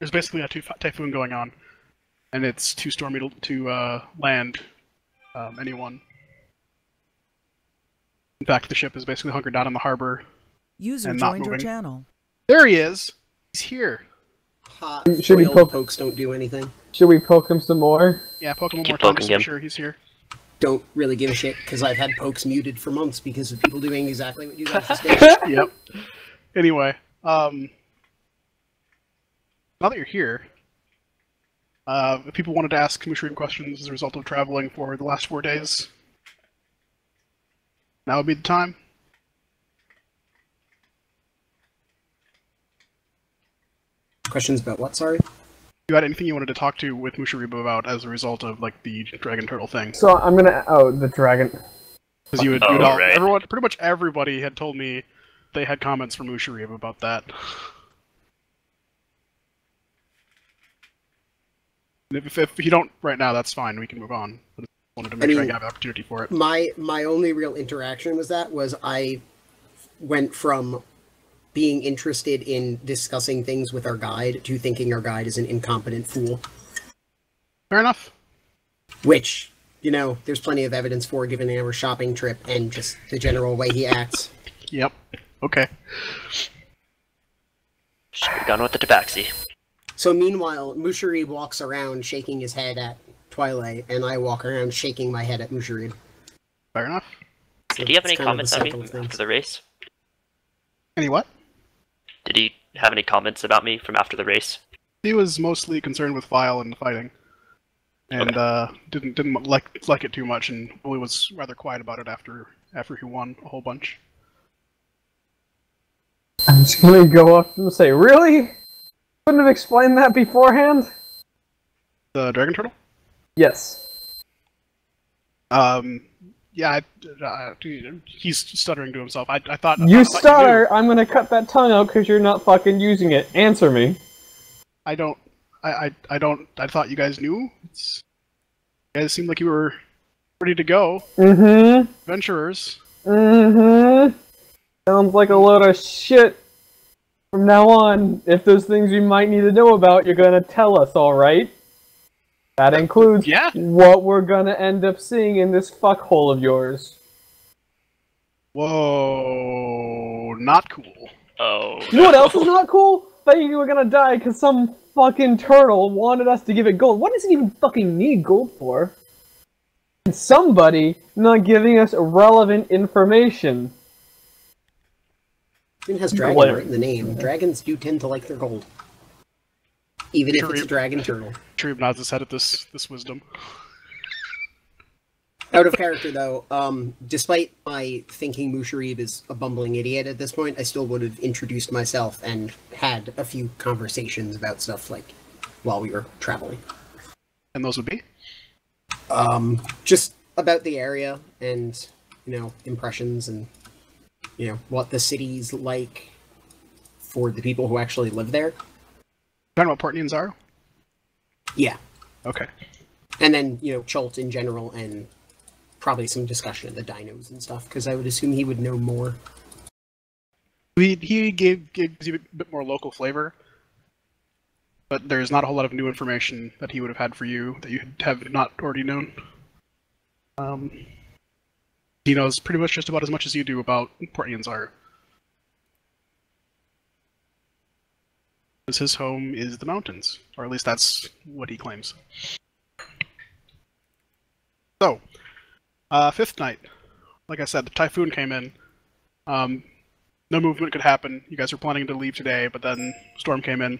There's basically a typhoon going on, and it's too stormy to land anyone. In fact, the ship is basically hunkered down in the harbor User joined your channel. There he is. He's here. Hot foiled pokes don't do anything. Should we poke him some more? Yeah, poke him one more time just to be sure he's here. Don't really give a shit, because I've had pokes muted for months because of people doing exactly what you guys just did. Yep. Anyway, now that you're here, if people wanted to ask Mushroom questions as a result of traveling for the last 4 days, now would be the time. Questions about what, sorry? You had anything you wanted to talk to with Musharibu about as a result of, like, the dragon turtle thing? So I'm gonna... Oh, the dragon. Because you'd all, everyone, pretty much everybody had told me they had comments from Musharibu about that. If you don't right now, that's fine. We can move on. But I wanted to make sure I have the opportunity for it. My only real interaction with that was I went from being interested in discussing things with our guide to thinking our guide is an incompetent fool. Fair enough. Which, you know, there's plenty of evidence for given our shopping trip and just the general way he acts. Yep. Okay. Should have gone with the tabaxi. So meanwhile, Musharib walks around shaking his head at Twilight, and I walk around shaking my head at Musharib. Fair enough. So did he have any comments on me after the race? Any what? Did he have any comments about me from after the race? He was mostly concerned with File and the fighting, and didn't like it too much, and really was rather quiet about it after he won a whole bunch. I'm just gonna go up and say, really? Couldn't have explained that beforehand? The dragon turtle? Yes. Yeah, he's stuttering to himself. I thought you stutter. I'm gonna cut that tongue out because you're not fucking using it. Answer me. I don't. I thought you guys knew. You guys seemed like you were ready to go. Mm-hmm. Adventurers. Mm-hmm. Sounds like a load of shit. From now on, if there's things we might need to know about, you're gonna tell us, alright? That includes what we're gonna end up seeing in this fuckhole of yours. Whoa, not cool. Oh. You know what else is not cool? That you were gonna die because some fucking turtle wanted us to give it gold. What does it even fucking need gold for? And somebody not giving us relevant information. It has dragon right in the name. Dragons do tend to like their gold. Even if it's a dragon turtle. Trib nods his head at this wisdom. Out of character, though, despite my thinking Musharib is a bumbling idiot at this point, I still would have introduced myself and had a few conversations about stuff, like, while we were traveling. And those would be? Just about the area and, you know, impressions and, you know, what the city's like for the people who actually live there. Talking about Portney and Zaro? Yeah. Okay. And then, you know, Chult in general, and probably some discussion of the dinos and stuff, because I would assume he would know more. He gives you a bit more local flavor, but there's not a whole lot of new information that he would have had for you that you have not already known. He knows pretty much just about as much as you do about Portney and Zaro. Because his home is the mountains, or at least that's what he claims. So, fifth night. Like I said, the typhoon came in. No movement could happen. You guys were planning to leave today, but then storm came in.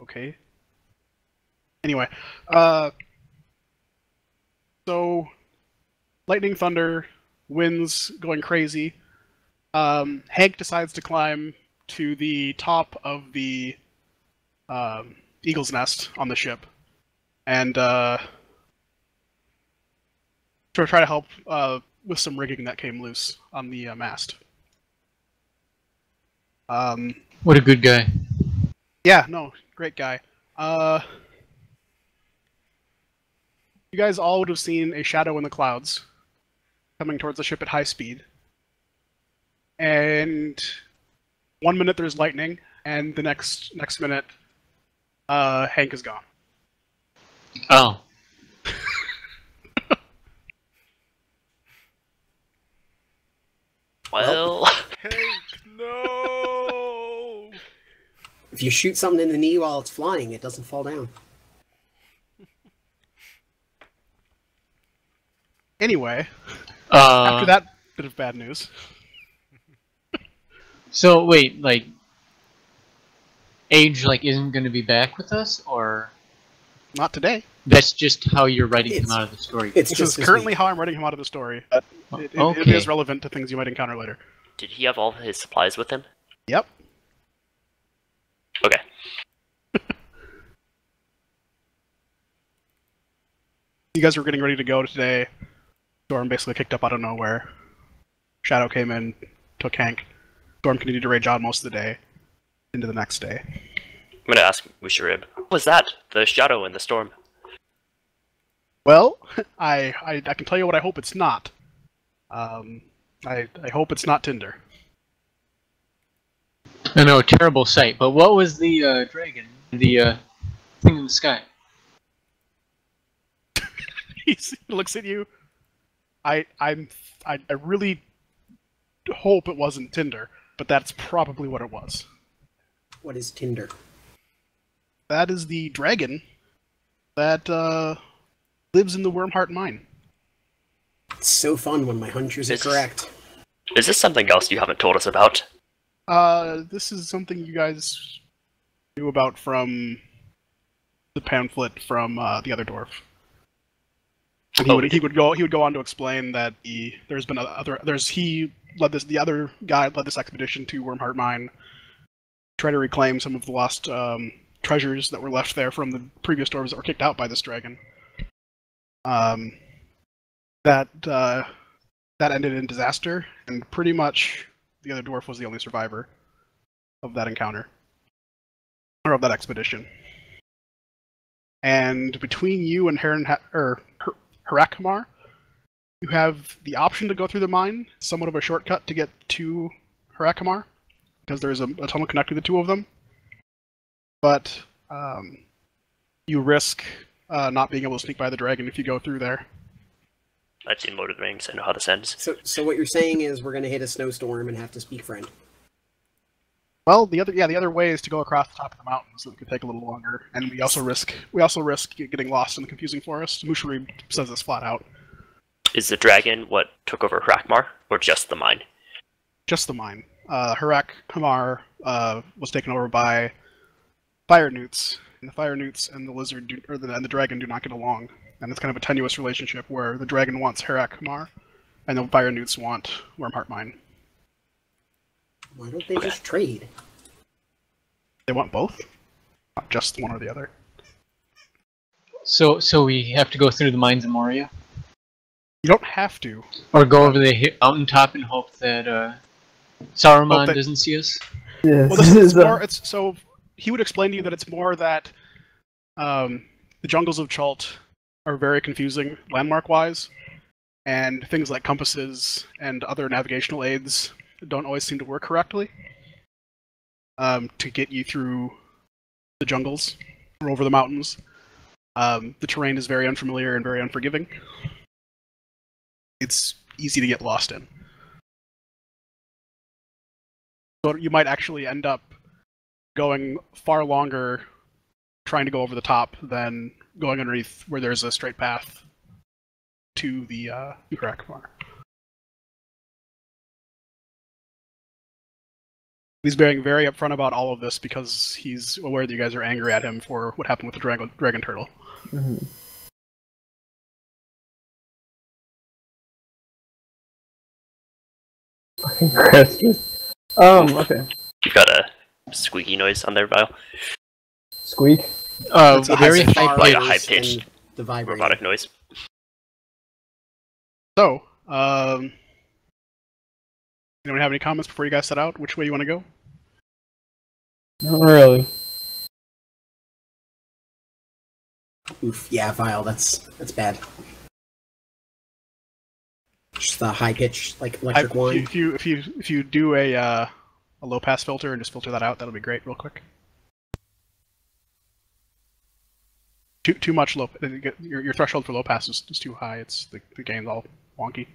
Okay. Anyway, so lightning, thunder, winds going crazy. Hank decides to climb to the top of the eagle's nest on the ship, and try to help with some rigging that came loose on the mast. What a good guy. Yeah, no, great guy. You guys all would have seen a shadow in the clouds coming towards the ship at high speed. And 1 minute there's lightning, and the next minute, Hank is gone. Oh. Well... Hank, no! If you shoot something in the knee while it's flying, it doesn't fall down. Anyway, after that bit of bad news. So wait, like, Age isn't going to be back with us, or Not today. that's just how you're writing him out of the story? It's This just is currently how I'm writing him out of the story. It Okay. is relevant to things you might encounter later. Did he have all his supplies with him? Yep. Okay. You guys were getting ready to go today. Storm basically kicked up out of nowhere. Shadow came in, took Hank. Storm continued to rage on most of the day, into the next day. I'm gonna ask Musharib. What was that? The shadow in the storm. Well, I can tell you what I hope it's not. I hope it's not Tinder. I know, terrible sight. But what was the dragon? The thing in the sky? He looks at you. I really hope it wasn't Tinder, but that's probably what it was. What is Tinder? That is the dragon that lives in the Wormheart mine. It's so fun when my hunches are correct. Is this something else you haven't told us about? This is something you guys knew about from the pamphlet from the other dwarf. And he would go on to explain that the other guy led this expedition to Wormheart Mine, try to reclaim some of the lost treasures that were left there from the previous dwarves that were kicked out by this dragon. That ended in disaster, and pretty much the other dwarf was the only survivor of that encounter, or of that expedition. And between you and Harakmar, you have the option to go through the mine, somewhat of a shortcut to get to Harakmar, because there's a tunnel connecting the two of them. But you risk not being able to sneak by the dragon if you go through there. I've seen Lord of the Rings. I know how this ends. So what you're saying is we're going to hit a snowstorm and have to speak friend. Well, the other way is to go across the top of the mountains, so it could take a little longer, and we also risk getting lost in the confusing forest. Musharib says this flat out. Is the dragon what took over Harakmar, or just the mine? Just the mine. Harakmar was taken over by fire newts, and the fire newts and the lizard and the dragon do not get along, and it's kind of a tenuous relationship where the dragon wants Harakmar, and the fire newts want Wormheart Mine. Why don't they just trade? They want both, not just one or the other. So we have to go through the mines of Moria? You don't have to. Or go over the mountaintop and hope that Saruman doesn't see us? Yes. Well, this is more. So he would explain to you that it's more that the jungles of Chult are very confusing landmark-wise, and things like compasses and other navigational aids don't always seem to work correctly to get you through the jungles or over the mountains. The terrain is very unfamiliar and very unforgiving. It's easy to get lost in. So you might actually end up going far longer trying to go over the top than going underneath where there's a straight path to the Harakmar. He's being very upfront about all of this because he's aware that you guys are angry at him for what happened with the dragon turtle. Mm-hmm. Fucking Christmas. Okay. You've got a squeaky noise on there, Vile. Squeak? It's a very Like a bass high-pitched and the vibrating. robotic noise. So, anyone have any comments before you guys set out? Which way you want to go? Not really. Oof, yeah, Vile, that's bad. watch the high pitch like electric whine. If you do a low pass filter and just filter that out, that'll be great, real quick. Too much low. Your threshold for low pass is too high. It's the game's all wonky.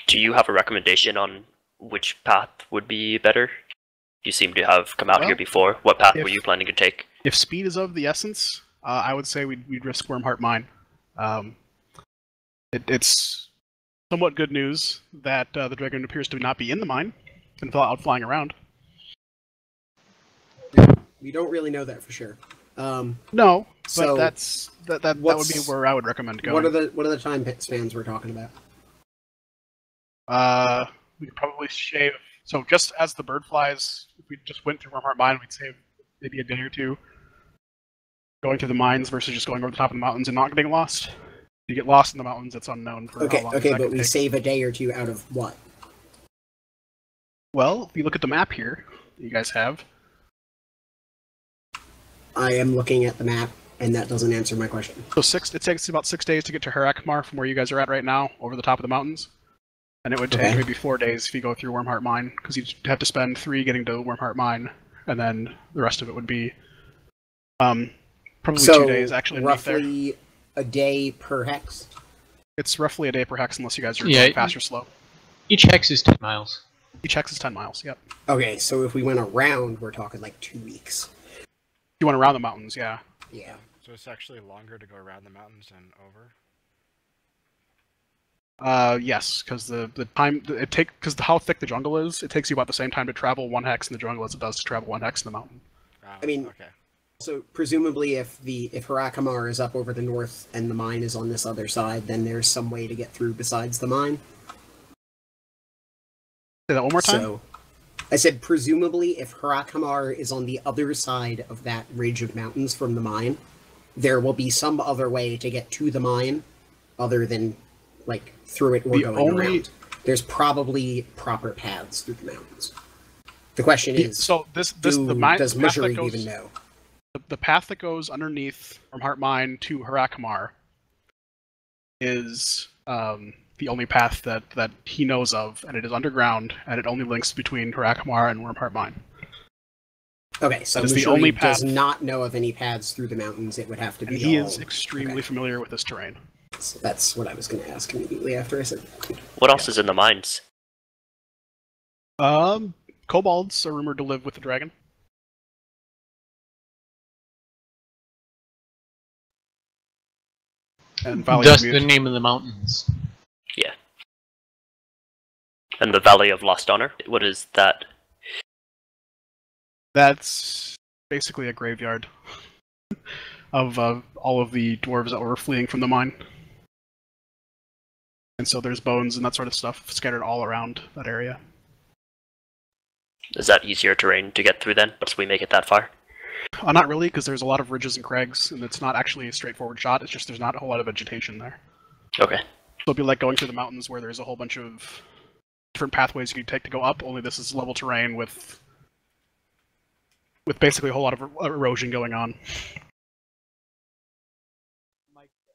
Do you have a recommendation on which path would be better? You seem to have come out here before. What path were you planning to take? If speed is of the essence, I would say we'd risk Wormheart Mine. It's somewhat good news that the dragon appears to not be in the mine and out flying around. We don't really know that for sure. No, so but that would be where I would recommend going. What are the time spans we're talking about? We could probably shave. So just as the bird flies, if we just went through Wormheart Mine, we'd save maybe a day or two going through the mines versus just going over the top of the mountains and not getting lost. If you get lost in the mountains, it's unknown for how long. Okay, but we save a day or two out of what? Well, if you look at the map here that you guys have. I am looking at the map, and that doesn't answer my question. So it takes about 6 days to get to Harakmar from where you guys are at right now, over the top of the mountains. And it would take maybe 4 days if you go through Wormheart Mine, because you'd have to spend 3 getting to Wormheart Mine, and then the rest of it would be probably 2 days actually. Roughly a day per hex? It's roughly a day per hex unless you guys are going fast or slow. Each hex is 10 miles. Each hex is 10 miles, yep. Okay, so if we went around, we're talking like 2 weeks. You went around the mountains, yeah. Yeah. So it's actually longer to go around the mountains and over? Yes, because the time because how thick the jungle is, it takes you about the same time to travel 1 hex in the jungle as it does to travel 1 hex in the mountain. I mean, so presumably if Harakmar is up over the north and the mine is on this other side, then there's some way to get through besides the mine. Say that one more time. So, I said presumably if Harakmar is on the other side of that ridge of mountains from the mine, there will be some other way to get to the mine, other than like through it or going around. There's probably proper paths through the mountains. The question is, so does Mushari even know? The path that goes underneath from Heart Mine to Harakmar is the only path that he knows of, and it is underground, and it only links between Harakmar and Wormheart Mine. Okay, so Mushari does not know of any paths through the mountains. It would have to be. And he is extremely familiar with this terrain. So that's what I was going to ask immediately after I said. What else is in the mines? Kobolds are rumored to live with the dragon. And Just the name of the mountains. Yeah. And the Valley of Lost Honor? What is that? That's basically a graveyard of all of the dwarves that were fleeing from the mine. And so there's bones and that sort of stuff scattered all around that area. Is that easier terrain to get through then, once we make it that far? Not really, because there's a lot of ridges and crags, and it's not actually a straightforward shot, it's just there's not a whole lot of vegetation there. Okay. So it'll be like going through the mountains where there's a whole bunch of different pathways you can take to go up, only this is level terrain with basically a whole lot of erosion going on.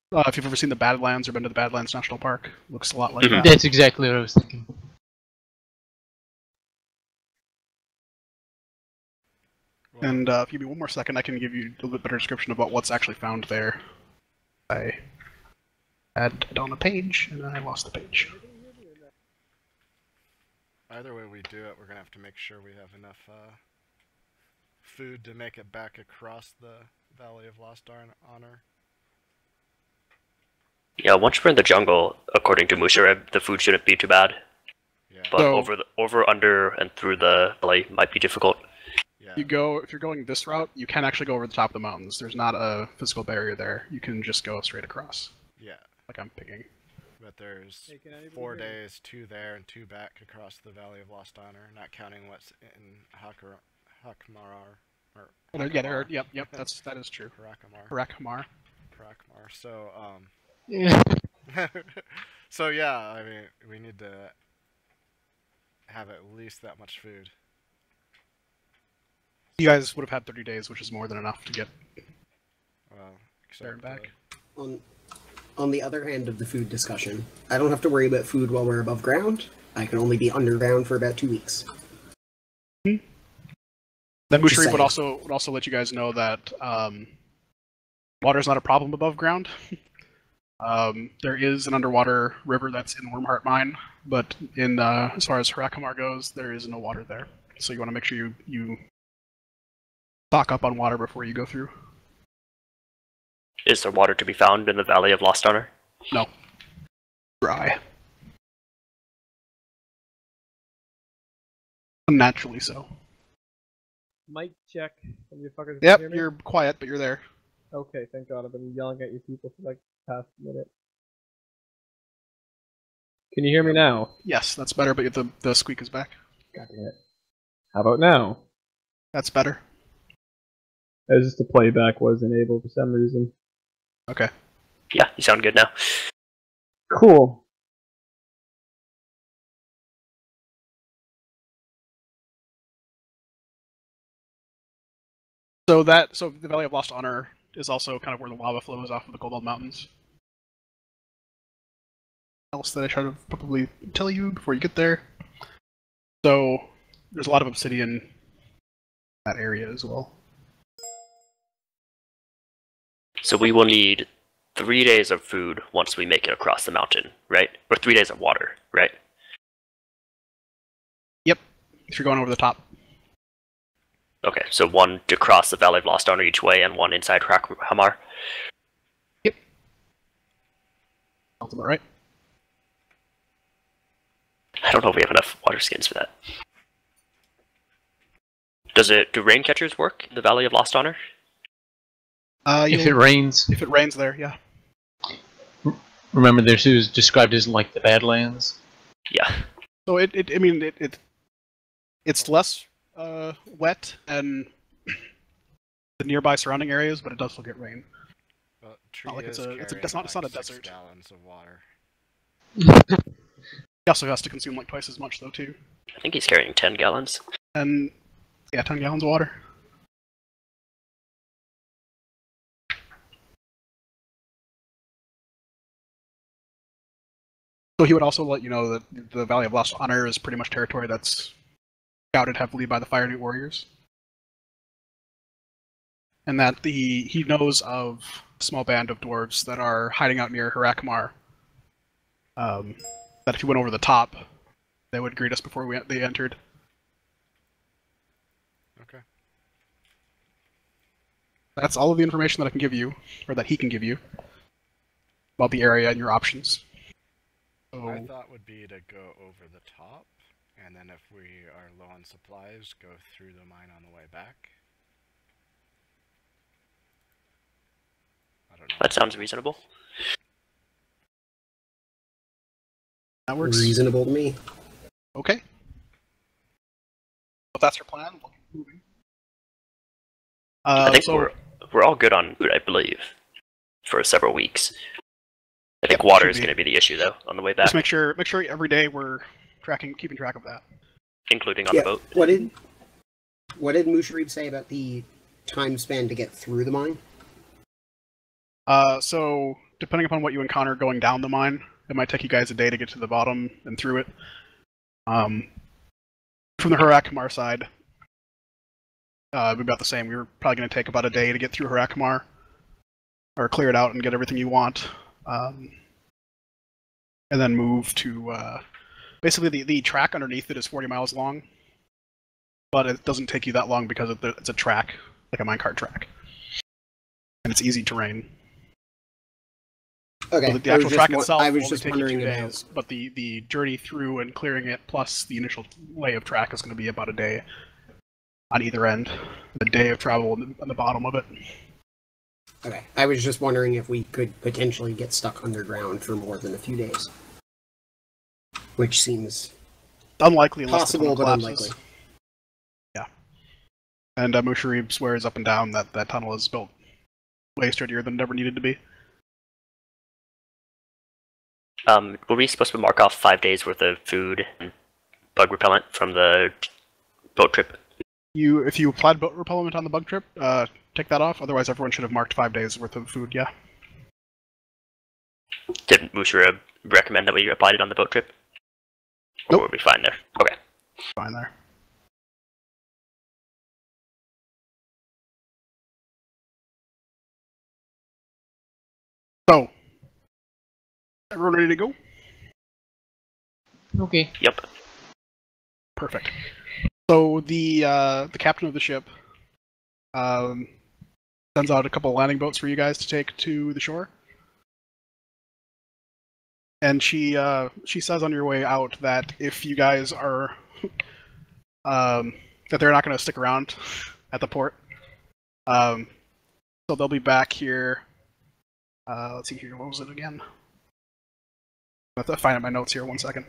If you've ever seen the Badlands or been to the Badlands National Park, it looks a lot like that. That's exactly what I was thinking. And if you give me one more second, I can give you a little bit better description about what's actually found there. I had it on a page, and then I lost the page. Either way we do it, we're gonna have to make sure we have enough food to make it back across the Valley of Lost Honor. Yeah, once we're in the jungle, according to Mushareb, the food shouldn't be too bad. Yeah. But over, under, and through the valley might be difficult. Yeah. If you're going this route, you can actually go over the top of the mountains. There's not a physical barrier there. You can just go straight across. Yeah. Like I'm picking. But there's 4 days, 2 there and 2 back across the Valley of Lost Honor, not counting what's in Harakmar. Yep, that is true. Harakmar. So, Yeah. so yeah, I mean, we need to have at least that much food. You guys would have had 30 days, which is more than enough to get there and back. On the other hand of the food discussion, I don't have to worry about food while we're above ground. I can only be underground for about 2 weeks. Then Mushari would also let you guys know that water is not a problem above ground. There is an underwater river that's in Wormheart Mine, but in as far as Harakamar goes, there is no water there. So you want to make sure you stock up on water before you go through. Is there water to be found in the Valley of Lost Honor? No. Dry. Unnaturally so. Mic check. Can you fuckers Yep, hear me? you're quiet, but you're there. Okay, thank God. I've been yelling at you people for like the past minute. Can you hear me now? Yes, that's better, but the squeak is back. God damn it. How about now? That's better. As just the playback was enabled for some reason. Okay. Yeah, you sound good now. Cool. So the Valley of Lost Honor is also kind of where the lava flows off of the Cobalt Mountains. Else that I try to probably tell you before you get there. So there's a lot of obsidian in that area as well. So we will need 3 days of food once we make it across the mountain, right? Or 3 days of water, right? Yep, if you're going over the top. Okay, so one to cross the Valley of Lost Honor each way and one inside Hamar. Yep. Sounds about right. I don't know if we have enough water skins for that. Do rain catchers work in the Valley of Lost Honor? If it rains. If it rains there, yeah. Remember, this is described as like the Badlands. Yeah. So it's less wet than the nearby surrounding areas, but it does still get rain. But Not like it's not a 6 desert. gallons of water. He also has to consume like twice as much though too. I think he's carrying 10 gallons. And yeah, 10 gallons of water. So he would also let you know that the Valley of Lost Honor is pretty much territory that's scouted heavily by the Fire Newt warriors. And that he knows of a small band of dwarves that are hiding out near Harakamar. That if you went over the top, they would greet us before they entered. Okay. That's all of the information that I can give you, or that he can give you, about the area and your options. So, My thought would be to go over the top, and then if we are low on supplies, go through the mine on the way back. I don't know. That sounds reasonable. that works. Reasonable to me. Okay. If that's your plan, we'll keep moving. I think we're all good on food, I believe, for several weeks. I think water is going to be the issue, though, on the way back. Just make sure every day we're keeping track of that. Including on the boat. What did Musharib say about the time span to get through the mine? So, depending upon what you encounter going down the mine, it might take you guys a day to get to the bottom and through it. From the Harakamar side, it'd be about the same. We were probably going to take about a day to get through Harakamar, or clear it out and get everything you want. And then move to basically the track underneath it is 40 miles long, but it doesn't take you that long because it's a track, like a minecart track, and it's easy terrain. Okay, So the actual track itself I will was only just take you wondering 2 about. days, but the journey through and clearing it plus the initial lay of track is going to be about a day on either end. A day of travel on the bottom of it. Okay, I was just wondering if we could potentially get stuck underground for more than a few days, which seems Unlikely unless possible, the but tunnel unlikely. collapses. Yeah. And Musharib swears up and down that that tunnel is built way sturdier than it ever needed to be. Were we supposed to mark off 5 days worth of food and bug repellent from the boat trip? If you applied boat repellent on the bug trip, take that off. Otherwise, everyone should have marked 5 days worth of food. Yeah. Did Mushra recommend that we abide it on the boat trip? Or Nope. were we fine there? Okay. Fine there. So, everyone ready to go? Okay. Yep. Perfect. So the captain of the ship sends out a couple of landing boats for you guys to take to the shore, and she says on your way out that if you guys are that they're not going to stick around at the port, so they'll be back here. Let's see here. What was it again? I have to find out my notes here. 1 second.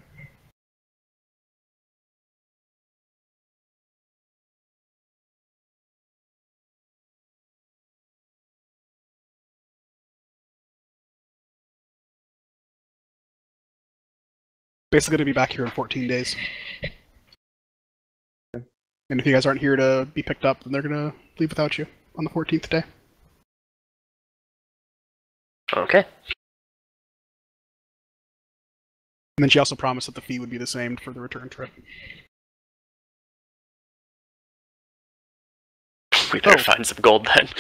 Basically going to be back here in 14 days. And if you guys aren't here to be picked up, then they're going to leave without you on the 14th day. Okay. And then she also promised that the fee would be the same for the return trip. We better find some gold then.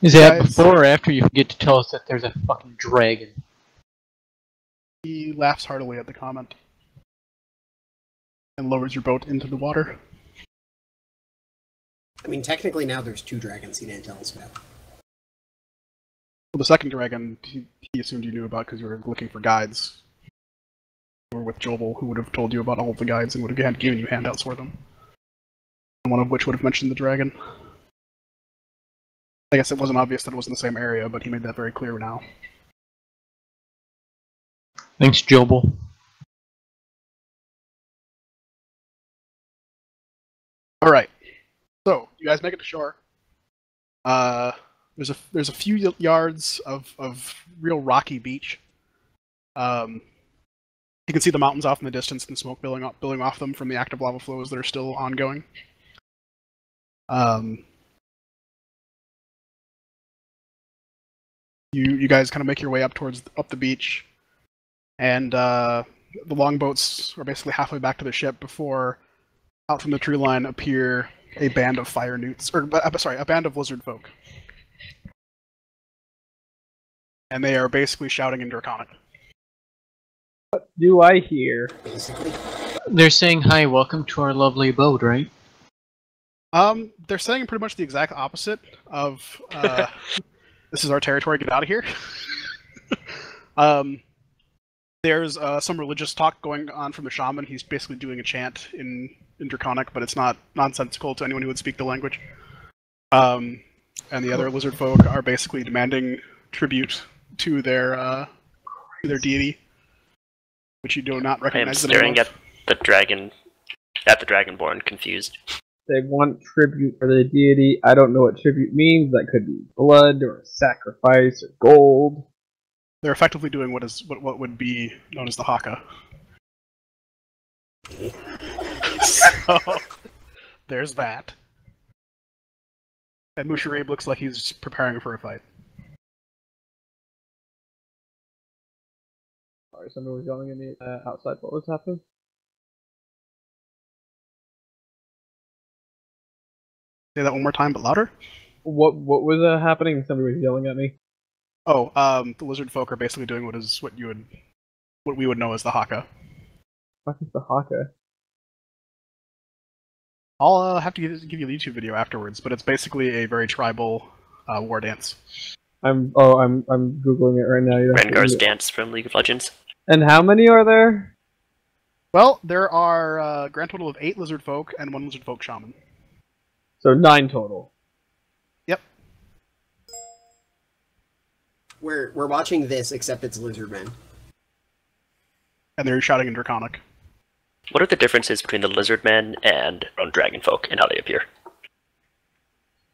Is that Guys. before or after you forget to tell us that there's a fucking dragon? He laughs heartily at the comment and lowers your boat into the water. I mean, technically now there's 2 dragons he didn't tell us about. Well, the second dragon, he assumed you knew about because you were looking for guides. You were with Jobel, who would have told you about all of the guides and would have given you handouts for them. One of which would have mentioned the dragon. I guess it wasn't obvious that it was in the same area, but he made that very clear now. Thanks, Jobel. Alright. So, you guys make it to shore. There's a few yards of real rocky beach. You can see the mountains off in the distance and smoke billowing off them from the active lava flows that are still ongoing. You guys kind of make your way up the beach, and the longboats are basically halfway back to the ship before, out from the tree line, appear a band of fire newts, or a band of lizard folk, and they are basically shouting in Draconic. What do I hear? Basically. They're saying, hi, welcome to our lovely abode, right? They're saying pretty much the exact opposite of, this is our territory, get out of here. There's some religious talk going on from the shaman. He's basically doing a chant in Draconic, but it's not nonsensical to anyone who would speak the language. And the other lizard folk are basically demanding tribute to their deity, which you do not I am recognize the name staring of. at the Dragonborn, confused. They want tribute for the deity. I don't know what tribute means. That could be blood or sacrifice or gold. They're effectively doing what would be known as the Haka. So, there's that. And Musharabe looks like he's preparing for a fight. Sorry, somebody was yelling at me outside. What was happening? Say that one more time, but louder. What was happening? Somebody was yelling at me. Oh, the lizard folk are basically doing what we would know as the Haka. What is the Haka? I'll have to give you a YouTube video afterwards, but it's basically a very tribal war dance. I'm googling it right now. You don't have to Rengar's read it. dance from League of Legends. And how many are there? Well, there are a grand total of 8 lizard folk and 1 lizard folk shaman. So 9 total. Yep. We're watching this, except it's lizard men. And they're shouting in Draconic. What are the differences between the lizard men and dragon folk and how they appear?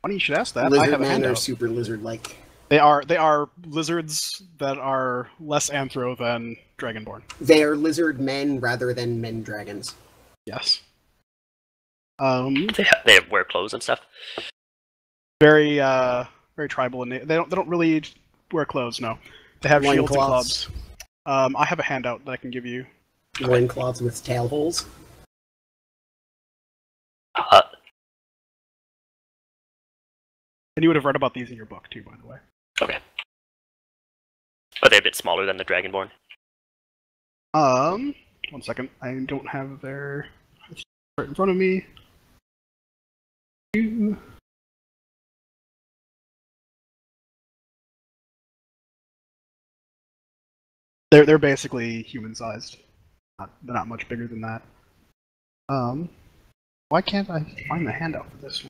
Funny you should ask that. I Lizard have a men are handout. super lizard-like. They are lizards that are less anthro than dragonborn. They are lizard men rather than men dragons. Yes. They wear clothes and stuff. Very very tribal, and they don't really wear clothes. No, They have shields and Loincloths. clubs. I have a handout that I can give you. Loincloths with tail holes. And you would have read about these in your book too, by the way. Okay. Are they a bit smaller than the Dragonborn? 1 second. I don't have their right in front of me. They're basically human-sized. They're not much bigger than that. Why can't I find the handout for this one?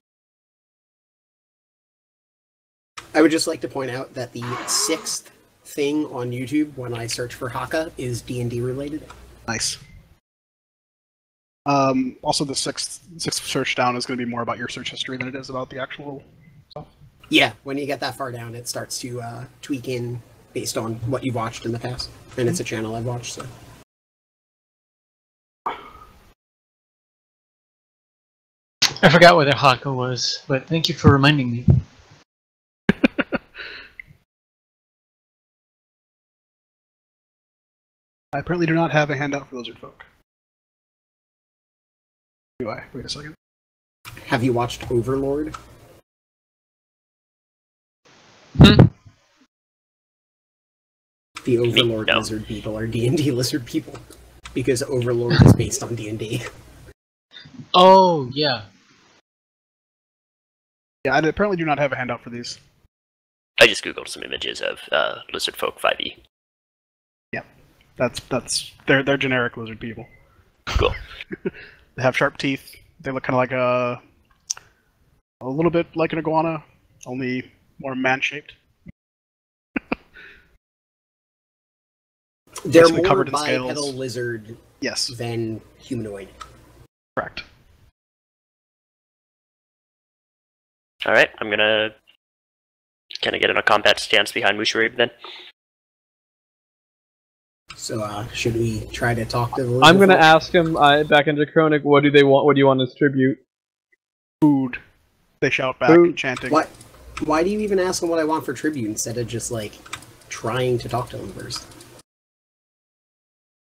I would just like to point out that the 6th thing on YouTube when I search for Haka is D&D related. Nice. Also, the sixth search down is going to be more about your search history than it is about the actual stuff. Yeah, when you get that far down, it starts to tweak in based on what you've watched in the past. And it's a channel I've watched, so... I forgot what the Haka was, but thank you for reminding me. I apparently do not have a handout for lizard folk. Do I? Wait a second. Have you watched Overlord? The Overlord lizard people are D&D lizard people. Because Overlord is based on D&D. Oh, yeah. Yeah, I apparently do not have a handout for these. I just googled some images of lizard folk 5e. Yep. They're generic lizard people. Cool. They have sharp teeth. They look kind of like a little bit like an iguana, only more man-shaped. They're Basically more covered in bipedal scales. lizard Yes, than humanoid. correct. Alright, I'm gonna kind of get in a combat stance behind Musharib then. So, should we try to talk to the lizard I'm gonna folk? ask him back into Chronic. What do they want? What do you want as tribute? Food. They shout back, Food. chanting. Why do you even ask them what I want for tribute instead of just, like, trying to talk to them first?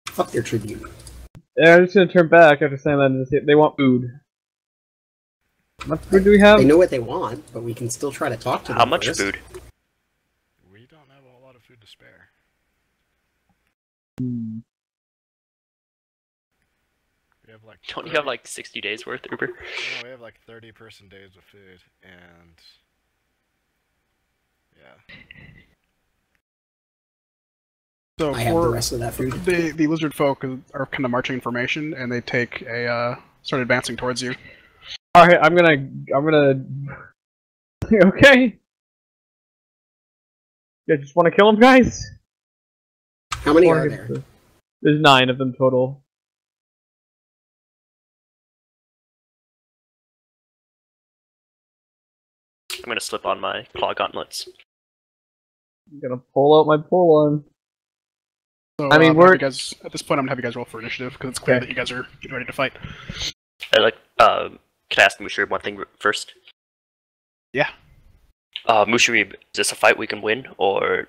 Fuck their tribute. Yeah, I'm just gonna turn back after saying that and just say they want food. How much food do we have? They know what they want, but we can still try to talk to them How much first. food? We don't have a whole lot of food to spare. We have like... Don't you have like 60 days worth, Uber? No, we have like 30 person days of food, and... Yeah. So I have the rest of that food. the lizard folk are kind of marching in formation, and they take start advancing towards you. All right, I'm gonna. Okay. You just want to kill them, guys? How many are there? There's 9 of them total. I'm gonna slip on my claw gauntlets. I'm gonna pull out my pull-on. So, I mean, we're you guys at this point. I'm gonna have you guys roll for initiative because it's clear that you guys are getting ready to fight. Can I ask Musharib one thing first? Yeah. Musharib, is this a fight we can win, or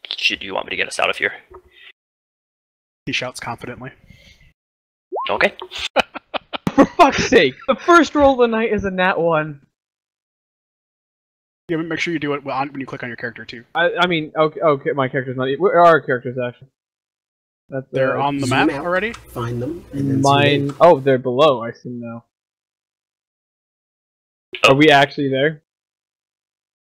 should you want me to get us out of here? He shouts confidently. Okay. For fuck's sake! The first roll of the night is a nat 1. Yeah, make sure you do it when you click on your character too. I mean, okay, my character's not. Where are our characters actually? That's They're on the zoom map out, already. Find them. And then Mine. Oh, they're below. I see now. Are we actually there?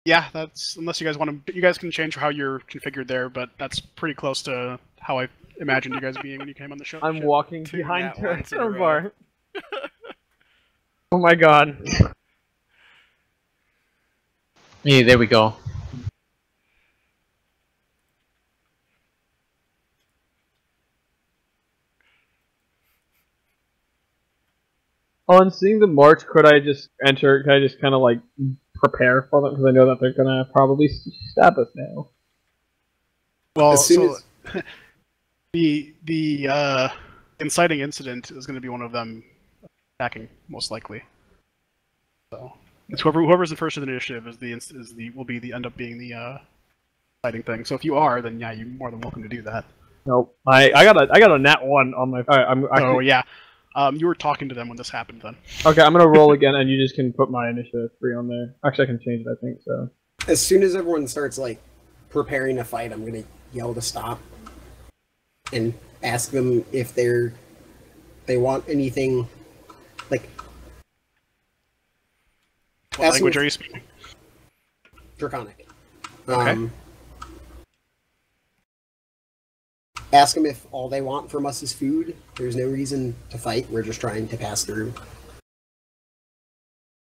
Yeah, that's unless you guys want to. You guys can change how you're configured there, but that's pretty close to how I imagined you guys being when you came on the show. I'm walking Two behind nat ones in a row. bar. Oh my god. Yeah, there we go. On seeing the march, could I just enter? Can I just kind of like prepare for them because I know that they're gonna probably stab us now. Well, As soon as... the inciting incident is going to be one of them attacking, most likely. So it's whoever's in first in the initiative will end up being the exciting thing. So if you are, then yeah, you're more than welcome to do that. Nope. I got a nat 1 on my. Alright, I'm actually... Oh yeah. You were talking to them when this happened then. Okay, I'm gonna roll again, and you just can put my initiative 3 on there. Actually, I can change it. I think so. As soon as everyone starts like preparing to fight, I'm gonna yell to stop and ask them if they want anything. Like, what language are you speaking? Draconic. Okay. Ask them if all they want from us is food. There's no reason to fight. We're just trying to pass through.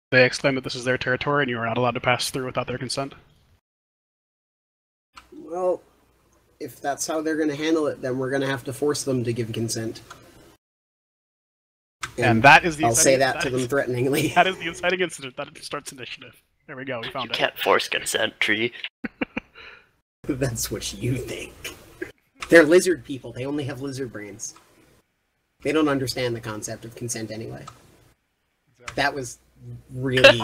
They exclaim that this is their territory and you are not allowed to pass through without their consent. Well, if that's how they're going to handle it, then we're going to have to force them to give consent. And that is the. I'll say that to them threateningly. That is the inciting incident that starts initiative. There we go. We found it. You can't force consent, Tree. That's what you think. They're lizard people. They only have lizard brains. They don't understand the concept of consent anyway. Exactly. That was really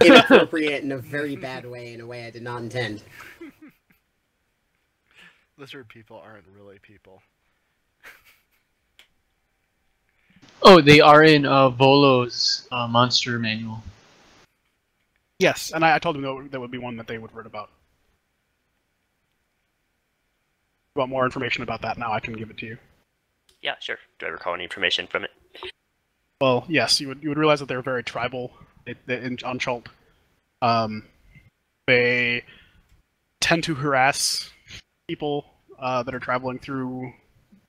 inappropriate in a very bad way, in a way I did not intend. Lizard people aren't really people. Oh, they are in Volo's monster manual. Yes, and I told them that would be one that they would read about. If you want more information about that now, I can give it to you. Yeah, sure. Do I recall any information from it? Well, yes, you would realize that they're very tribal on Chult. They tend to harass people that are traveling through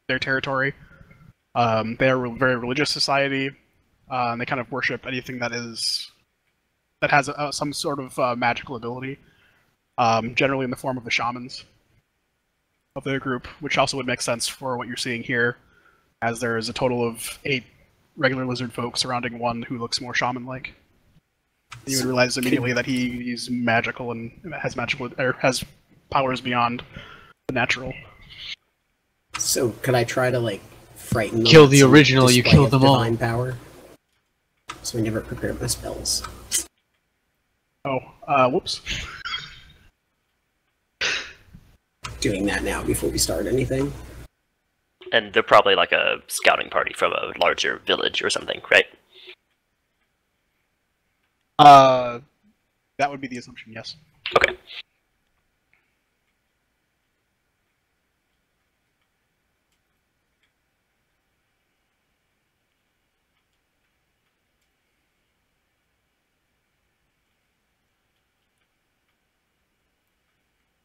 their territory. They are a very religious society, and they kind of worship anything that has some sort of magical ability, generally in the form of the shamans of their group, which also would make sense for what you're seeing here, as there is a total of 8 regular lizard folk surrounding one who looks more shaman-like. You would realize immediately that he's magical and has powers beyond the natural. So, could I try to like frighten them? Kill the original, you kill them all. Divine power. So I never prepared my spells. Oh, whoops. Doing that now before we start anything. And they're probably like a scouting party from a larger village or something, right? That would be the assumption, yes. Okay.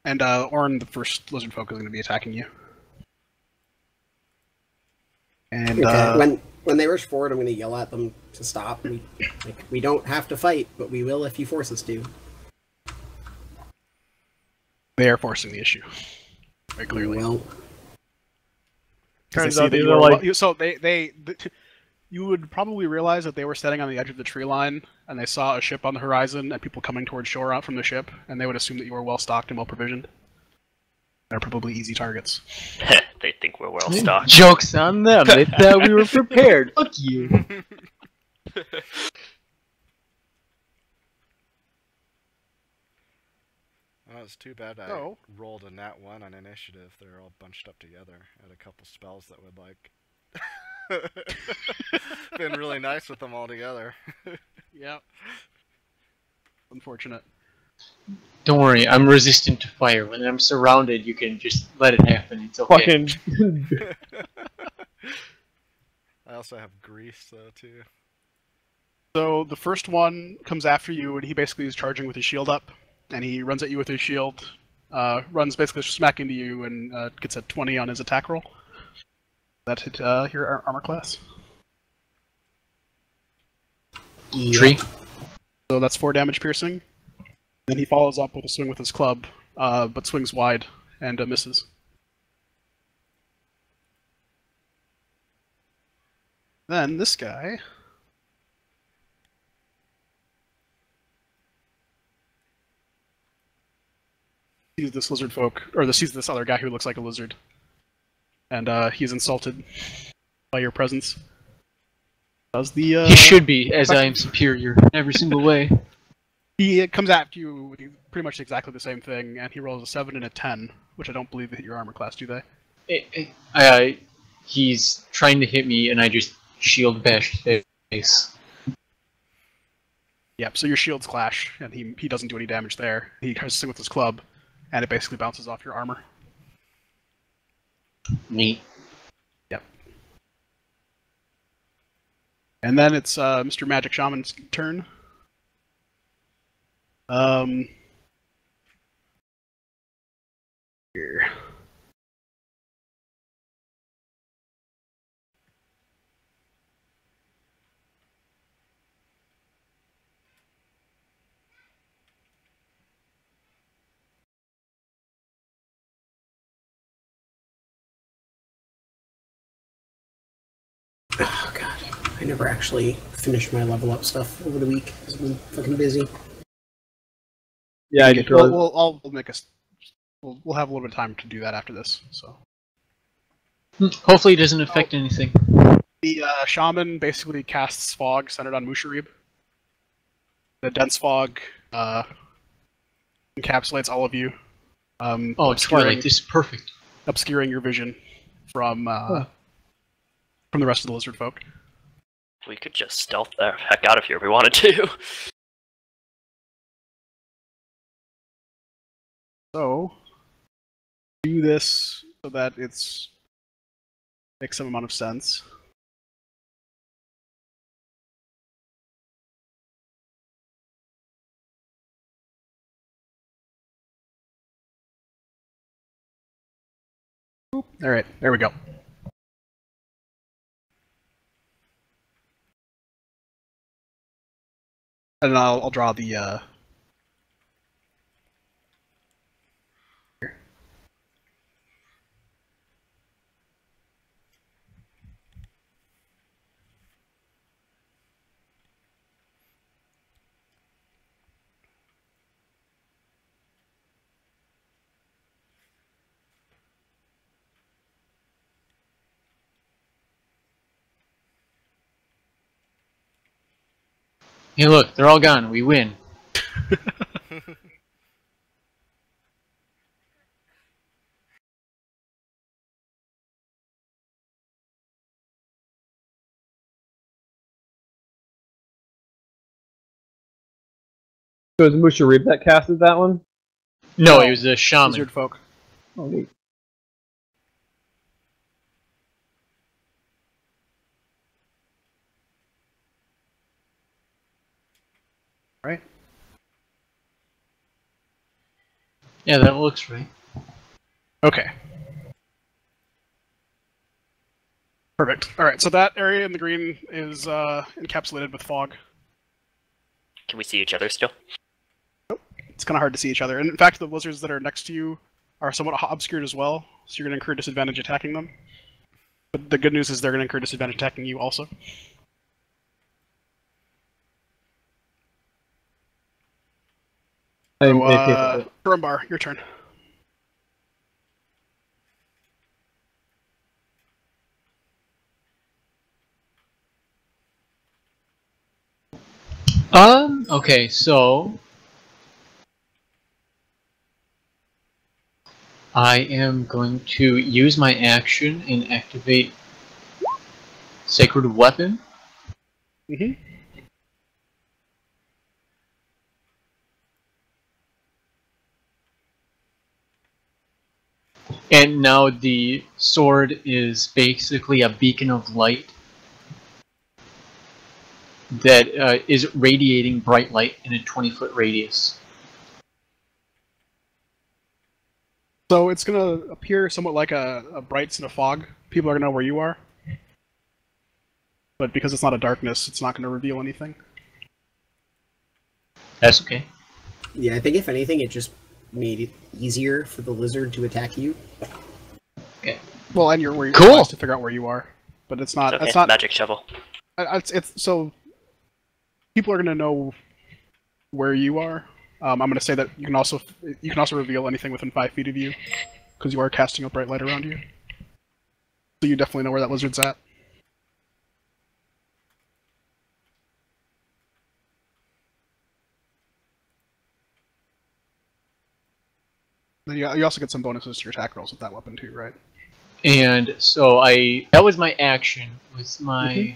And Orin, the first lizard folk, is going to be attacking you. And okay. When they rush forward, I'm going to yell at them to stop. We don't have to fight, but we will if you force us to. They are forcing the issue. Very clearly. Well, turns out they're like... So you would probably realize that they were standing on the edge of the tree line, and they saw a ship on the horizon and people coming towards shore out from the ship, and they would assume that you were well stocked and well provisioned. They're probably easy targets. They think we're well stocked. Joke's on them. They thought we were prepared. Fuck you. Well, it's too bad I rolled a nat 1 on initiative. They're all bunched up together. I had a couple spells that would like been really nice with them all together. Yep. Unfortunate. Don't worry, I'm resistant to fire. When I'm surrounded, you can just let it happen. It's okay. I also have grease, though, too. So the first one comes after you, and he basically is charging with his shield up, and he runs at you with his shield, runs basically smack into you, and gets a 20 on his attack roll. That hit your armor class. Tree. So that's 4 damage piercing. Then he follows up with a swing with his club, but swings wide and misses. Then this guy sees this lizard folk, or sees this other guy who looks like a lizard, and he's insulted by your presence. Does the he should be, as I am superior in every single way. He comes after you with pretty much exactly the same thing, and he rolls a 7 and a 10, which I don't believe hit your armor class, do they? He's trying to hit me, and I just shield bash his face. Yep, so your shields clash, and he doesn't do any damage there. He tries to swing with his club, and it basically bounces off your armor. Neat. Yep. And then it's Mr. Magic Shaman's turn. Here. Oh god, I never actually finished my level up stuff over the week. I've been fucking busy. Yeah, I just realized. We'll make we'll have a little bit of time to do that after this. So Hopefully, it doesn't affect anything. the shaman basically casts fog centered on Musharib. The dense fog encapsulates all of you. Oh, Twilight, this is perfect. Obscuring your vision from the rest of the lizard folk. We could just stealth the heck out of here if we wanted to. So, do this so that it's makes some amount of sense. All right, there we go. And I'll draw the here. Hey, look, they're all gone. We win. So it was Musharib that casted that one? No, it was a shaman. Lizard folk. Oh, neat. Right? Yeah, that looks right. Okay. Perfect. Alright, so that area in the green is encapsulated with fog. Can we see each other still? It's kind of hard to see each other. And in fact, the lizards that are next to you are somewhat obscured as well, so you're going to incur disadvantage attacking them. But the good news is they're going to incur disadvantage attacking you also. So, Kurumbar, your turn. Okay, so I am going to use my action and activate Sacred Weapon. Mm-hmm. And now the sword is basically a beacon of light that is radiating bright light in a 20-foot radius. So it's going to appear somewhat like a brights in a fog. People are going to know where you are. But because it's not a darkness, it's not going to reveal anything. That's okay. Yeah, I think if anything, it just made it easier for the lizard to attack you. Okay. Well, and you're cool to figure out where you are, but it's not. It's okay. It's not Magic shovel. It's so people are going to know where you are. I'm going to say that you can also reveal anything within 5 feet of you because you are casting a bright light around you. So you definitely know where that lizard's at. Then you also get some bonuses to your attack rolls with that weapon too, right? And so that was my action. Was my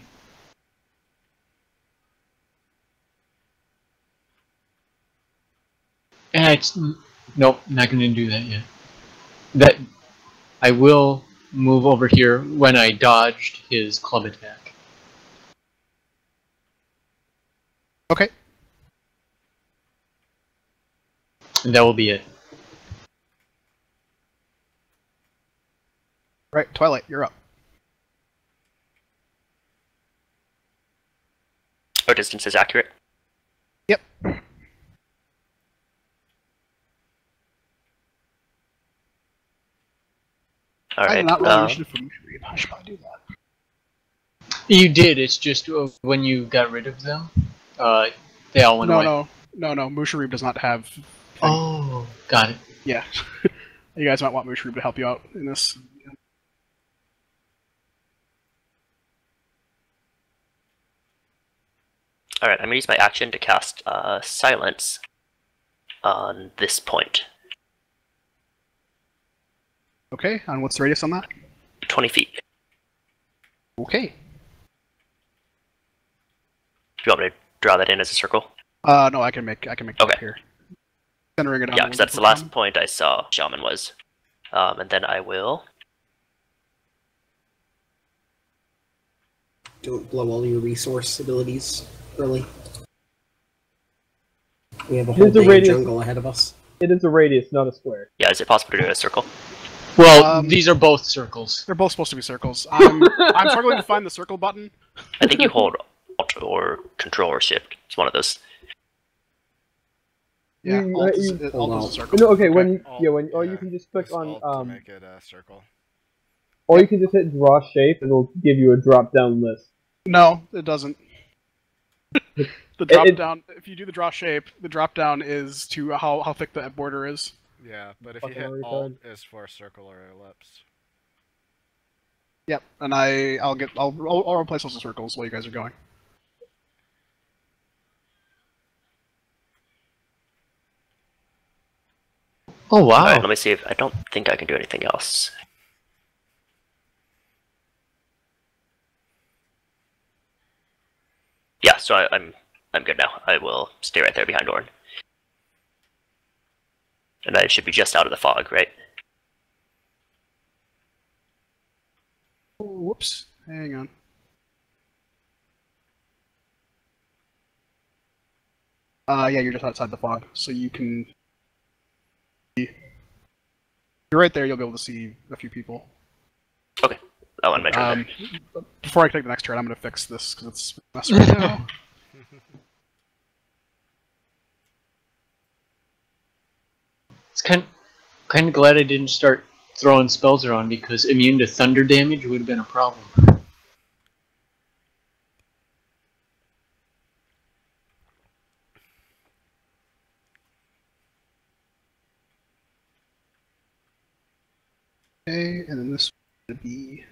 nope, not going to do that yet. That I will move over here when I dodged his club attack. Okay. And that will be it. Right, Twilight, you're up. Our distance is accurate. Yep. All right. I did not roll initiative for Mushroom. How should I do that? You did. It's just when you got rid of them, they all went away. No. Mushroom does not have. Oh, got it. Yeah. You guys might want Mushroom to help you out in this. Alright, I'm going to use my action to cast Silence on this point. Okay, and what's the radius on that? 20 feet. Okay. Do you want me to draw that in as a circle? No, I can make it Okay. here. Centering it on. Yeah, because that's the last point I saw Shaman was. And then I will... Don't blow all your resource abilities early. We have a whole day of jungle ahead of us. It is a radius, not a square. Yeah, is it possible to do a circle? Well, these are both circles. They're both supposed to be circles. I'm struggling to find the circle button. I think you hold Alt or Control or Shift. It's one of those. Yeah, Alt is a circle. No, okay, Alt, you can just click on to make it a circle. or you can just hit draw shape and it'll give you a drop down list. No, it doesn't. The drop down. If you do the draw shape, the drop down is to how thick the border is. Yeah, but if you hit Alt, is for circle or ellipse. Yep, and I'll replace those with circles while you guys are going. Oh wow! Alright, let me see if I don't think I can do anything else. Yeah, so I'm good now. I will stay right there behind Orin. And I should be just out of the fog, right? Oh, whoops. Hang on. Yeah, you're just outside the fog, so you can... You're right there, you'll be able to see a few people. Okay. I'll end my turn there. Before I take the next turn, I'm going to fix this, because it's a mess right now. It's kind of glad I didn't start throwing spells around because immune to thunder damage would have been a problem. Okay, and then this would be...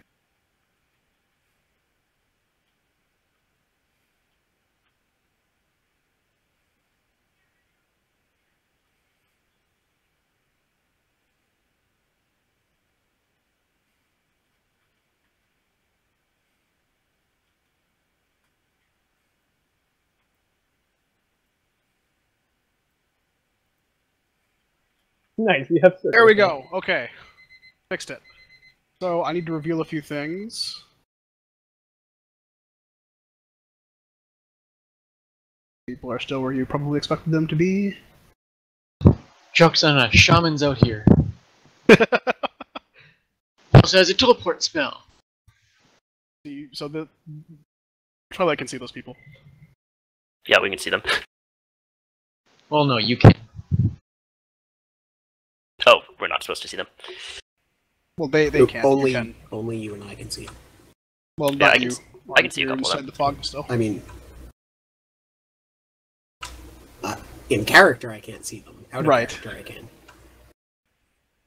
Nice, you have circles. There we go, okay. Fixed it. So, I need to reveal a few things. People are still where you probably expected them to be. Joke's on us, shaman's out here. Also has a teleport spell. So the... Twilight can see those people. Yeah, we can see them. Well, no, you can't. Oh, we're not supposed to see them. Well, they can't. Only, You can. only you and I can see. Well, Yeah, not you. I can see a You're couple of inside them. the fog still. I mean, in character I can't see them. Out of character I can.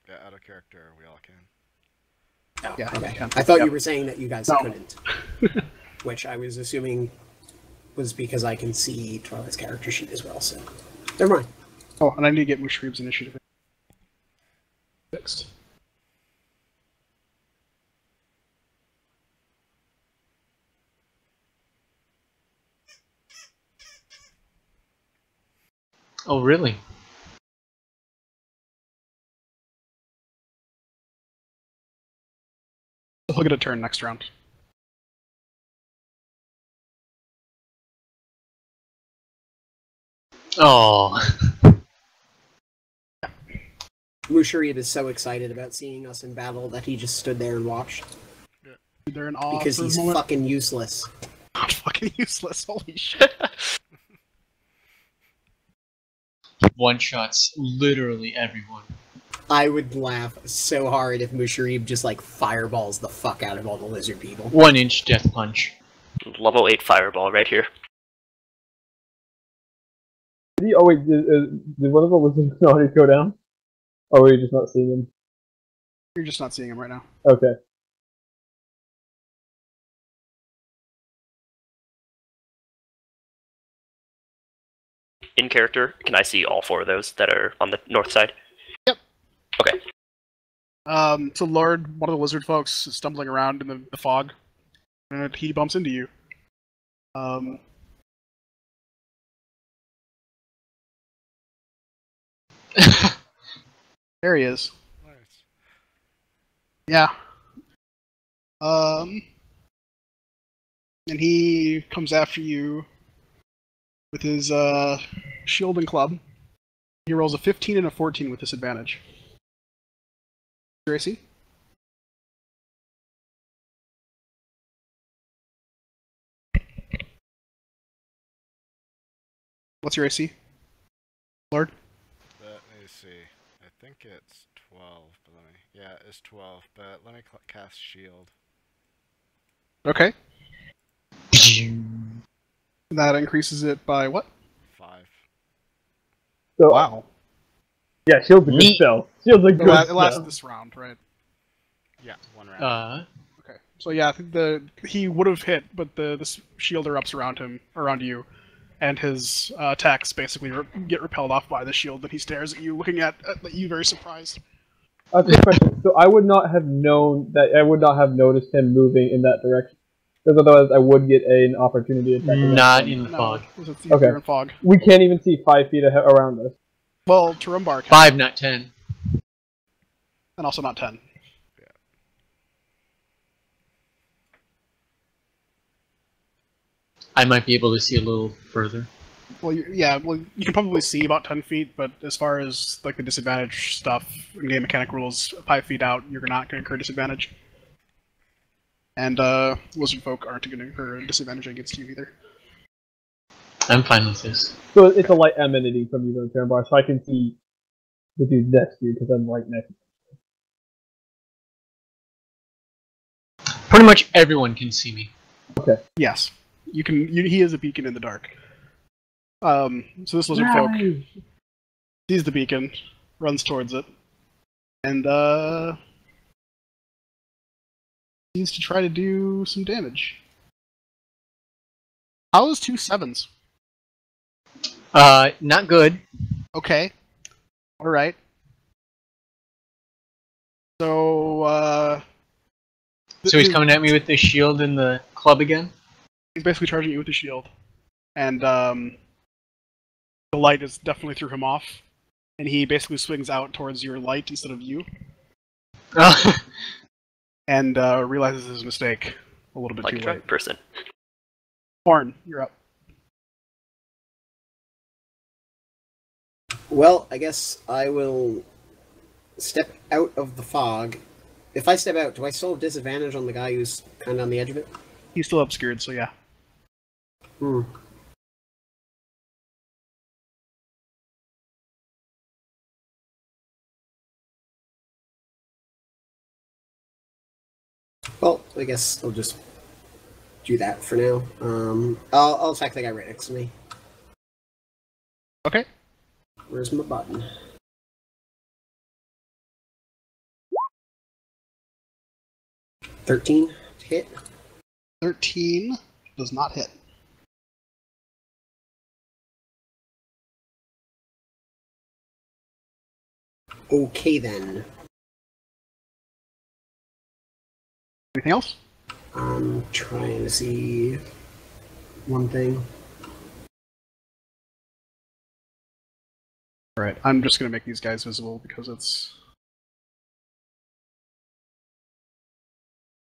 Yeah, out of character we all can. Oh, Yeah, okay. you can. I thought Yep. you were saying that you guys No. couldn't. Which I was assuming was because I can see Twilight's character sheet as well, so... Never mind. Oh, and I need to get Mushroom's initiative. Oh, really? He'll get a turn next round. Oh. Musharib is so excited about seeing us in battle that he just stood there and watched. They're in awe because for he's a moment. fucking useless. Not fucking useless. Holy shit. One-shots literally everyone. I would laugh so hard if Musharib just like fireballs the fuck out of all the lizard people. 1-inch death punch. Level 8 fireball right here. Oh wait, did one of the lizards already go down? Or were you just not seeing him? You're just not seeing him right now. Okay. In character, can I see all 4 of those that are on the north side? Yep. Okay. So Lord, one of the lizard folks, is stumbling around in the fog, and he bumps into you. There he is. Nice. Yeah. And he comes after you with his shield and club. He rolls a 15 and a 14 with disadvantage. Your AC? What's your AC, Lord? Let me see. I think it's 12, but let me... Yeah, it's 12, but let me cast shield. Okay. That increases it by what? 5. So, Wow. Yeah, shield's a good spell. Shield's a good It spell. lasts this round, right? Yeah, 1 round. Okay. So yeah, I think he would have hit, but the shield erupts around you, and his attacks basically get repelled off by the shield. Then he stares at you, looking at you, very surprised. Quick question. So I would not have known that. I would not have noticed him moving in that direction, because otherwise I would get an opportunity attack. Not in the fog. No, Okay. you're in fog. We can't even see 5 feet around us. Well, Tarumbar can. 5, not 10. And also not 10. I might be able to see a little further. Well, you can probably see about 10 feet, but as far as like the disadvantage stuff in game mechanic rules, 5 feet out, you're not going to incur disadvantage. And lizard folk aren't going to incur a disadvantage against you either. I'm fine with this. So it's a light emanating from you, though, Tarambar, so I can see the dude next to you because I'm right next to you. Pretty much everyone can see me. Okay. Yes, you can. He is a beacon in the dark. So this lizard folk sees the beacon, runs towards it, and needs to try to do some damage. How is 2 7s? Not good. Okay. Alright. So, So he's coming at me with the shield and the club again? he's basically charging you with the shield. And, the light is definitely threw him off. And he basically swings out towards your light instead of you. And, realizes his mistake a little bit Like too a late. drunk person. Horn, you're up. Well, I guess I will step out of the fog. If I step out, do I still have disadvantage on the guy who's kind of on the edge of it? He's still obscured, so yeah. Well, I guess I'll just do that for now. I'll attack the guy right next to me. Okay. Where's my button? $13 to hit. 13 does not hit. Okay then. Anything else? I'm trying to see one thing. Alright, I'm just gonna make these guys visible because it's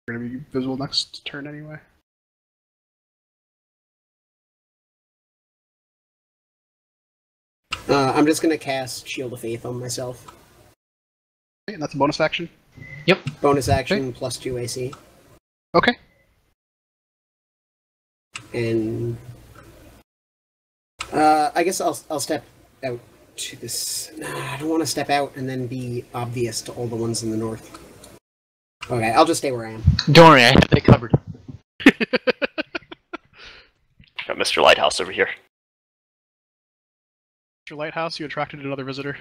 gonna be visible next turn anyway. I'm just gonna cast Shield of Faith on myself. Okay, and that's a bonus action? Yep. Bonus action, okay. +2 AC. Okay. And I guess I'll step out to this. Nah, I don't want to step out and then be obvious to all the ones in the north. Okay, I'll just stay where I am. Don't worry, I have that covered. Got Mr. Lighthouse over here. Mr. Lighthouse, you attracted another visitor.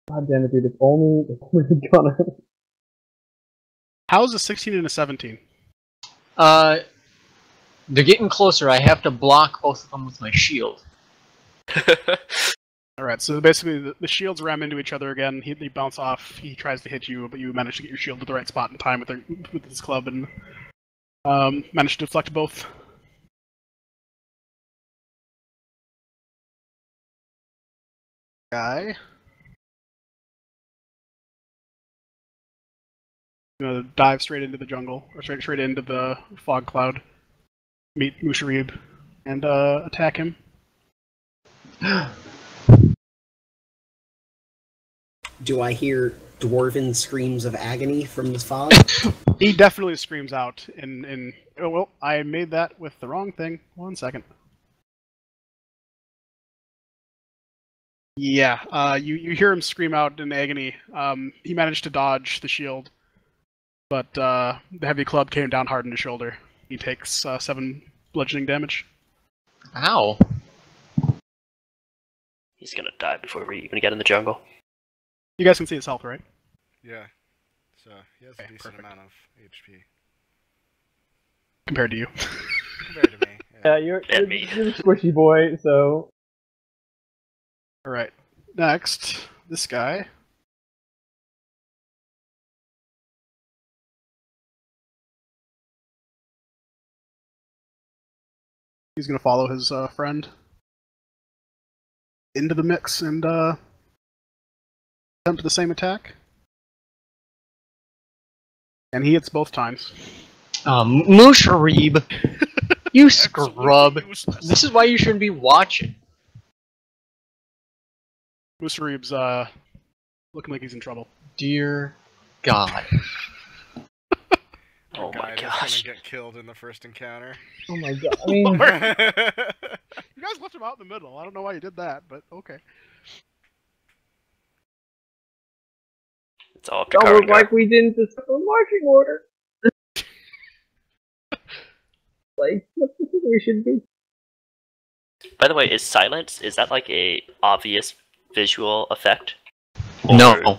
God damn it, dude! It's only gonna. How's a 16 and a 17? They're getting closer. I have to block both of them with my shield. Alright, so basically the shields ram into each other again. They bounce off. He tries to hit you, but you manage to get your shield at the right spot in time with his club and manage to deflect both. Guy. Gonna dive straight into the jungle, or straight into the fog cloud. Meet Musharib and attack him. Do I hear dwarven screams of agony from the fog? He definitely screams out in oh well, I made that with the wrong thing. 1 second. Yeah, you hear him scream out in agony. He managed to dodge the shield, but the heavy club came down hard on his shoulder. He takes 7 bludgeoning damage. Ow. He's gonna die before we even get in the jungle. You guys can see his health, right? Yeah. So he has a decent perfect. amount of HP. Compared to you. Compared to me. Yeah, you're me. a squishy boy, so. Alright. Next, this guy. He's gonna follow his friend into the mix and attempt the same attack. And he hits both times. Musharib! You scrub! This is why you shouldn't be watching. Musarib's looking like he's in trouble. Dear God. Oh my Guy gosh. that's gonna get killed in the first encounter. Oh my god. I mean, You guys left him out in the middle. I don't know why you did that, but okay. It's all up to don't look Karangar. like we didn't discuss a marching order. Like, what do you think we should be? By the way, is silence, is that like a obvious visual effect? No.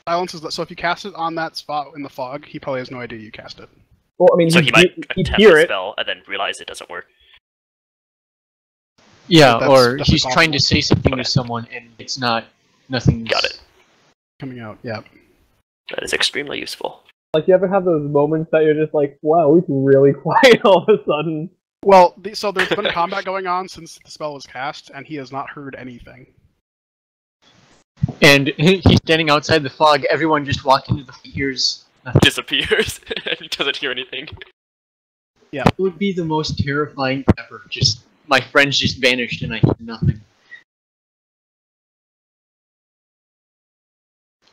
Silence is so if you cast it on that spot in the fog, he probably has no idea you cast it. Well, I mean, So he might he'd attempt hear a it. spell and then realize it doesn't work. Yeah, or That's he's trying to possible. say something Okay. to someone and it's not. Nothing's. Got it. Coming out, yeah. That is extremely useful. Like, you ever have those moments that you're just like, wow, it's really quiet all of a sudden? Well, so there's been combat going on since the spell was cast, and he has not heard anything. And he's standing outside the fog, everyone just walked into the ears. Disappears and he doesn't hear anything. It would be the most terrifying ever. Just, my friends just vanished and I hear nothing.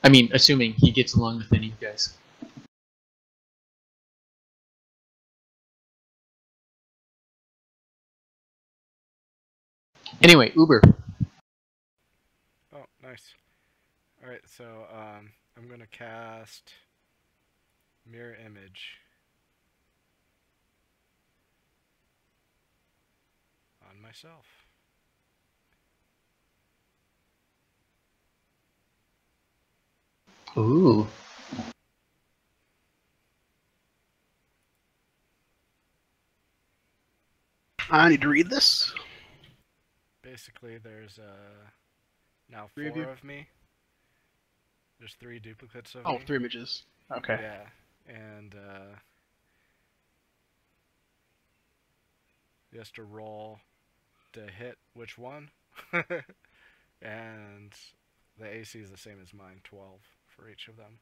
I mean, assuming he gets along with any of you guys. Anyway, Uber. Oh, nice. Alright, so I'm gonna cast Mirror Image on myself. Ooh. I need to read this. Basically, there's now 3 of 4 you? of me. There's 3 duplicates of Oh, me. 3 images. Okay. Yeah, and he has to roll to hit which one. And the AC is the same as mine, 12 for each of them.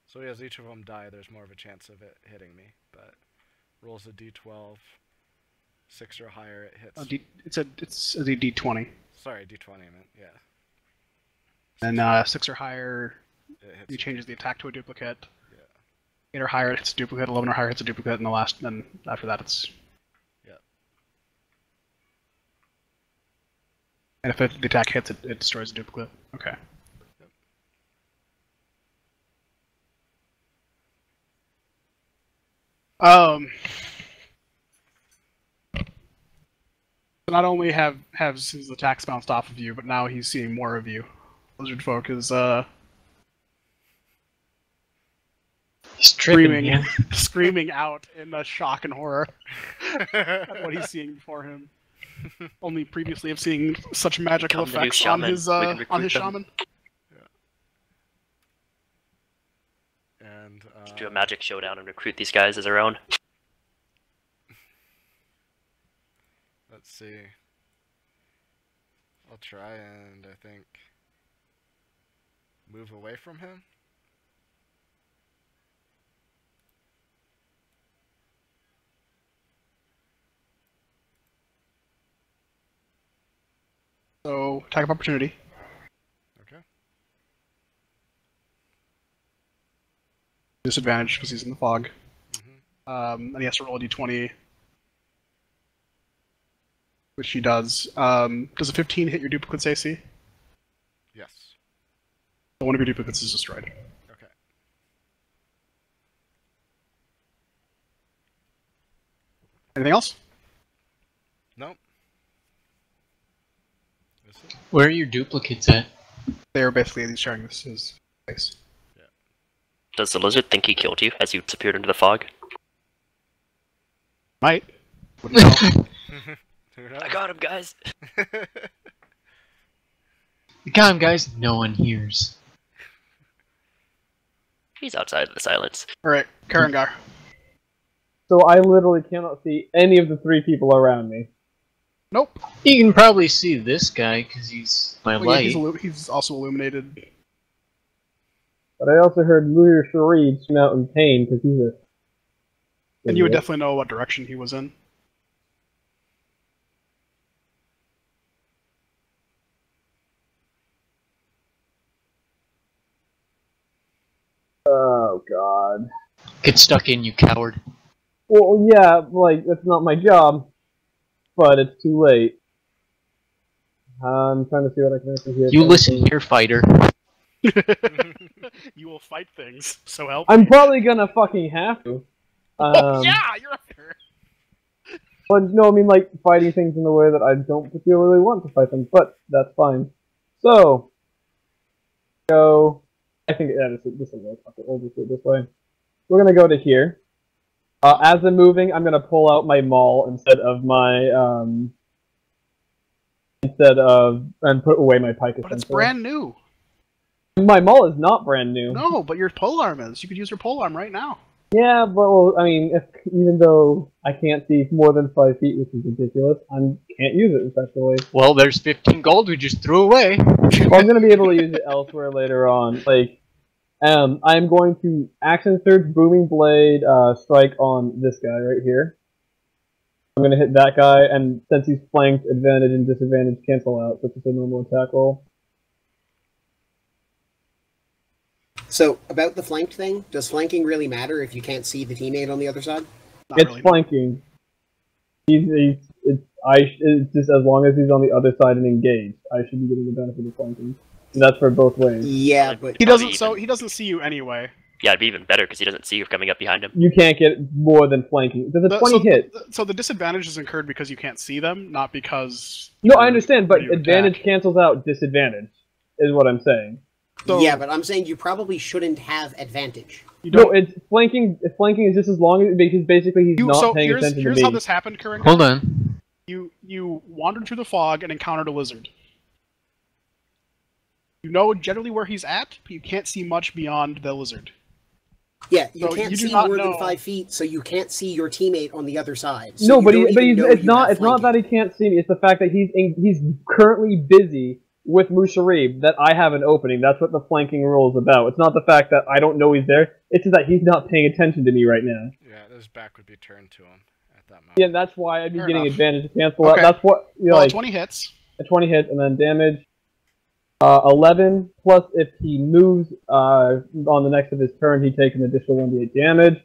So as each of them die, there's more of a chance of it hitting me. But rolls a d12, 6 or higher, it hits. It's a d20. Sorry, d20 I meant, yeah. And 6 or higher, he changes the attack to a duplicate. Yeah. 8 or higher, it hits a duplicate. 11 or higher, hits a duplicate. And then after that, it's... Yeah. And if the attack hits, it destroys a duplicate. Okay. Yep. So not only have his attacks bounced off of you, but now he's seeing more of you. Lizard folk is He's tripping, screaming out in shock and horror at what he's seeing before him. Only previously have seen such magical effects on his shaman. Yeah. And do a magic showdown and recruit these guys as our own. let's see. I'll try and I think move away from him. So, attack of opportunity. Okay. Disadvantage because he's in the fog. Mm-hmm. And he has to roll a d20. Which he does. Does a 15 hit your duplicate's AC? Yes. So one of your duplicates is destroyed. Okay. Anything else? Nope. Where are your duplicates at? They're basically sharing his space. Yeah. Does the lizard think he killed you as you disappeared into the fog? Might. Wouldn't know. I got him, guys! You got him, guys. No one hears. He's outside of the silence. Alright, Karangar. So I literally cannot see any of the 3 people around me. Nope. You can probably see this guy because he's my Well, light. yeah, he's also illuminated. But I also heard Luir Sharid scream out in pain because he's a... And you would definitely know what direction he was in. Oh, God. Get stuck in, you coward. Well, yeah, like, that's not my job. But it's too late. I'm trying to see what I can actually hear. You listen here, fighter. You will fight things, so help. I'm probably gonna fucking have to. Yeah, you're up there. But no, I mean, like, fighting things in the way that I don't particularly want to fight them, but that's fine. So, I think, yeah, this will work. Okay, we'll just do it this way. We're gonna go to here. As I'm moving, I'm gonna pull out my maul instead of my, and put away my pike. But it's brand new. My maul is not brand new. No, but your polearm is. You could use your polearm right now. Yeah, but, well, I mean, even though I can't see more than 5 feet, which is ridiculous, I can't use it effectively. Well, there's 15 gold we just threw away. Well, I'm gonna be able to use it elsewhere later on. Like, I'm going to action surge, booming blade, strike on this guy right here. I'm gonna hit that guy, and since he's flanked, advantage and disadvantage cancel out, so it's just a normal attack roll. So, about the flanked thing, does flanking really matter if you can't see the teammate on the other side? Not It's really. flanking. It's just as long as he's on the other side and engaged, I should be getting the benefit of flanking. And that's for both ways. Yeah, but He doesn't. So he doesn't see you anyway. Yeah, it'd be even better because he doesn't see you coming up behind him. You can't get more than flanking. There's a 20 hit. So the disadvantage is incurred because you can't see them, not because. No, I understand, but you advantage attack. cancels out disadvantage, is what I'm saying. So, yeah, but I'm saying you probably shouldn't have advantage. You No, don't. it's flanking. Flanking is just as long as because basically he's not So paying attention to here's me. how this happened, Karan. Hold on. You wandered through the fog and encountered a lizard. You know generally where he's at, but you can't see much beyond the lizard. Yeah, you So can't you do see not more know. than 5 feet, so you can't see your teammate on the other side. So No, you but, don't even know it's you have not that he flanking. can't see me. It's the fact that he's currently busy with Musharib, that I have an opening. That's what the flanking rule is about. It's not the fact that I don't know he's there. It's just that he's not paying attention to me right now. Yeah, his back would be turned to him at that moment. Yeah, that's why I'd be Fair getting enough. advantage to cancel Okay. out. That's what, Well, like, 20 hits. a 20 hits, and then damage. 11, plus if he moves on the next of his turn, he takes an additional 1d8 damage.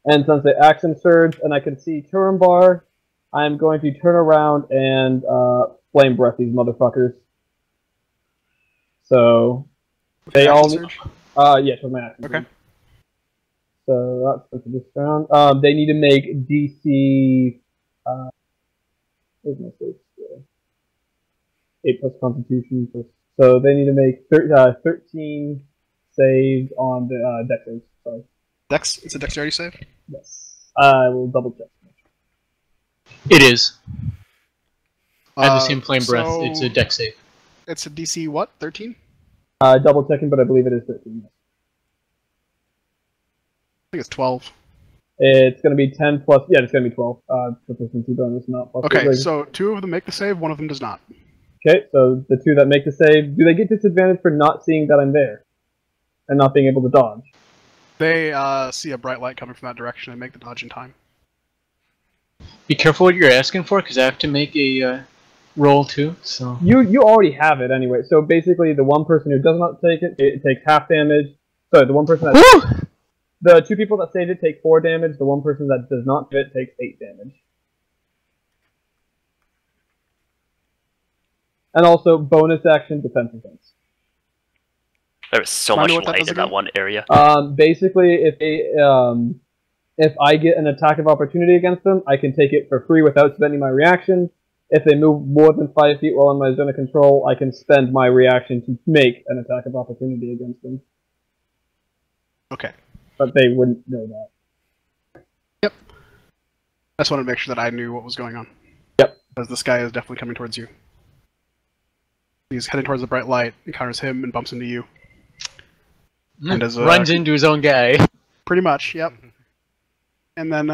And since the action surge, and I can see turn bar, I'm going to turn around and flame breath these motherfuckers. So they all surge? yes, with my action. Okay. So that's for this round. They need to make DC. Where's my save skill? 8 plus Constitution. So they need to make 13 saves on the dex saves. Sorry. Dex? It's a dexterity save? Yes. I will double check. It is. At the same flame breath, so it's a dex save. It's a DC what? 13? Double checking, but I believe it is 13. I think it's 12. It's going to be 10 plus. Yeah, it's going to be 12. Proficiency bonus, not plus. Okay, so 2 of them make the save, 1 of them does not. Okay, so the 2 that make the save, do they get disadvantage for not seeing that I'm there and not being able to dodge? They see a bright light coming from that direction and make the dodge in time. Be careful what you're asking for, because I have to make a roll too. So you already have it anyway. So basically, the one person who does not take it, it takes half damage. Sorry, the one person that the 2 people that saved it take 4 damage. The one person that does not do it takes 8 damage. And also bonus action defense defense. There was so much light in that one area. Basically, if I get an attack of opportunity against them, I can take it for free without spending my reaction. If they move more than 5 feet while in my zone of control, I can spend my reaction to make an attack of opportunity against them. Okay. But they wouldn't know that. Yep. I just wanted to make sure that I knew what was going on. Yep. Because this guy is definitely coming towards you. He's heading towards the bright light, encounters him, and bumps into you. And as runs into his own guy. Pretty much, yep. And then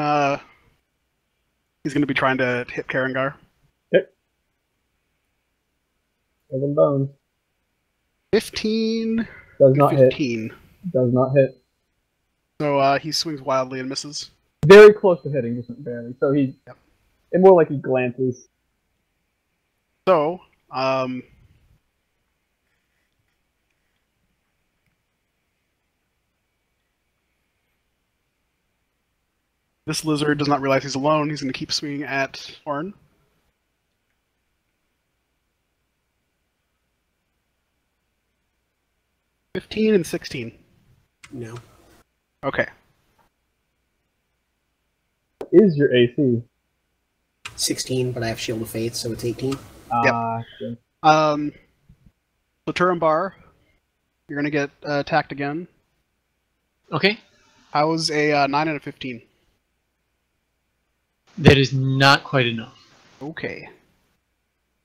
he's going to be trying to hit Karangar. Yep. 7 bones. 15. Does not 15. Hit. Does not hit. So he swings wildly and misses. Very close to hitting, just barely. So he, it more like he glances. So, this lizard does not realize he's alone. He's going to keep swinging at Orn. (15 and 16). No. Okay. Is your AC? 16, but I have Shield of Faith, so it's 18. Okay. So Turambar, you're going to get attacked again. Okay. How's a 9 and a 15? That is not quite enough. Okay.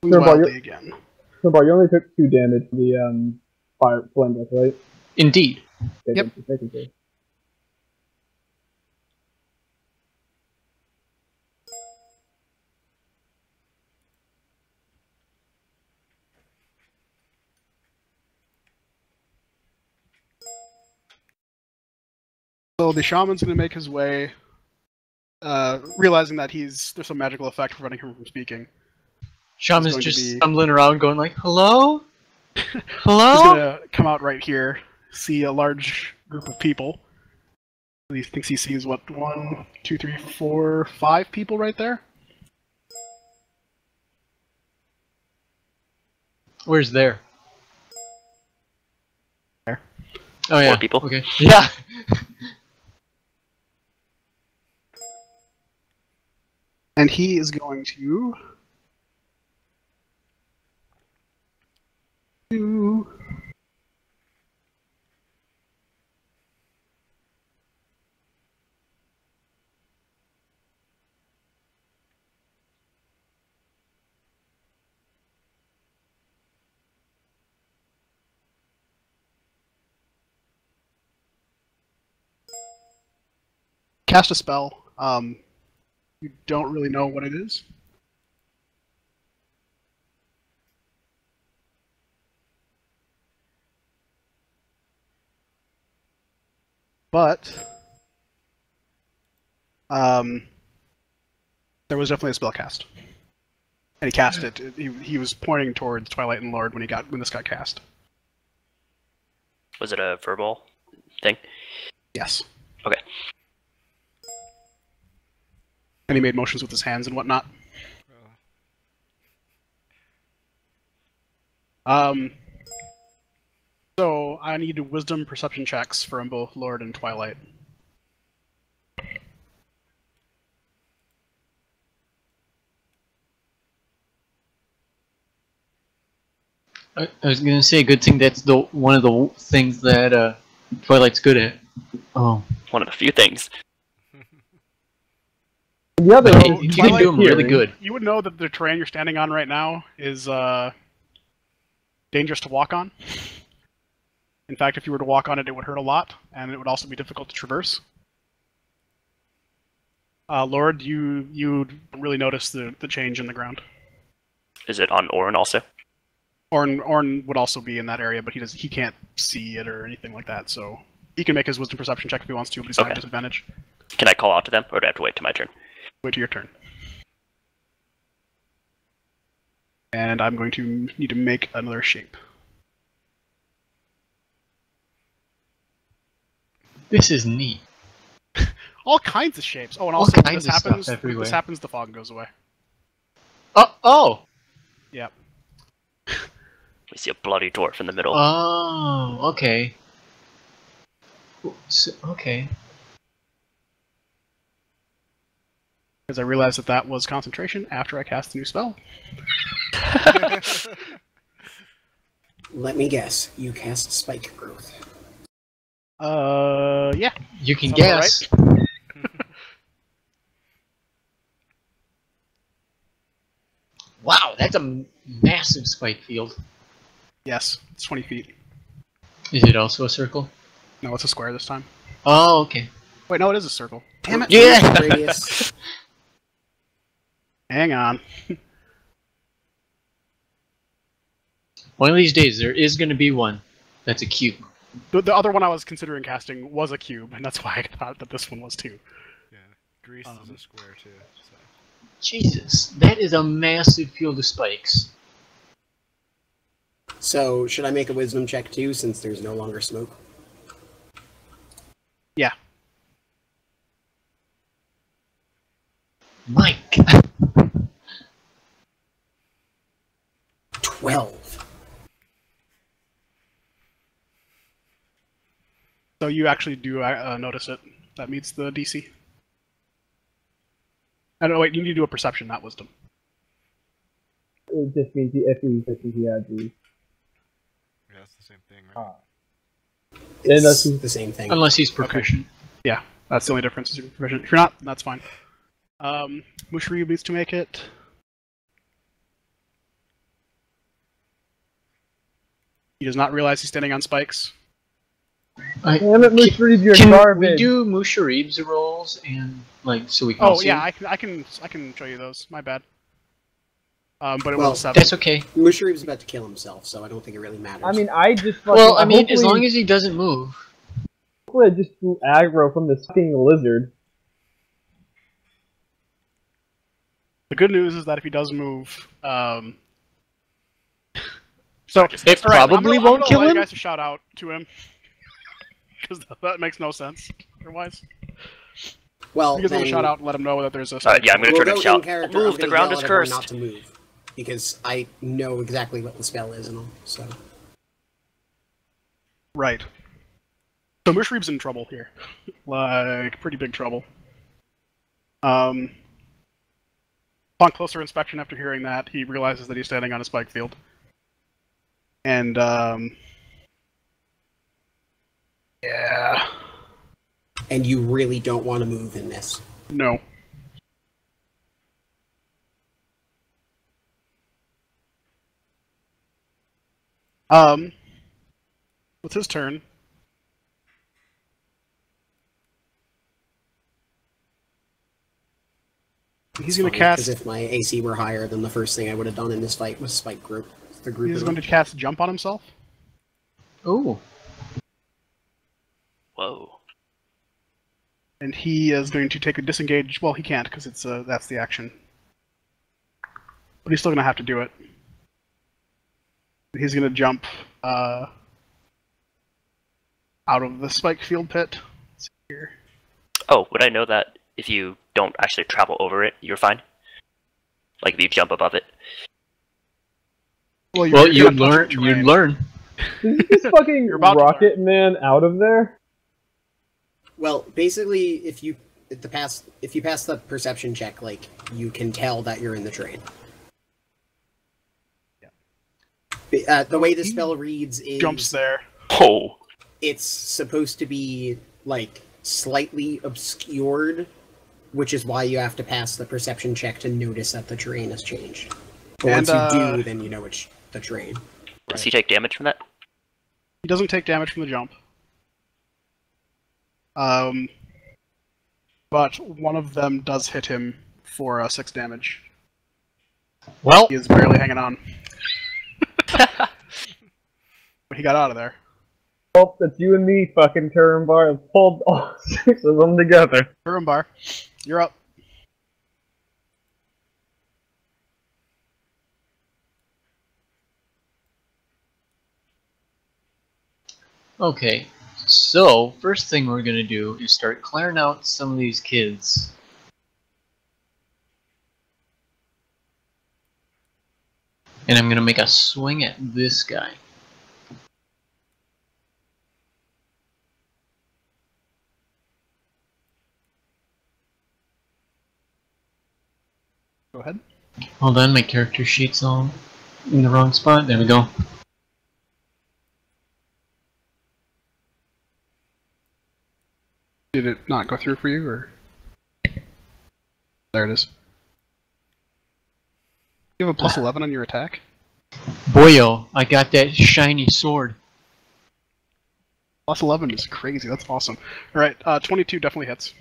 Turambar, again. Turambar, you only took 2 damage from the fire flame breath, right? Indeed. Yep. So the shaman's going to make his way, realizing that there's some magical effect preventing him from speaking. Shaman's just stumbling around going like, hello? Hello? He's going to come out right here, see a large group of people. He thinks he sees, what, 1, 2, 3, 4, 5 people right there? Where's there? There. Oh yeah. 4 people. Okay. Yeah. And he is going to... cast a spell. You don't really know what it is. But there was definitely a spell cast. And he cast it. He was pointing towards Twilight and Lord when this got cast. Was it a verbal thing? Yes. Okay. And he made motions with his hands and whatnot. So I need wisdom perception checks from both Lord and Twilight. I was gonna say, good thing that's one of the things that Twilight's good at. Oh, one of the few things. The other, you can do them really good. You would know that the terrain you're standing on right now is dangerous to walk on. In fact, if you were to walk on it, it would hurt a lot, and it would also be difficult to traverse. Lord, you really notice the change in the ground. Is it on Orin also? Orin would also be in that area, but he can't see it or anything like that, so he can make his wisdom perception check if he wants to, but he's at a disadvantage. Can I call out to them, or do I have to wait to my turn? Wait to your turn. And I'm going to need to make another shape. This is neat. All kinds of shapes. Oh, and also when this happens, the fog goes away. Oh! Yep. We see a bloody dwarf in the middle. Oh, okay. Okay. Because I realized that was concentration after I cast the new spell. Let me guess. You cast Spike Growth. Yeah. You can guess. Right. Wow, that's a massive spike field. Yes, it's 20 feet. Is it also a circle? No, it's a square this time. Oh, okay. Wait, no, it is a circle. Damn it! Yeah! Radius. Hang on. One of these days, there is going to be one that's a cube. The other one I was considering casting was a cube, and that's why I thought that this one was too. Yeah, Greece is a square too. So. Jesus, that is a massive field of spikes. So, should I make a wisdom check too, since there's no longer smoke? Yeah. Mike. 12. So you actually do notice it. That meets the DC. No, wait, you need to do a perception, not wisdom. It just means if he had the. Yeah, it's the same thing, right? It's the same thing. Unless he's proficient. Okay. Yeah, that's the only difference. Is you're proficient. If you're not, that's fine. Mushri needs to make it. He does not realize he's standing on spikes. Damn it, Musharib, you're Can garbage. we do Musharib's rolls and so we can? Oh see yeah, him? I can show you those. My bad. But it Well, was a 7. That's okay. Musharib's about to kill himself, so I don't think it really matters. I mean, I just. Well, I mean, as long as he doesn't move. Hopefully, I just do aggro from this fucking lizard. The good news is that if he does move, so It probably won't kill I'm him? You guys to shout out to him because that makes no sense otherwise. well, You guys want then to shout out and let him know that there's a. Yeah, I'm gonna we'll turn go and shout. in character. Move! I'm The gonna ground yell is at everyone cursed. not to move, because I know exactly what the spell is and all. So. Right. So Mushrib's in trouble here, like pretty big trouble. Upon closer inspection, after hearing that, he realizes that he's standing on a spike field, and yeah, And you really don't want to move in this. no. With his turn, He's going to cast... Because if my AC were higher, then the first thing I would have done in this fight was spike group. He's going to cast Jump on himself. Ooh. Whoa. And he is going to take a disengage... Well, he can't, because it's that's the action. But he's still going to have to do it. He's going to jump out of the spike field pit. Let's see here. Oh, would I know that if you don't actually travel over it, you're fine? Like if you jump above it? Well, you'd learn. You'd learn. Is this fucking Rocket Man out of there? Well, basically, if you pass the perception check, like, you can tell that you're in the train. Yeah. The way the spell reads is... Jumps there. Oh! It's supposed to be, like, slightly obscured, which is why you have to pass the perception check to notice that the terrain has changed. But once you do, then you know it's the terrain. Does he take damage from that? He doesn't take damage from the jump. But one of them does hit him for 6 damage. Well, he is barely hanging on. But he got out of there. Oh, that's you and me, fucking Turumbar. I've pulled all 6 of them together. Turumbar, you're up. okay, so first thing we're gonna do is start clearing out some of these kids. And I'm gonna make a swing at this guy. Go ahead. Hold on, my character sheet's all in the wrong spot. There we go. Did it not go through for you, or? There it is. You have a plus 11 on your attack? Boyo, I got that shiny sword. Plus 11 is crazy, that's awesome. Alright, 22 definitely hits.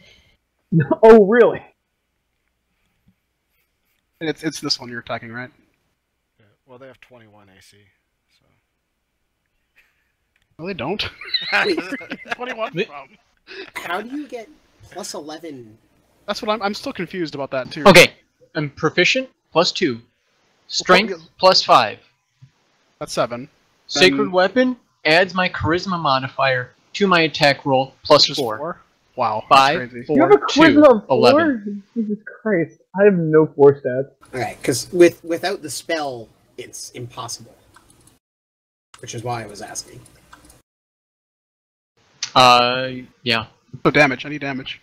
Oh, really? And it's this one you're attacking, right? Yeah, well, they have 21 AC, so... No, they don't. 21 from. How do you get plus 11? That's what I'm still confused about that, too. Okay, I'm proficient, plus 2. Strength, plus 5. That's 7. Sacred Then, Weapon adds my Charisma modifier to my attack roll, plus 4. Wow, 5, that's crazy. 4, You have a charisma 2, of 4? 11. Jesus Christ. I have no 4 stats. Alright, because without the spell, it's impossible. Which is why I was asking. Yeah. So damage, I need damage.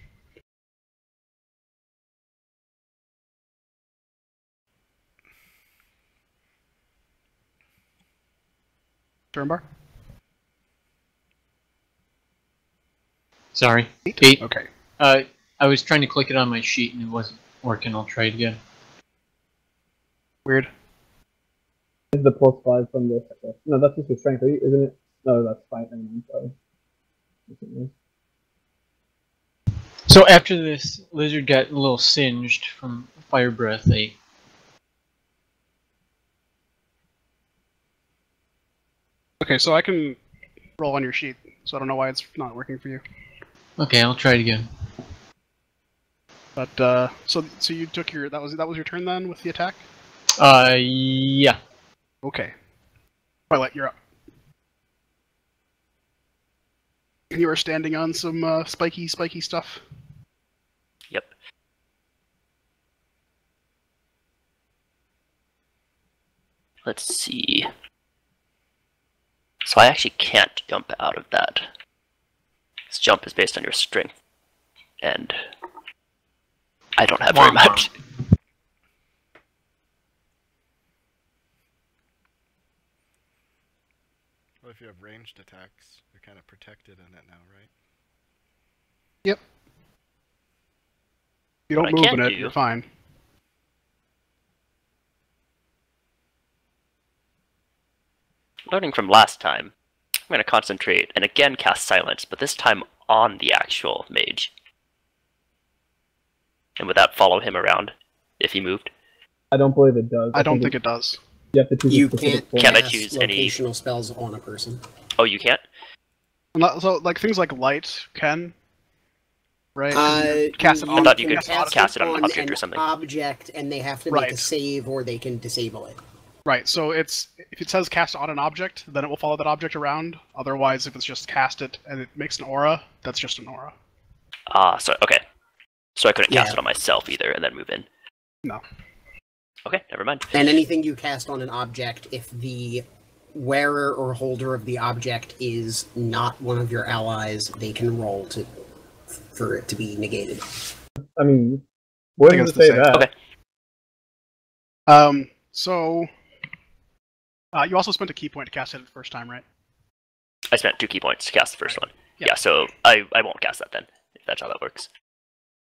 Turnbar? Sorry. 8. Okay. I was trying to click it on my sheet and it wasn't working. I'll try it again. Weird. Is the plus 5 from this? No, that's just your strength, isn't it? No, that's fine. I'm sorry. So after this lizard got a little singed from fire breath, Okay, so I can roll on your sheet, so I don't know why it's not working for you. Okay, I'll try it again. But so you took your that was your turn then with the attack? Yeah. Okay. Twilight, you're up. You are standing on some spiky stuff. Yep. Let's see. So I actually can't jump out of that. This jump is based on your strength. And I don't have very much. Well, if you have ranged attacks, you're kind of protected in it now, right? Yep. You don't move in it, you're fine. Learning from last time, I'm going to concentrate and again cast Silence, but this time on the actual mage. And with that, follow him around if he moved? I don't believe it does. I don't think it does. You have to choose You a specific can't form. Can't I cast choose any- locational spells on a person. Oh, you can't? So, like, things like light can, right? Cast I thought you could cast it on an object or something. Object, and they have to make a Right. save, or they can disable it. Right, so if it says cast on an object, then it will follow that object around. Otherwise, if it's just cast it and it makes an aura, that's just an aura. So okay. So I couldn't cast Yeah. it on myself either and then move in. No. Okay, never mind. And anything you cast on an object, if the wearer or holder of the object is not one of your allies, they can roll for it to be negated. I mean, where I think does it it's say the same. that? Okay. So you also spent a key point to cast it the first time, right? I spent 2 key points to cast the first one. Yeah. Yeah, so I won't cast that then, if that's how that works.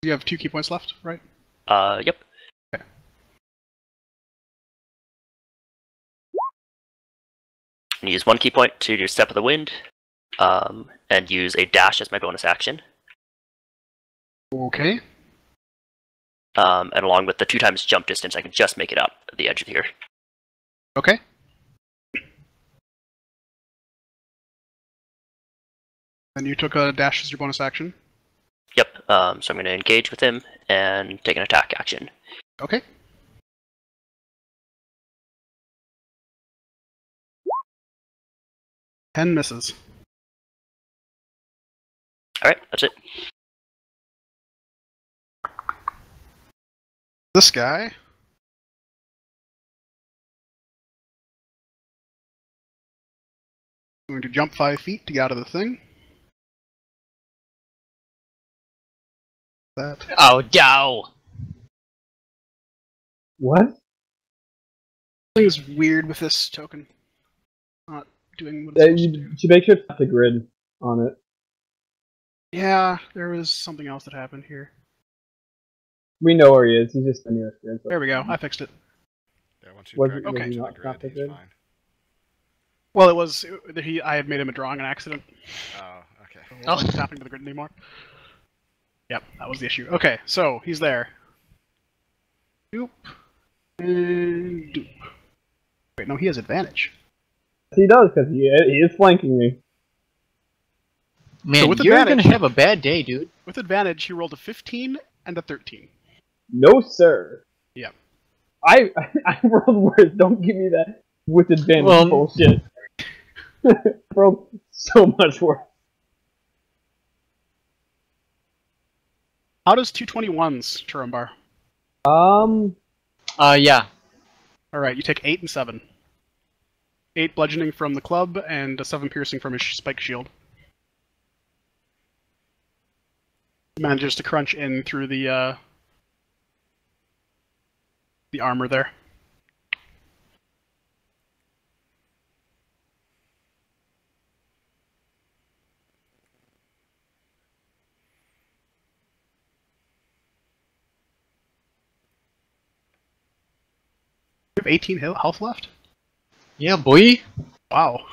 You have 2 key points left, right? Yep. Okay. And use 1 key point to do Step of the Wind, and use a dash as my bonus action. Okay. And along with the 2 times jump distance, I can just make it up the edge of here. Okay. And you took a dash as your bonus action. Yep, so I'm going to engage with him and take an attack action. Okay. Ten misses. Alright, that's it. This guy. Going to jump 5 feet to get out of the thing. That. Oh, no! What? Something's weird with this token. Not doing what it's supposed to do. You make sure to have the grid on it. Yeah, there was something else that happened here. We know where he is. He's just in your grid. There we go. I fixed it. Yeah, once you Was drag it- him was into he the not grid, not he's good? fine. Well, I had made him a drawing on accident. Oh, okay. So it wasn't happening to the grid anymore. Yep, that was the issue. Okay, so he's there. Doop. And doop. Wait, no, he has advantage. He does, because he is flanking me. Man, So with you're advantage- gonna have a bad day, dude. With advantage, he rolled a 15 and a 13. No, sir. Yep. I rolled worse. Don't give me that with advantage Well- bullshit. Rolled so much worse. How does 221s, Turumbar? Yeah. Alright, you take 8 and 7. 8 bludgeoning from the club, and a 7 piercing from his spike shield. Manages to crunch in through the armor there. You have 18 health left? Yeah, boy. Wow.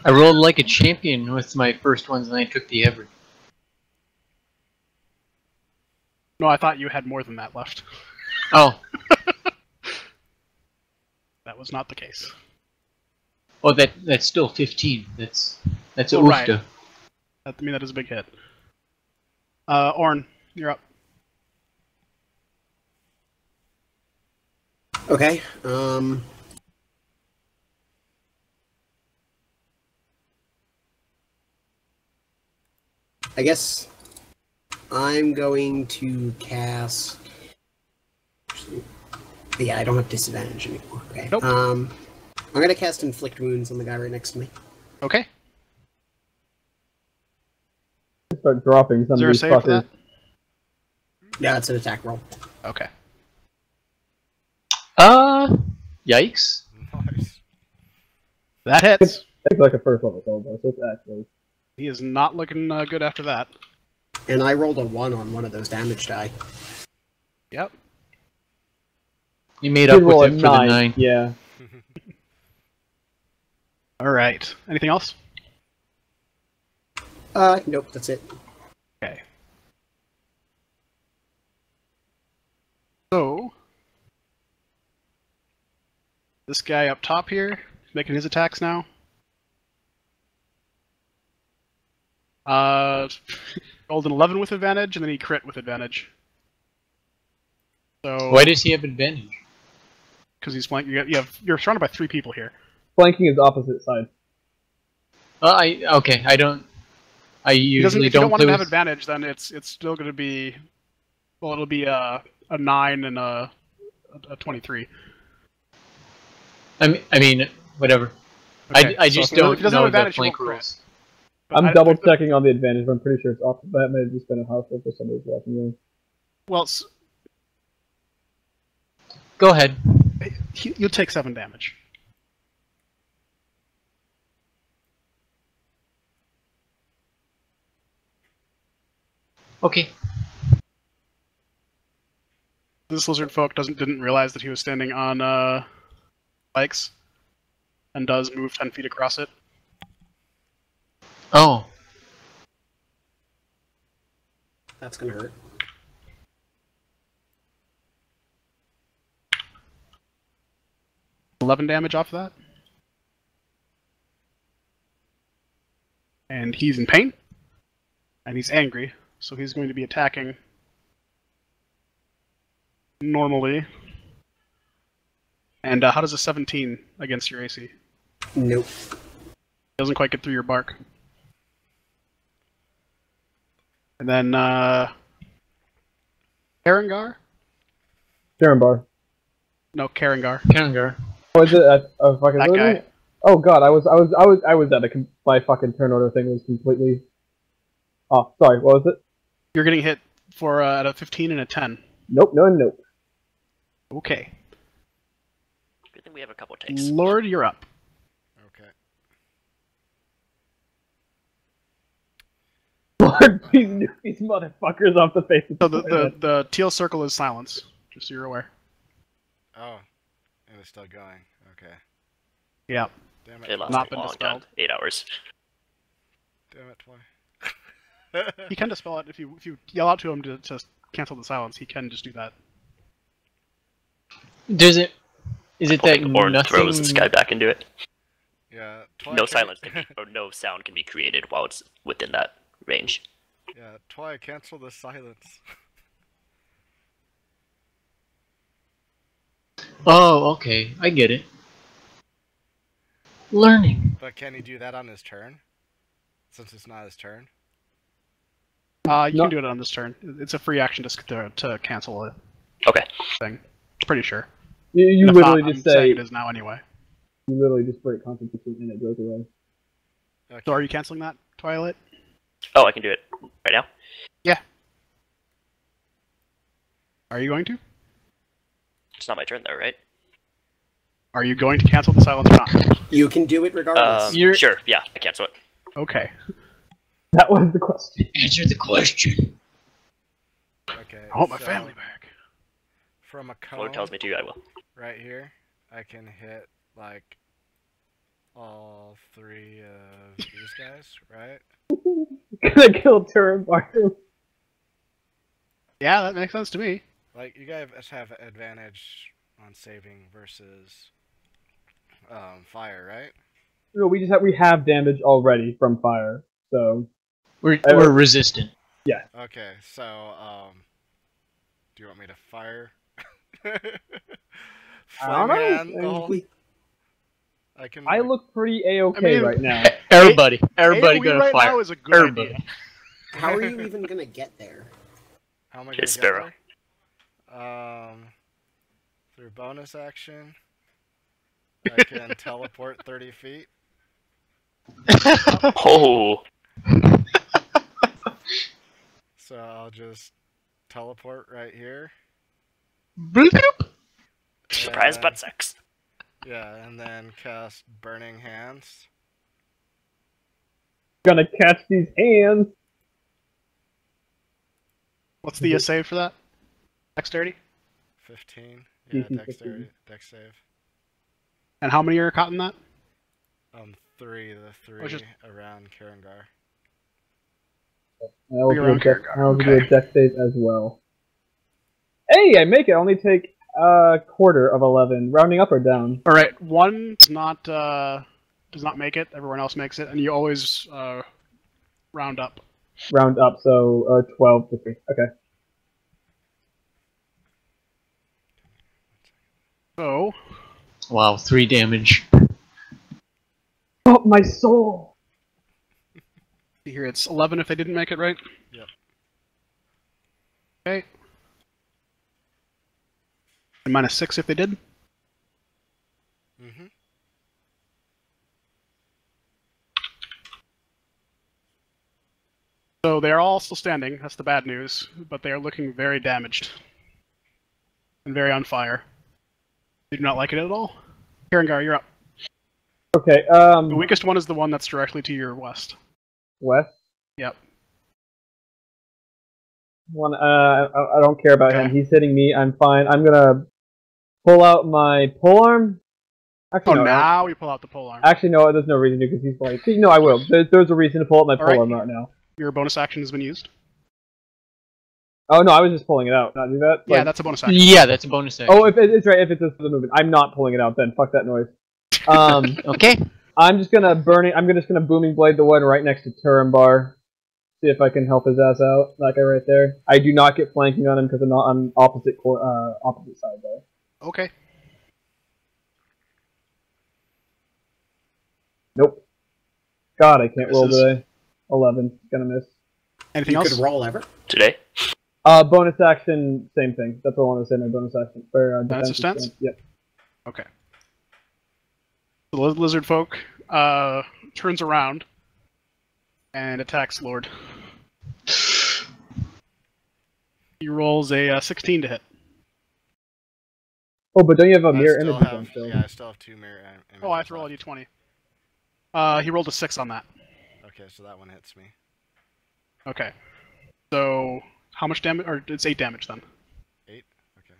I rolled like a champion with my first ones, and I took the average. No, I thought you had more than that left. Oh. That was not the case. Oh, that's still 15. That's a Oh, right. oofta. I mean, that is a big hit. Orn, you're up. Okay. I guess I'm going to cast. Yeah, I don't have disadvantage anymore. Okay. Nope. I'm gonna cast Inflict Wounds on the guy right next to me. Okay. Start dropping some Is of there a these save for fuckers. that? Yeah, it's an attack roll. Okay. Yikes. Nice. That hits. It's like a first level spell, so it's actually. He is not looking good after that. And I rolled a 1 on one of those damage die. Yep. You made Did up roll with a it for the 9. Yeah. Alright. Anything else? Nope, that's it. Okay. So, This guy up top here, making his attacks now. Rolled an 11 with advantage, and then he crit with advantage. So why does he have advantage? Because he's flanking. You're surrounded by 3 people here. Flanking is opposite side. I usually if you don't want him to have with... advantage, then it's still going to be, well, it'll be a 9 and a 23. I mean, whatever. Okay, I just so don't if know advantage, the flank rules. I'm double checking on the advantage, but I'm pretty sure it's off. That may have just been a house for somebody's walking in. Well, Go ahead. You'll take 7 damage. Okay. This lizard folk didn't realize that he was standing on spikes, and does move 10 feet across it. Oh. That's gonna hurt. $11 damage off of that. And he's in pain. And he's angry, so he's going to be attacking normally. And how does a 17 against your AC? Nope. Doesn't quite get through your bark. And then, Karangar? Karenbar. No, Karangar. Karangar. Oh, is it? Oh, fucking That guy. Oh god, I was at my fucking turn order thing was completely. Oh, sorry. What was it? You're getting hit for at a 15 and a 10. Nope. Nope. Okay. Good thing we have a couple takes. Lord, you're up. Okay. Lord, please nuke these motherfuckers off the face of So the planet. the teal circle is silence, just so you're aware. Oh, and it's still going. Okay. Yeah. Damn It it. lasts Not a been long dispelled. time. 8 hours. Damn it, Twy. He can dispel it if you yell out to him to cancel the silence. He can just do that. Is it that Or nothing... throws this guy back into it. Yeah, Twy No can- silence can be, or no sound can be created while it's within that range. Yeah, Twy, cancel the silence. Oh, okay. I get it. Learning. But can he do that on his turn? Since it's not his turn? You No. can do it on this turn. It's a free action to cancel a Okay. thing. Pretty sure. You And if literally not, just I'm say. saying it is now anyway. You literally just break concentration and it goes away. Okay. So are you canceling that, Twilight? Oh, I can do it right now? Yeah. Are you going to? It's not my turn though, right? Are you going to cancel the silence or not? You can do it regardless. Sure, yeah, I cancel it. Okay. That was the question. Answer the question. Okay. I want my so family back. From a Lord cone tells me to, I will. right here, I can hit, like, all 3 of these guys, right? Gonna kill Turin Barton. Yeah, that makes sense to me. Like, you guys have advantage on saving versus fire, right? No, we have damage already from fire, so We're resistant. Okay, so, do you want me to fire? I don't Flame know. hand the whole- We- I can. I like- look pretty a-okay I mean- right now. Everybody AoE gonna right fire. now is a good Everybody. idea. How are you even gonna get there? How am I Hit gonna Sparrow. get there? Through bonus action, I can teleport 30 feet. Oh! So I'll just teleport right here. Surprise and- butt sex. Yeah, and then cast Burning Hands. Gonna catch these hands. What's the save for that? Dexterity? 15. Yeah, DC 15. Dex save. And how many are caught in that? 3, the 3 just- around Karangar. I'll Your do own a character, I'll do okay. a deck save as well. Hey, I make it. I only take quarter of 11. Rounding up or down? All right, one does not make it. Everyone else makes it, and you always round up. Round up, so 12 to 3. Okay. So. Wow, 3 damage. Oh, my soul! Here it's 11 if they didn't make it, right? Yep. Okay. And -6 if they did. Mm-hmm. So they are all still standing. That's the bad news, but they are looking very damaged and very on fire. You do not like it at all. Karengar, you're up. Okay. The weakest one is the one that's directly to your west. West. Yep. One. I don't care about him. He's hitting me. I'm fine. I'm gonna pull out my polearm. Actually, no. Now we pull out the polearm. Actually, no. There's no reason to because he's like. No, I will. There's a reason to pull out my polearm right now. Your bonus action has been used. Oh no, I was just pulling it out. Not do that. Yeah, that's a bonus action. Yeah, that's a bonus action. Oh, if it's right. If it's just for the movement, I'm not pulling it out. Then fuck that noise. Okay. I'm just gonna burn it. I'm just gonna booming blade the one right next to Turambar. See if I can help his ass out. That guy right there. I do not get flanking on him because I'm not on opposite side there. Okay. Nope. God, I can't roll today. 11. Gonna miss. Anything else? You could roll ever. Today? Bonus action, same thing. That's what I want to say. My bonus action for defensive stance. Yep. Okay. The lizard folk turns around and attacks Lord. He rolls a 16 to hit. Oh, but don't you have a mirror image on still? Yeah, I still have 2 mirror images. Oh, I have to roll a d20. He rolled a 6 on that. Okay, so that one hits me. Okay. So, how much damage? Or it's 8 damage then. 8? Okay.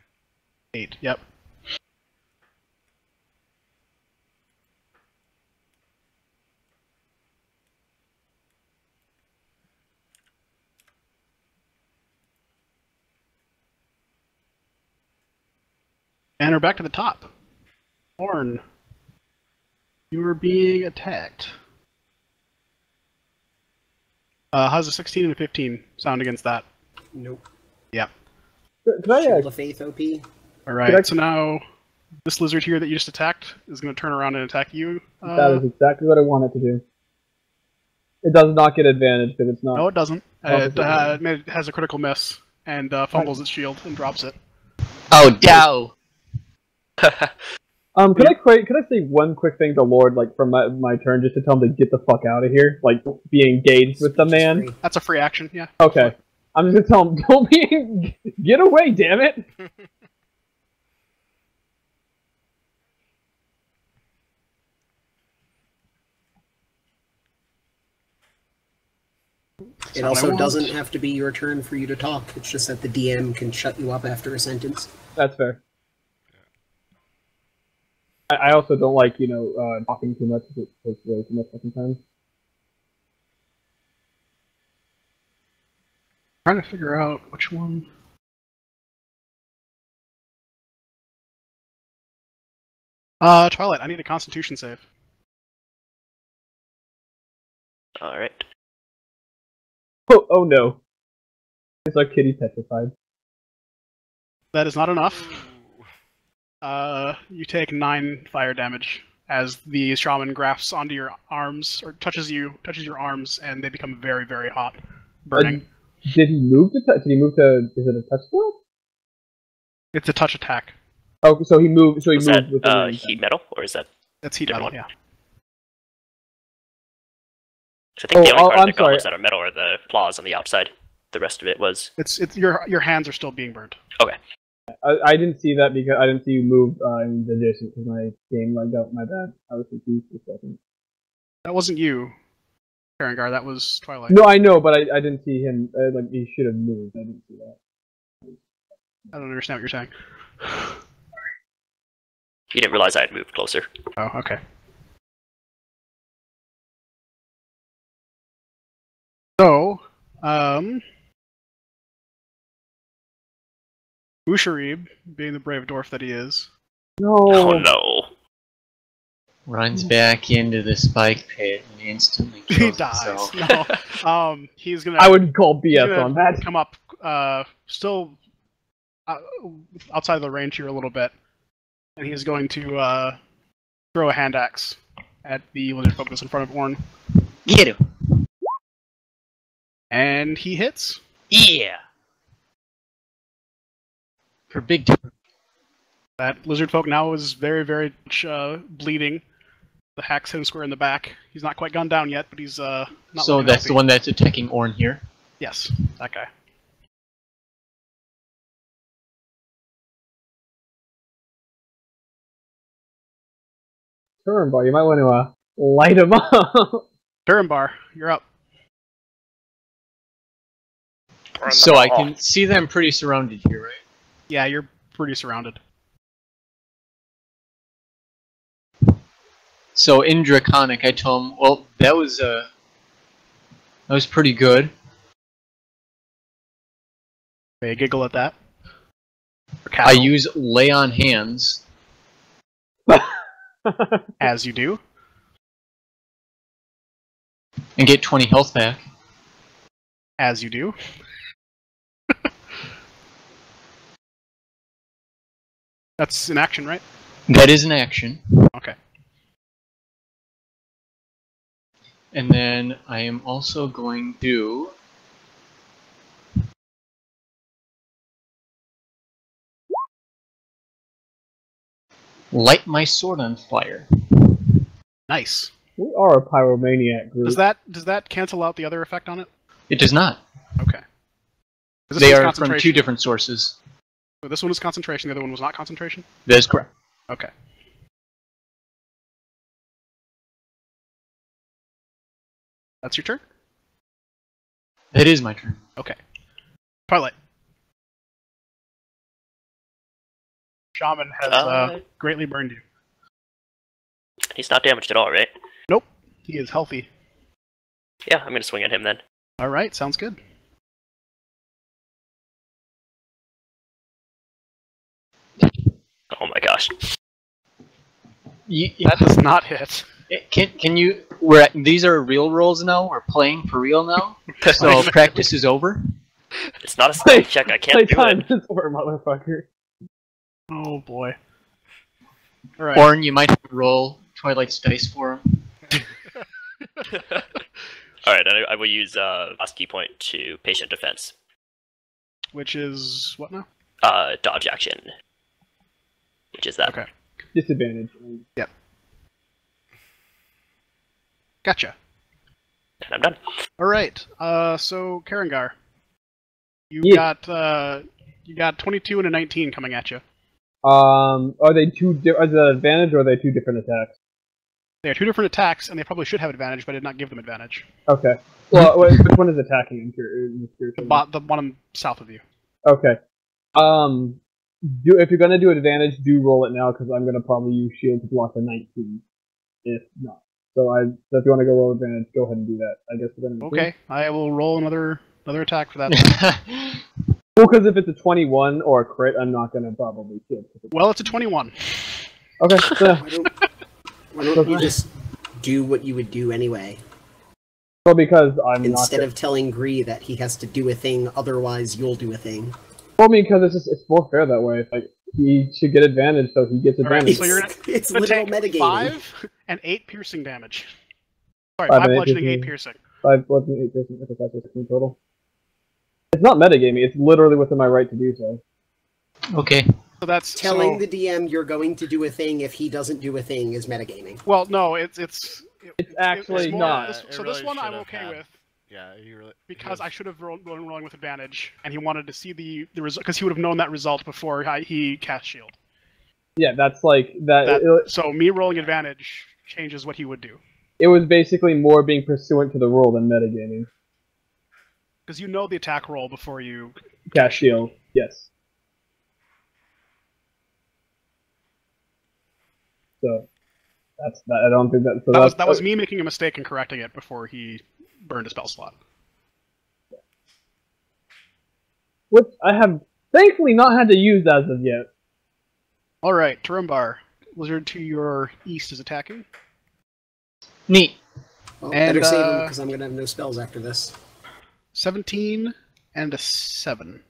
8, yep. And we're back to the top. Horn. You are being attacked. How's a 16 and a 15 sound against that? Nope. Yep. Could I, Shield of Faith OP. Alright, so now this lizard here that you just attacked is going to turn around and attack you. that is exactly what I want it to do. It does not get advantage because it's not. No, it doesn't. It has a critical miss and fumbles its shield and drops it. Oh, Dow! Could I say one quick thing to Lord, like from my turn, just to tell him to get the fuck out of here, like be engaged with the man? That's a free action, yeah. Okay, I'm just gonna tell him, don't be, get away, damn it! It also doesn't have to be your turn for you to talk. It's just that the DM can shut you up after a sentence. That's fair. I also don't like, talking too much because it takes way too much fucking time. Trying to figure out which one. Twilight, I need a Constitution save. Alright. Oh no. Is our kitty petrified? That is not enough. You take 9 fire damage as the shaman grasps onto your arms, or touches your arms, and they become very, very hot, burning. Did he move to? Did he move to? Is it a touch spell? It's a touch attack. Oh, so he moved. So he Was moved with the that wind, heat metal, or is that? That's heat metal, One. yeah. I think the only part of I'm the gauntlets that are metal are the claws on the outside. The rest of it was. It's your hands are still being burned. Okay. I didn't see that because I didn't see you move in the adjacent because my game lagged out. My bad. I was confused for a second. That wasn't you, Karengar. That was Twilight. No, I know, but I didn't see him. Like he should have moved. I didn't see that. I don't understand what you're saying. You didn't realize I had moved closer. Oh, okay. So, Usharib, being the brave dwarf that he is. No. Oh no. Runs back into the spike pit and instantly kills He dies. himself. No. He's gonna. I would call he's BS gonna on that. come up, still outside of the range here a little bit, and he's going to throw a hand axe at the lizard folk that's in front of Orn, Get him! and he hits. Yeah! For big time. That lizard folk now is very, very much bleeding. The hack's hit him square in the back. He's not quite gone down yet, but he's not. So looking that's healthy. the one that's attacking Orn here. Yes, that guy. Turnbar, you might want to light him up. Turambar, you're up. So I can see them pretty surrounded here, right? Yeah, you're pretty surrounded. So in Draconic, I told him, well, that was pretty good. They giggle at that. I use Lay on Hands. As you do. And get 20 health back. As you do. That's an action, right? That is an action. Okay. And then I am also going to light my sword on fire. Nice. We are a pyromaniac group. Does that cancel out the other effect on it? It does not. Okay. 'Cause this They one's are from concentration. 2 different sources. So this one was concentration, the other one was not concentration? That is correct. Okay. That's your turn? That is my turn. Okay. Twilight. Shaman has greatly burned you. He's not damaged at all, right? Nope. He is healthy. Yeah, I'm gonna swing at him then. Alright, sounds good. Oh my gosh. That does not hit. Can you? These are real rolls now. We're playing for real now. So practice is over. It's not a strength check. I can't do Playtime it. is over, motherfucker. Oh boy. Alright. Orn, you might have to roll Twilight's dice for him. Alright, I will use last key point to patient defense. Which is what now? Dodge action. Which is that. Okay. Disadvantage. Yep. Gotcha. And I'm done. Alright, so Karangar. You Yeah. got 22 and a 19 coming at you. Are they are the advantage or are they 2 different attacks? They are 2 different attacks, and they probably should have advantage, but I did not give them advantage. Okay. Well, which one is attacking in The one south of you. Okay. If you're gonna do advantage, do roll it now because I'm gonna probably use shield to block the 19. If not, so if you want to go roll advantage, go ahead and do that. I guess we're gonna. Okay, I will roll another attack for that. Well, because if it's a 21 or a crit, I'm not gonna probably shield. Well, it's a 21. Okay. Why don't you just do what you would do anyway? Well, because I'm Instead of telling Gree that he has to do a thing, otherwise you'll do a thing. Well, I mean, because it's more fair that way. It's like he should get advantage, so he gets advantage. So you're It's gonna literal take metagaming. 5 and 8 piercing damage. Sorry, 5 5 and 8 bludgeoning, 8 piercing. piercing. 5 bludgeoning, 8 piercing. Okay, 5 piercing total. It's not metagaming. It's literally within my right to do so. Okay. So that's Telling the DM you're going to do a thing if he doesn't do a thing is metagaming. Well, no, it's actually more, not. This one I'm okay with. Yeah, you really. Because I should have rolling with advantage, and he wanted to see the result, because he would have known that result before he cast shield. Yeah, that's like that. So me rolling advantage changes what he would do. It was basically more being pursuant to the rule than metagaming. Because you know the attack roll before you Cast shield, yes. So that's that. I don't think that. So that was me making a mistake and correcting it before he burned a spell slot. What I have thankfully not had to use as of yet. Alright, Turumbar. Lizard to your east is attacking. Neat. Well, And, better save him because I'm gonna have no spells after this. 17 and a 7.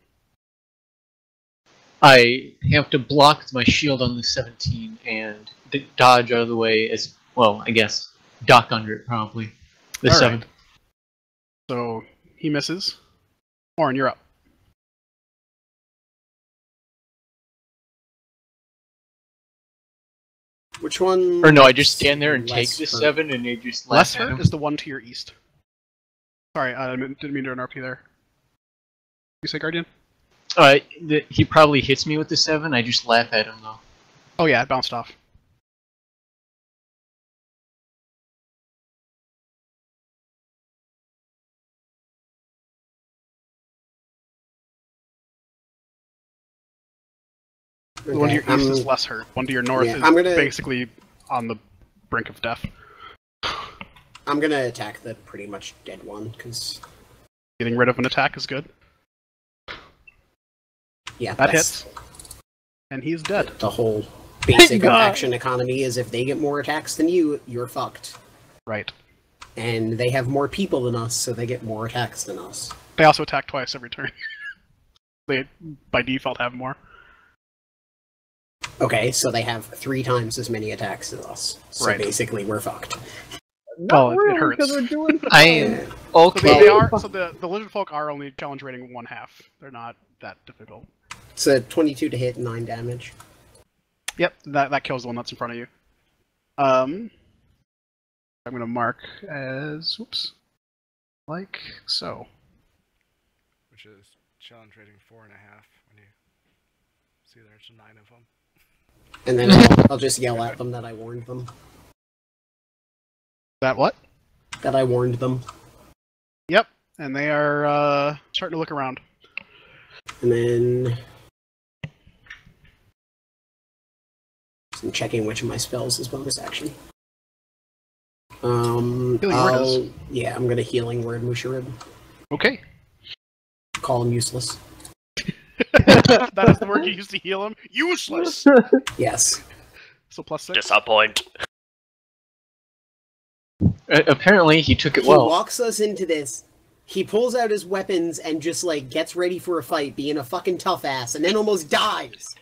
I have to block my shield on the 17 and dodge out of the way as well. I guess duck under it probably. The All 7. right. So he misses. Orin, you're up. Which one? Or no, I just stand there and take less the hurt? 7 and they just Less laugh at hurt him. is the one to your east. Sorry, I didn't mean to interrupt you there. You say Guardian? He probably hits me with the 7. I just laugh at him though. Oh yeah, it bounced off. The one to your east is less hurt. One to your north is basically on the brink of death. I'm gonna attack the pretty much dead one, because... Getting rid of an attack is good. Yeah, that hits. And he's dead. The whole basic action economy is if they get more attacks than you, you're fucked. Right. And they have more people than us, so they get more attacks than us. They also attack twice every turn. They, by default, have more. Okay, so they have 3 times as many attacks as us. So right. Basically, we're fucked. Well, it hurts. We're doing okay. So the lizard folk are only challenge rating 1/2. They're not that difficult. It's a 22 to hit, 9 damage. Yep, that kills the one that's in front of you. I'm gonna mark as like so. Which is challenge rating 4.5 when you see there's 9 of them. And then I'll just yell at them that I warned them. That what? That I warned them. Yep, and they are starting to look around. And then... I'm checking which of my spells is bonus action. Healing word is. Yeah, I'm gonna healing word Musharib. Okay. Call him useless. That is the word you use to heal him? Useless! Yes. So +6? Disappoint. Apparently he took it He well. walks us into this, he pulls out his weapons and just, like, gets ready for a fight, being a fucking tough ass, and then almost dies!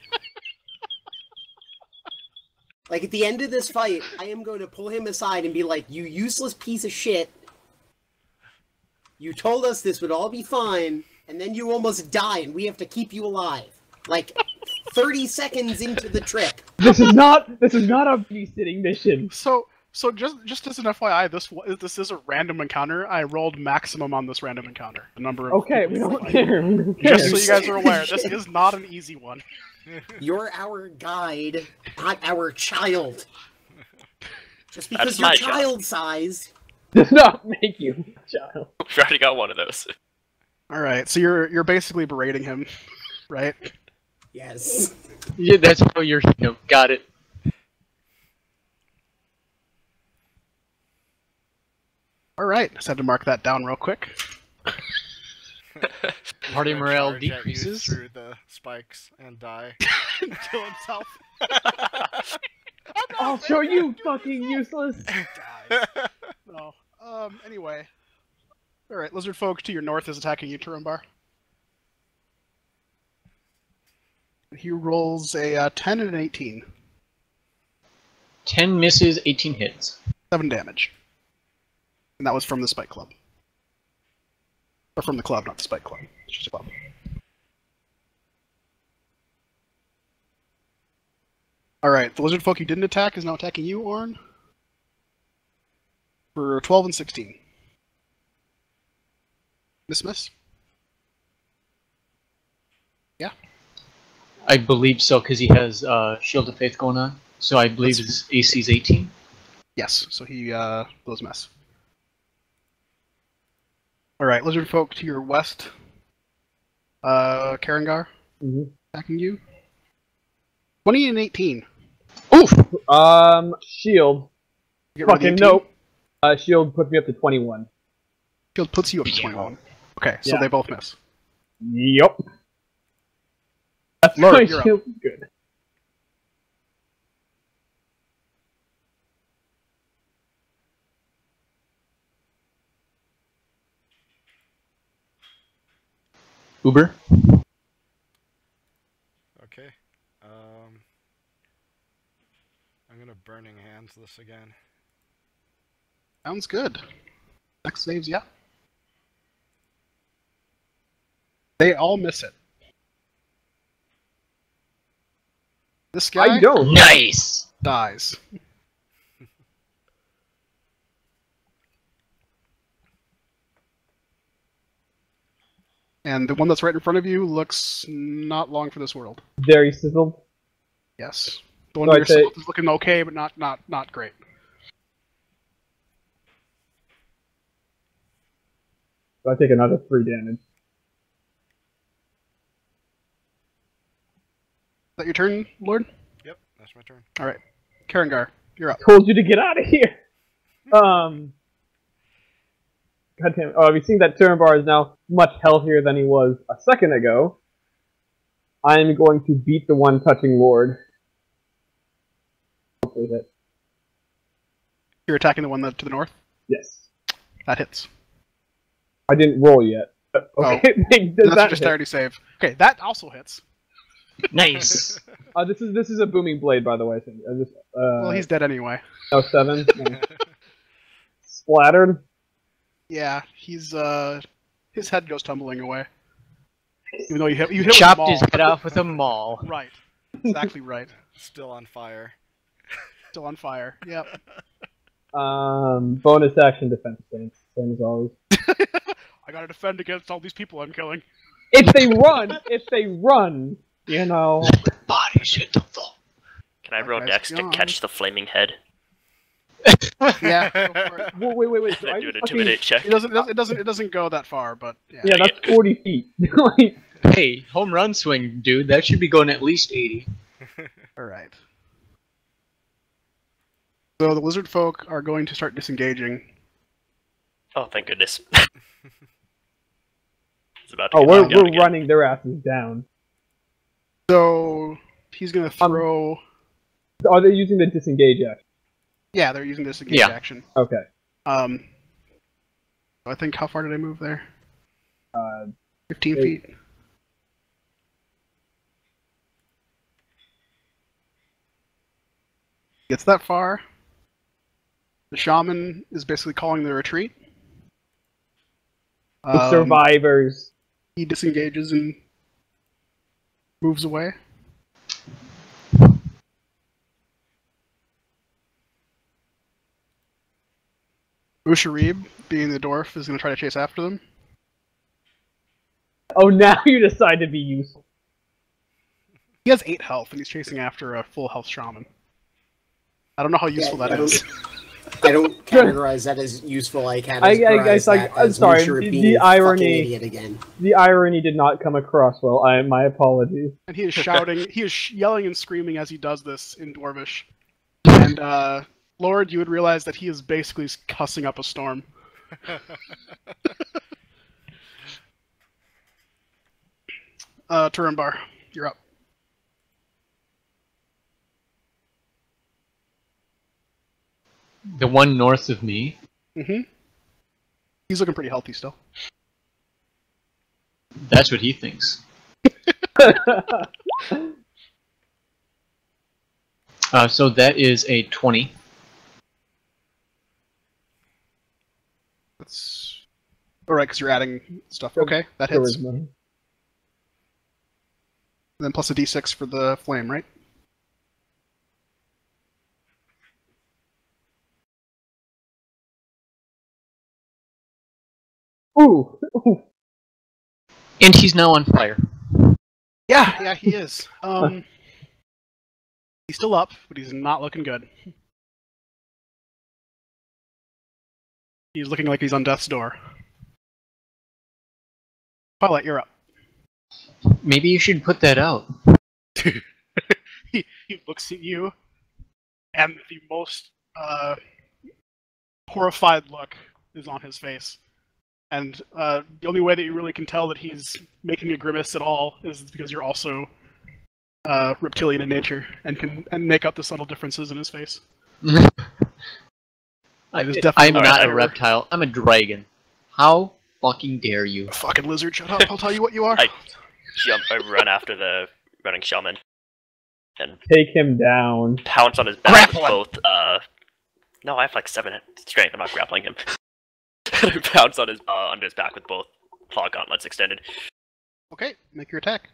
Like, at the end of this fight, I am going to pull him aside and be like, you useless piece of shit. You told us this would all be fine, and then you almost die, and we have to keep you alive. Like, 30 seconds into the trip. This is not a babysitting mission. So just as an FYI, this is a random encounter. I rolled maximum on this random encounter. The number of we don't care. We don't care. Just so you guys are aware, this is not an easy one. You're our guide, not our child. Just because That's you're my job. child-sized. Does not make you a child. We've already got one of those. Alright, so you're basically berating him, right? Yes. Yeah, that's how you're. Got it. Alright, just had to mark that down real quick. Party morale Charge at you decreases. through the spikes and die. Kill himself. I'll show you, fucking useless. No. Anyway. Alright, lizard folk to your north is attacking you, Turumbar. He rolls a 10 and an 18. 10 misses, 18 hits. 7 damage. And that was from the Spike Club. Or from the club, not the Spike Club. It's just a club. Alright, the lizard folk you didn't attack is now attacking you, Orin. For 12 and 16. Miss? Yeah. I believe so, because he has Shield of Faith going on. So I believe his AC is 18. Yes, so he blows mess. Alright, lizard folk to your west. Karangar. Attacking you. 20 and 18. Oof! Shield. Get rid of the Fucking 18? nope. Shield puts me up to 21. Shield puts you up to 21. Okay, so Yeah. they both miss. Yup. That's Lord, my you're up. shield. Good. Uber. Okay. I'm gonna Burning Hands this again. Sounds good. Next saves, yeah. They all miss it. This guy I don't. Nice. dies. And the one that's right in front of you looks not long for this world. Very sizzled. Yes. The one So to I'd your say- south is looking okay, but not great. So I take another 3 damage. Is that your turn, Lord? Yep, that's my turn. Alright. Karangar, you're up. Told you to get out of here! God damn it. Oh, have you seen that Turambar is now much healthier than he was a second ago? I'm going to beat the one touching Lord. Hopefully hit. You're attacking the one to the north? Yes. That hits. I didn't roll yet. But okay, does That's that just hit? already save. Okay, that also hits. Nice. This is a booming blade, by the way. So Well, he's dead anyway. no 7. No. Splattered. Yeah, he's his head goes tumbling away. Even though you hit with a Chopped maul. his head off with a maul. Right. Exactly right. Still on fire. Still on fire. Yep. Bonus action defense stance, same as always. I gotta defend against all these people I'm killing. If they run, you know. Bodies hit the floor. Can I roll guy's Dex to gone. catch the flaming head? Yeah. Go for it. Wait. So Can I I do an just fucking- intimidate check? It doesn't go that far, but yeah. Yeah, that's 40 feet. Like, Hey, home run swing, dude. That should be going at least 80. All right. So the lizard folk are going to start disengaging. Oh, thank goodness. It's about to oh, get we're knocked out again. running their asses down. So he's gonna throw. Are they using the disengage action? Yeah, they're using disengage Yeah. action. Okay. I think how far did I move there? 15 8. feet. Gets that far. The shaman is basically calling the retreat. The survivors. He disengages and moves away. Usharib, being the dwarf, is going to try to chase after them. Oh, now you decide to be useful. He has 8 health, and he's chasing after a full health shaman. I don't know how useful that is. I don't categorize that as useful. I categorize that I'm as sorry. Musher being The a fucking irony. idiot again. The irony did not come across well. My apologies. And he is shouting, he is yelling and screaming as he does this in Dwarvish. And, Lord, you would realize that he is basically cussing up a storm. Turambar, you're up. The one north of me. Mm-hmm. He's looking pretty healthy still. That's what he thinks. So that is a 20. That's... Alright, because you're adding stuff. Okay, that hits. Charisma. And then plus a d6 for the flame, right? Ooh. And he's now on fire. Yeah, he is. He's still up, but he's not looking good. He's looking like he's on death's door. Twilight, you're up. Maybe you should put that out. He looks at you, and the most horrified look is on his face. And the only way that you really can tell that he's making a grimace at all is because you're also reptilian in nature and can make out the subtle differences in his face. I'm not a reptile. I'm a dragon. How fucking dare you? A fucking lizard, shut up. I'll tell you what you are. I run after the running shaman. And take him down. Pounce on his back with both, no, I have like 7 strength, I'm not grappling him. Pounce on his, under his back with both claw gauntlets extended. Okay, make your attack.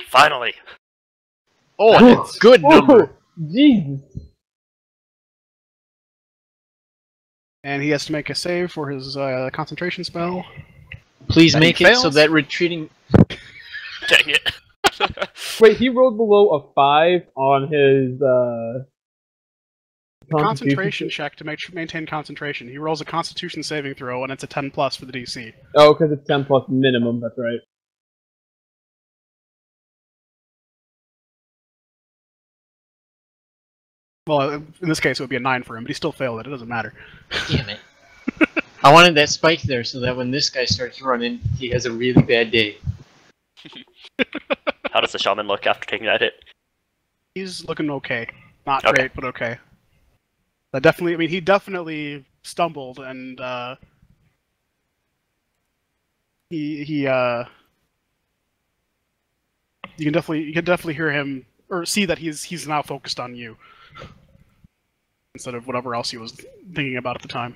Finally! Oh, that's a good number! Jesus! And he has to make a save for his concentration spell. Please make it so that retreating... Dang it. Wait, he rolled below a 5 on his, concentration check to maintain concentration. He rolls a constitution saving throw, and it's a 10 plus for the DC. Oh, because it's 10 plus minimum, that's right. Well, in this case, it would be a 9 for him, but he still failed it. It doesn't matter. Damn it. I wanted that spike there so that when this guy starts running, he has a really bad day. How does the shaman look after taking that hit? He's looking okay. Not great, but okay. Definitely, I mean, he definitely stumbled, and you can definitely hear him or see that he's now focused on you instead of whatever else he was thinking about at the time.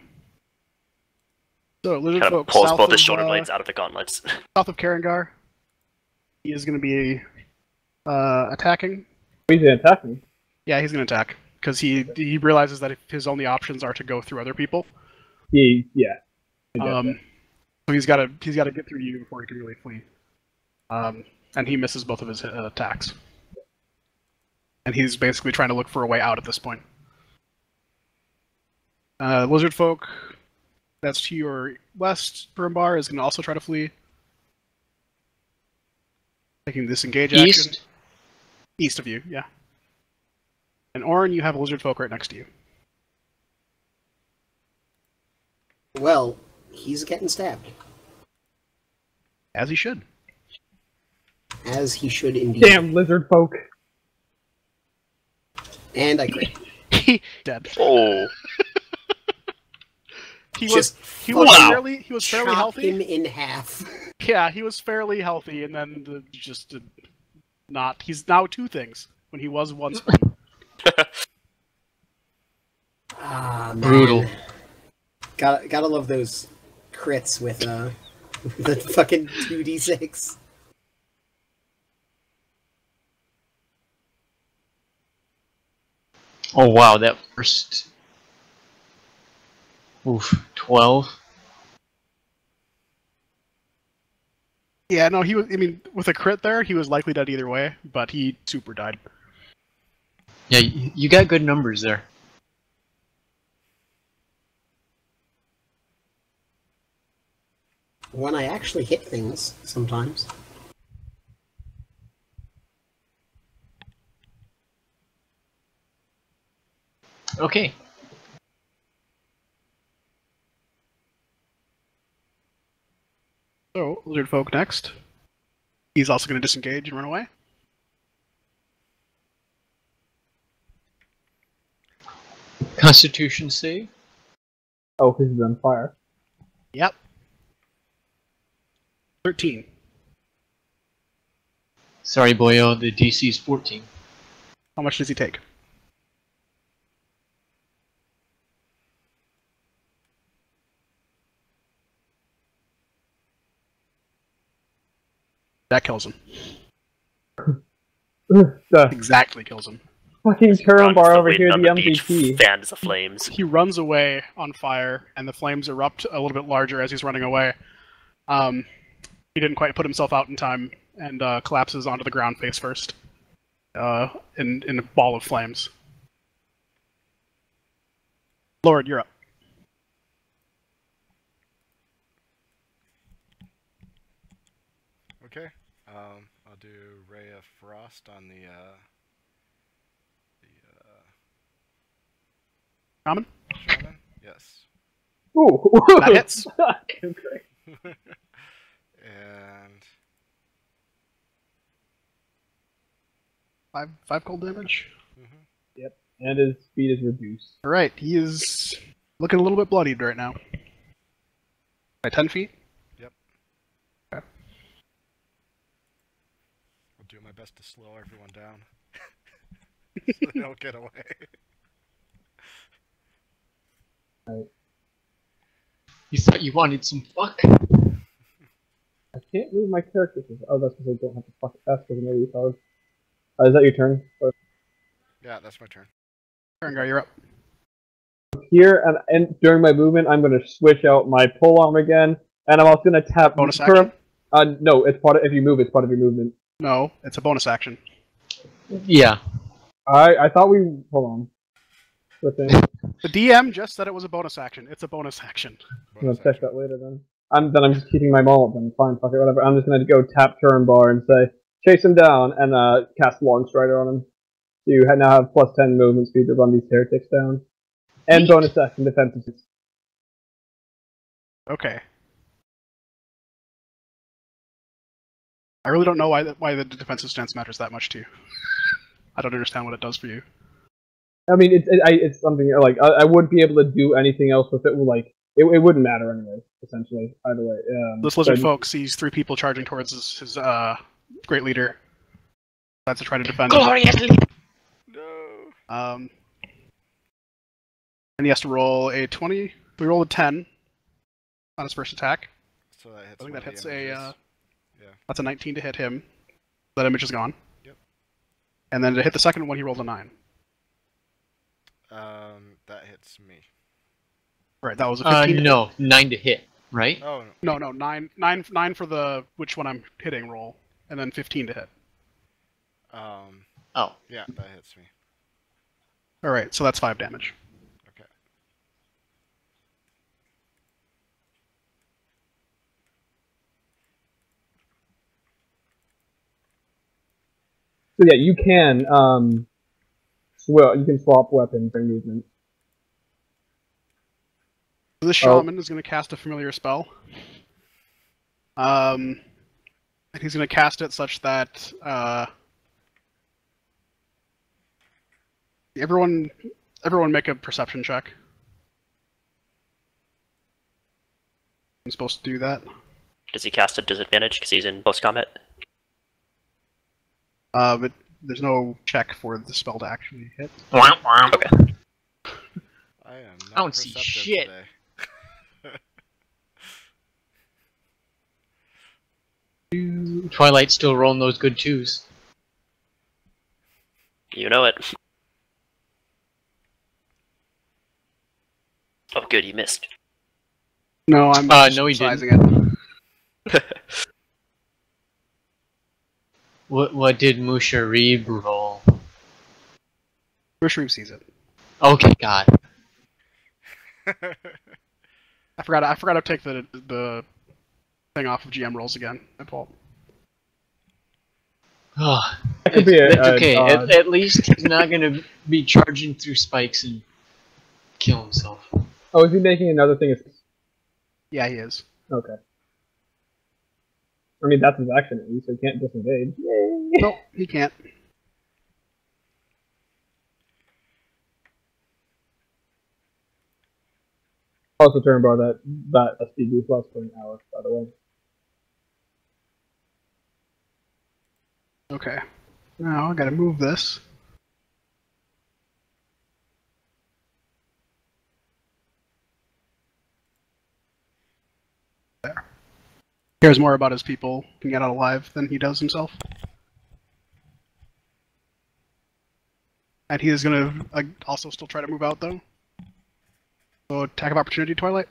So, lizard kind of folk pulls south both the of, shoulder blades out of the gauntlets. south of Karangar. He is going to be attacking. He's attacking. Yeah, he's going to attack because he realizes that his only options are to go through other people. Yeah. So he's got to get through you before he can really flee. And he misses both of his attacks. And he's basically trying to look for a way out at this point. Lizard folk, that's to your west, Brumbar, is going to also try to flee. Taking disengage action. East? East of you, yeah. And Orin, you have a lizard folk right next to you. Well, he's getting stabbed. As he should. As he should indeed. Damn lizard folk. And I crit. Dead. Oh. He was fairly healthy. Him in half. Yeah, he was fairly healthy, and then not. He's now 2 things when he was once. Ah, man. Brutal. Gotta love those crits with the fucking 2d6. Oh wow, that first... Oof, 12? Yeah, no, he was. I mean, with a crit there, he was likely dead either way, but he super died. Yeah, you got good numbers there. When I actually hit things, sometimes. Okay. So, lizard folk next. He's also going to disengage and run away. Constitution save? Oh, because he's on fire. Yep. 13. Sorry, boyo, the DC is 14. How much does he take? That kills him. Exactly kills him. Fucking Karambar over here, the beach, MVP. fans of flames. He runs away on fire, and the flames erupt a little bit larger as he's running away. He didn't quite put himself out in time, and collapses onto the ground face first, in a ball of flames. Lord, you're up. Okay. I'll do Ray of Frost on the Shaman? shaman. Yes. Ooh, That hits. And 5 cold damage. Yep, and his speed is reduced. All right, he is looking a little bit bloodied right now. By 10 feet. Yep. Okay. I'll do my best to slow everyone down, so they don't get away. Right. You thought you wanted some fuck? I can't move my character. Oh, that's because I don't have to fuck fast because I'm already powered. Is that your turn? Or... Yeah, that's my turn. Berengar, you're up. Here, and during my movement, I'm going to switch out my pole arm again, and I'm also going to tap... Bonus action? No, it's part of, if you move, it's part of your movement. No, it's a bonus action. Yeah. I thought we... Hold on. The DM just said it was a bonus action. It's a bonus action. I'm going to check that later then. I'm just keeping my mullet then. Fine, fuck it, whatever. I'm just going to go tap turn bar and say, chase him down, and cast Long Strider on him. So you now have plus 10 movement speed to run these heretics down. And bonus action defensive. Okay. I really don't know why the defensive stance matters that much to you. I don't understand what it does for you. I mean, it's something, like, I wouldn't be able to do anything else with it, like, it wouldn't matter anyway, essentially, either way. This lizard folk sees 3 people charging towards his great leader. Decides to try to defend him. No! And he has to roll a 20. We roll a 10 on his first attack. So that hits I think that hits yeah. That's a 19 to hit him. That image is gone. Yep. And then to hit the second one, he rolled a 9. That hits me. Right, that was a 15. No, 9 to hit, right? Oh, no. No, 9 for the which one I'm hitting roll, and then 15 to hit. Oh. Yeah, that hits me. Alright, so that's 5 damage. Okay. So yeah, you can, you can swap weapons during movement. This shaman is going to cast a familiar spell. And he's going to cast it such that everyone make a perception check. I'm supposed to do that. Does he cast at disadvantage because he's in post-combat? But there's no check for the spell to actually hit. Okay. I am not I don't see perceptive shit. today. Twilight's still rolling those good 2s. You know it. Oh, good, you missed. No, I'm no, he sizing didn't. it. What did Musharib roll? Mushroom sees it. Okay, God. I forgot to take the thing off of GM rolls again. My fault. Oh, That could be that's okay. odd. At least he's not gonna be charging through spikes and kill himself. Oh, is he making another thing? Yeah, he is. Okay. I mean, that's his action at least, so he can't disengage. Yay! Nope, he can't. Also, turn bar that speed boost lasts for an hour, by the way. Okay. Now I gotta move this. There. Cares more about his people can get out alive than he does himself. And he is gonna also still try to move out though. So attack of opportunity, Twilight.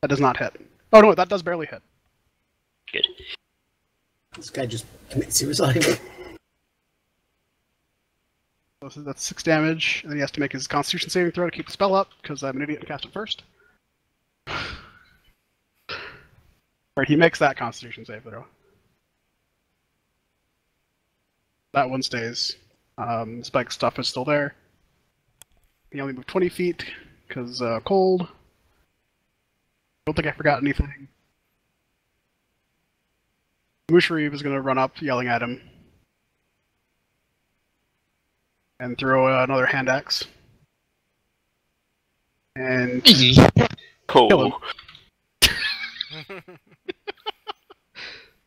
That does not hit. Oh no, that does barely hit. Good. This guy just committed suicide. So that's 6 damage, and then he has to make his Constitution saving throw to keep the spell up, because I'm an idiot and cast it first. Alright, he makes that Constitution save throw. That one stays. Spike stuff is still there. He only moved 20 feet, because cold. Don't think I forgot anything. Mushreeb is going to run up, yelling at him. And throw another hand axe. And kill him.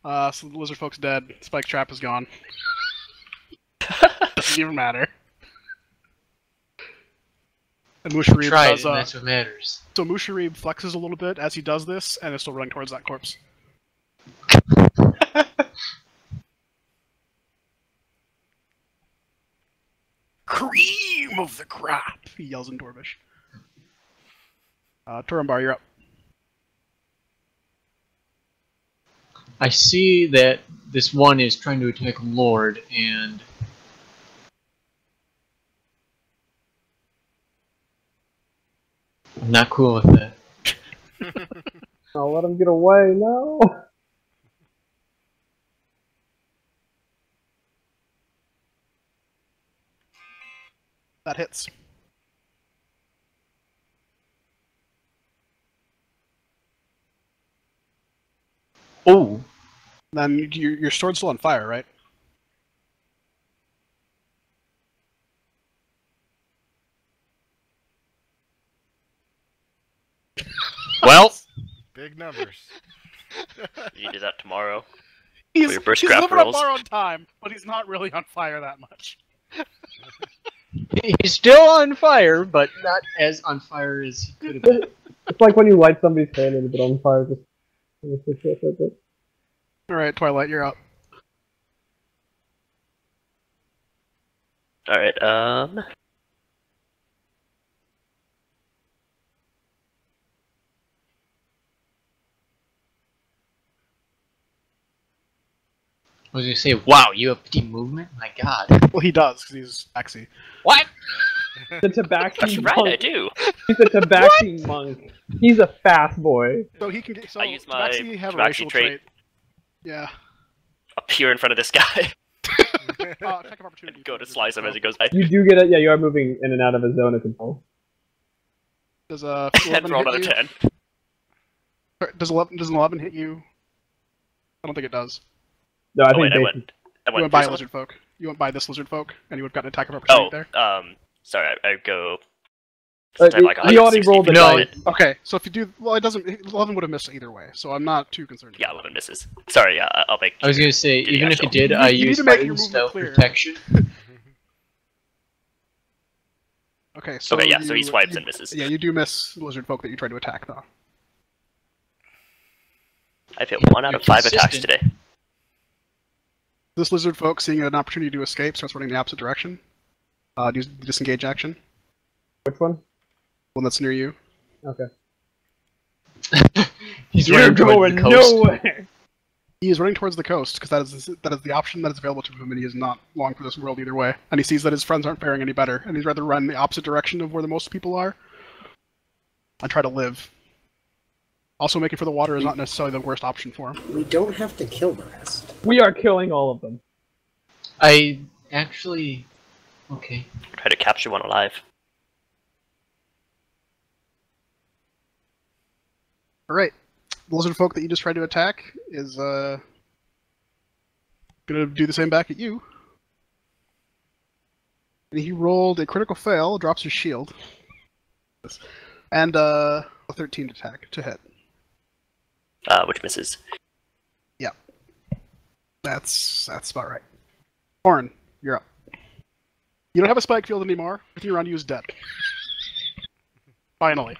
So the lizard folk's dead. Spike's trap is gone. Doesn't even matter. And Mushreeb does, and that's what matters. So Mushreeb flexes a little bit as he does this, and is still running towards that corpse. Cream of the crop! He yells in Dwarvish. Turumbar, you're up. I see that this one is trying to attack Lord, and I'm not cool with that. I'll let him get away, no! That hits. Oh! Then your sword's still on fire, right? Well! Big numbers. You do that tomorrow. He's your burst living grapple on rolls. borrowed time, but he's not really on fire that much. He's still on fire, but not as on fire as he could have been. It's like when you light somebody's hand and it's on fire. Alright, Twilight, you're up. Alright, I was gonna say, wow, you have 50 movement? My god. Well, he does, because he's Axie. What? The Tabaxi that's monk. right, I do. He's a Tabaxi monk. He's a fast boy. So he can get. So I use my Tabaxi have a Tabaxi racial trait. Yeah. Appear in front of this guy. Check of opportunity. And go to slice him as he goes by. You do get it. Yeah, you are moving in and out of a zone of control. Does And 11 roll hit another you? 10. Does 11 hit you? I don't think it does. No, I Oh, think wait, I basic- went You went by first. lizard folk. You went by this lizard folk, and you would have gotten an attack of opportunity Oh, there. sorry, I go. he Like already 160 rolled the feet No. away. Okay, so if you do, well, it doesn't. 11 would have missed either way, so I'm not too concerned. Yeah, 11 misses. Sorry, yeah, I'll make. I was gonna say, Do the even if actual. it did, You I need to used make my your movement stealth clear. protection. Okay, so Okay, yeah, so he swipes and misses. Yeah, you do miss lizard folk that you tried to attack, though. I've hit 1 out of 5 attacks consistent. today. This lizard folk, seeing an opportunity to escape, starts running the opposite direction. Use the disengage action. Which one? One that's near you. Okay. He's You're running toward going the coast. nowhere. He is running towards the coast because that is the option that is available to him, and he is not long for this world either way. And he sees that his friends aren't faring any better, and he'd rather run the opposite direction of where the most people are and try to live. Also, making for the water is not necessarily the worst option for him. We don't have to kill the rest. We are killing all of them. I actually... Okay. Try to capture one alive. Alright. The lizard folk that you just tried to attack is gonna do the same back at you. And he rolled a critical fail, drops his shield. And a 13 attack to hit. Which misses. Yeah. That's about right. Orin, you're up. You don't have a spike field anymore. Everything around you is dead. Finally.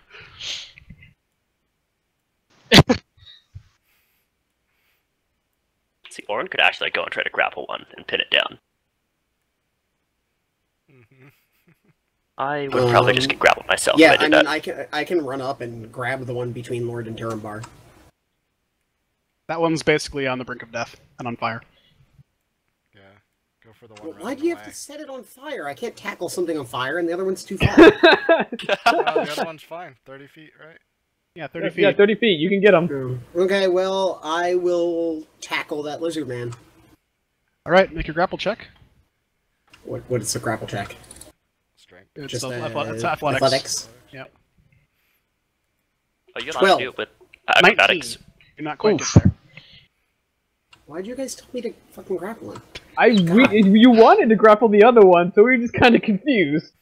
See, Orin could actually go and try to grapple one and pin it down. I would probably just get grappled myself Yeah, if I I did mean, that. I can run up and grab the one between Lord and Turumbar. That one's basically on the brink of death and on fire. Yeah, go for the one. Well, why running do you have away. to set it on fire? I can't tackle something on fire, and the other one's too far. Oh, the other one's fine. 30 feet, right? Yeah, 30 feet. Yeah, 30 feet. You can get them. Okay, well, I will tackle that lizard man. Alright, make your grapple check. What is the grapple check? Strength. It's, Just it's athletics. athletics. Yep. Oh, you're allowed 12. to do it with 19. acrobatics. You're not quite Oof. get there. Why'd you guys tell me to fucking grapple him? You wanted to grapple the other one, so we were just kind of confused.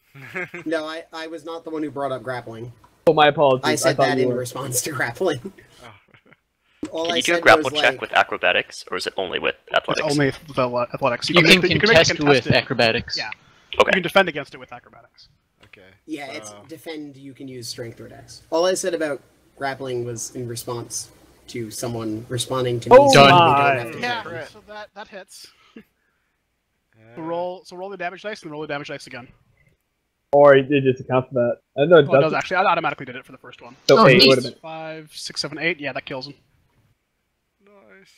No, I was not the one who brought up grappling. Oh, my apologies. I said that in response to grappling. Can you do a grapple check with acrobatics, or is it only with athletics? It's only with athletics. You can contest with acrobatics. Yeah. Okay. You can defend against it with acrobatics. Okay. Yeah, it's defend, you can use strength or dex. All I said about grappling was in response to someone responding to me. Oh, so we don't my. have to Yeah, grapple. so that hits. So roll the damage dice and roll the damage dice again. Or it just accounts for that. I know it Oh, it does actually. I automatically did it for the first one. So Oh, 8 nice. would have been. 5, 6, 7, 8. Yeah, that kills him. Nice.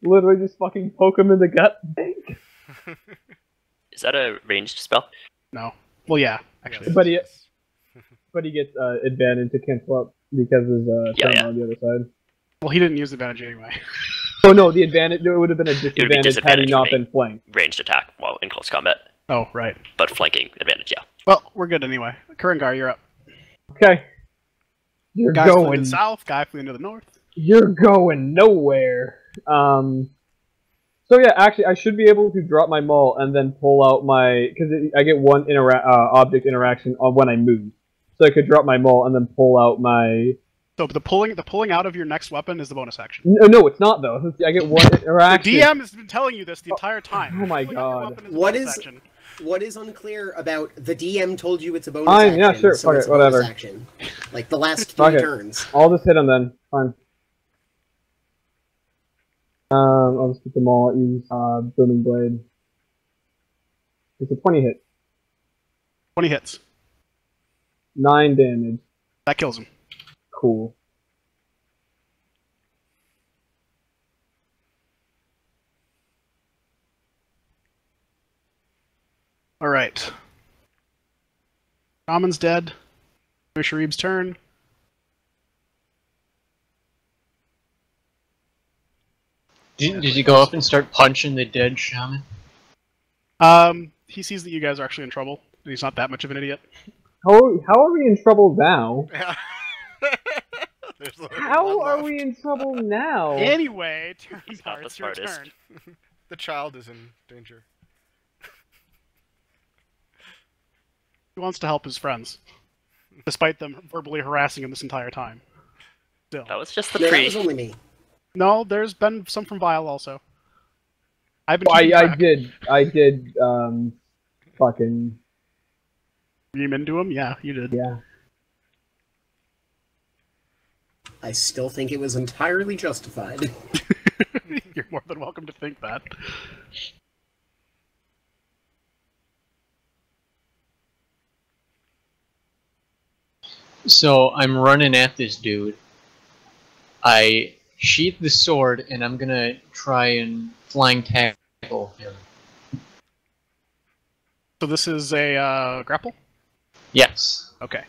Literally just fucking poke him in the gut. Is that a ranged spell? No. Well, yeah, actually. But he gets advantage to cancel up because his turn on the other side. Well, he didn't use the advantage anyway. Oh no, the advantage, it would have been a would be disadvantage had he disadvantage not for been flanked. Ranged attack while in close combat, Oh, right. but flanking advantage, yeah. Well, we're good anyway. Kurangar, you're up. Okay. You're Guy flew to going the south, guy flew into the north. You're going nowhere. So yeah, actually, I should be able to drop my maul and then pull out my, because I get one object interaction on when I move. So I could drop my maul and then pull out my. So the pulling out of your next weapon is the bonus action. No, it's not though. I get one interaction. The DM has been telling you this the entire time. Oh my Pulling out your God. weapon is a What bonus is- action. What is unclear about the DM told you it's a bonus Fine, action, yeah, sure, so fuck it's it, a bonus whatever. action. Like the last 3 Okay. turns. I'll just hit him then. Fine. I'll just hit them all. Use booming blade. It's a 20 hit. 20 hits. 9 damage. That kills him. Cool. Alright. Ramon's dead. Sharib's turn. Did you go up and start punching the dead shaman? He sees that you guys are actually in trouble. And he's not that much of an idiot. How are we in trouble now? There's only How one are left. we in trouble now? Anyway, He's not the it's your smartest. turn. The child is in danger. He wants to help his friends. Despite them verbally harassing him this entire time. Still. That was just the No, that pre. was only me. No, there's been some from Vile also. I've been Well, keeping I track. did, fucking, You into him? Yeah, you did. yeah. I still think it was entirely justified. You're more than welcome to think that. So I'm running at this dude. I sheath the sword and I'm gonna try and flying tackle him. So this is a grapple? Yes. Okay.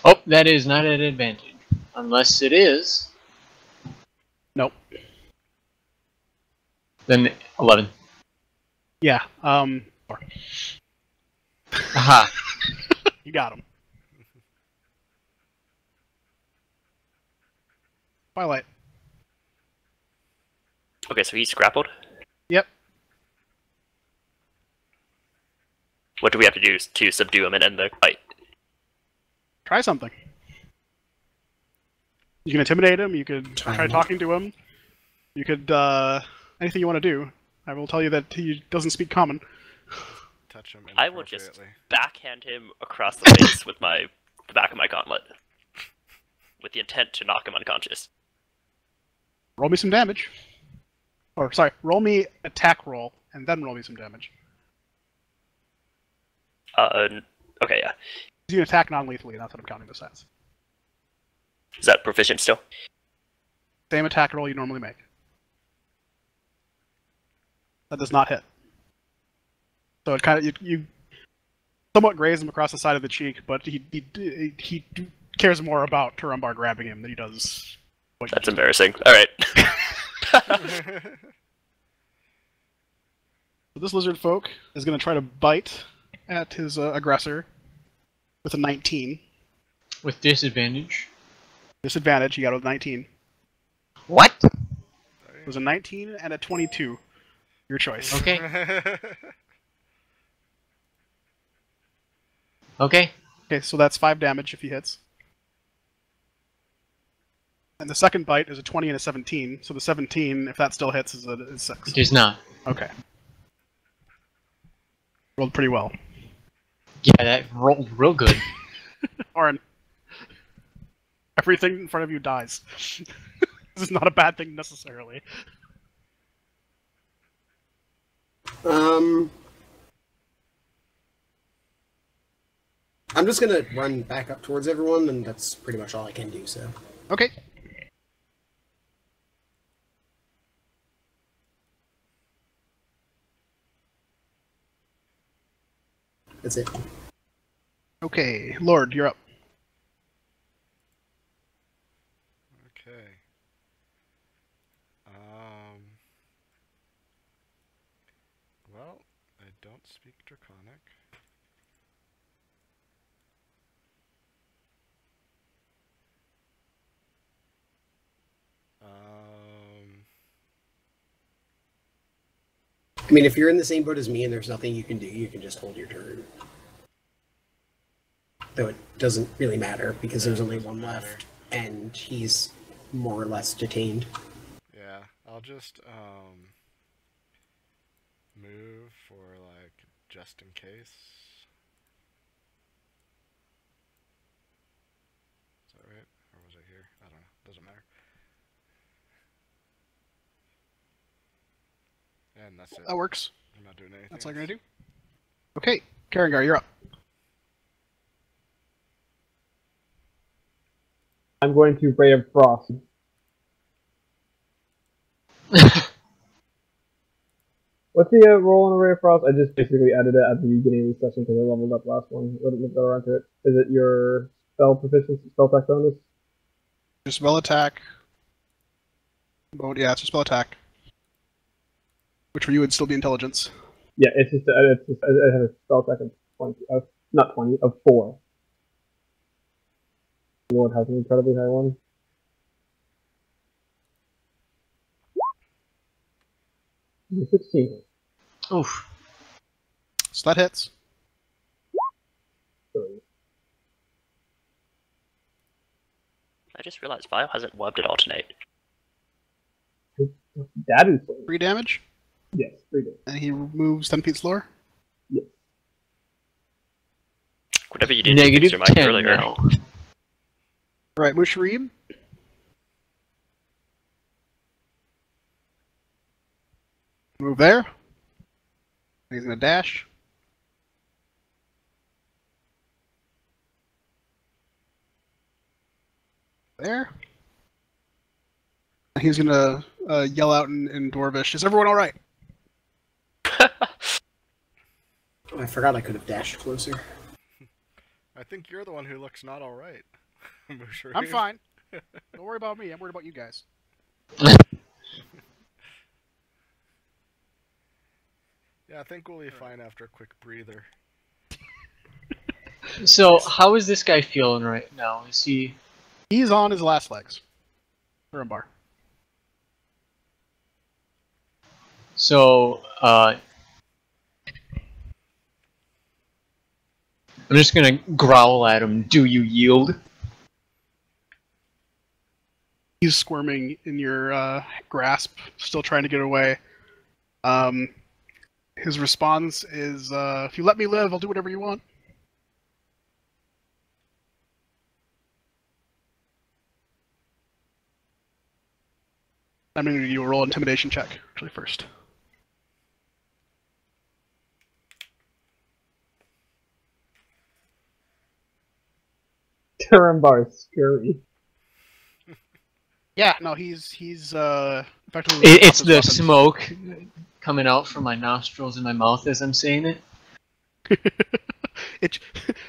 Oh, that is not an advantage. Unless it is, Nope. then 11. Yeah, Aha. you got him. Twilight. Okay, so he's grappled. Yep. What do we have to do to subdue him and end the fight? Try something. You can intimidate him, you could try talking to him. You could, anything you want to do. I will tell you that he doesn't speak common. Touch him I will just inappropriately. backhand him across the face with the back of my gauntlet, with the intent to knock him unconscious. Roll me some damage. Or, sorry, roll me attack roll, and then roll me some damage. Okay, yeah. You can attack non-lethally, not that I'm counting the stats. Is that proficient still? Same attack roll you normally make. That does not hit. So it kind of you somewhat graze him across the side of the cheek, but he cares more about Turumbar grabbing him than he does. What you That's just embarrassing. All right. did. So this lizard folk is going to try to bite at his aggressor with a 19. With disadvantage. Disadvantage, you got a 19. What? It was a 19 and a 22. Your choice. Okay. Okay. Okay, so that's 5 damage if he hits. And the second bite is a 20 and a 17. So the 17, if that still hits, is 6. It is not. Okay. Rolled pretty well. Yeah, that rolled real good. Orin. Everything in front of you dies. This is not a bad thing necessarily. I'm just gonna run back up towards everyone, and that's pretty much all I can do, so. Okay. That's it. Okay, Lord, you're up. Okay. Well, I don't speak Draconic. I mean, if you're in the same boat as me and there's nothing you can do, you can just hold your turn. Though it doesn't really matter, because there's only one left, and he's more or less detained. Yeah, I'll just, move for, like, just in case. Is that right? Or was I here? I don't know. Doesn't matter. And that's it. That works. I'm not doing anything. That's all you're gonna do? Okay, Karengar, you're up. I'm going to Ray of Frost. What's the roll on a Ray of Frost? I just basically added it at the beginning of the session because I leveled up last one. What did go around to it? Is it your spell proficiency, spell attack bonus? Your spell attack. Oh, yeah, it's a spell attack. Which for you would still be intelligence. Yeah, it's just it has a spell attack of 20, not 20, of 4. Lord has an incredibly high one. It's 16. Oof. So that hits. I just realized Vile hasn't webbed at all tonight. That is 3 damage? Yes, 3 damage. And he moves 10 feet slower? Yes. Whatever you did Negative to fix your 10 mic earlier. now. Alright, Musharib. Move there. He's gonna dash. There. And he's gonna yell out in Dwarvish, "Is everyone alright?" Oh, I forgot I could have dashed closer. I think you're the one who looks not alright. I'm fine. Don't worry about me, I'm worried about you guys. Yeah, I think we'll be fine after a quick breather. So, how is this guy feeling right now? Is he... He's on his last legs. Bar. So, I'm just gonna growl at him. Do you yield? He's squirming in your grasp, still trying to get away. His response is, if you let me live, I'll do whatever you want. I'm going to do a roll intimidation check, actually, first. Turambar's scary. Yeah, no, he's effectively... It's the smoke coming out from my nostrils and my mouth as I'm saying it.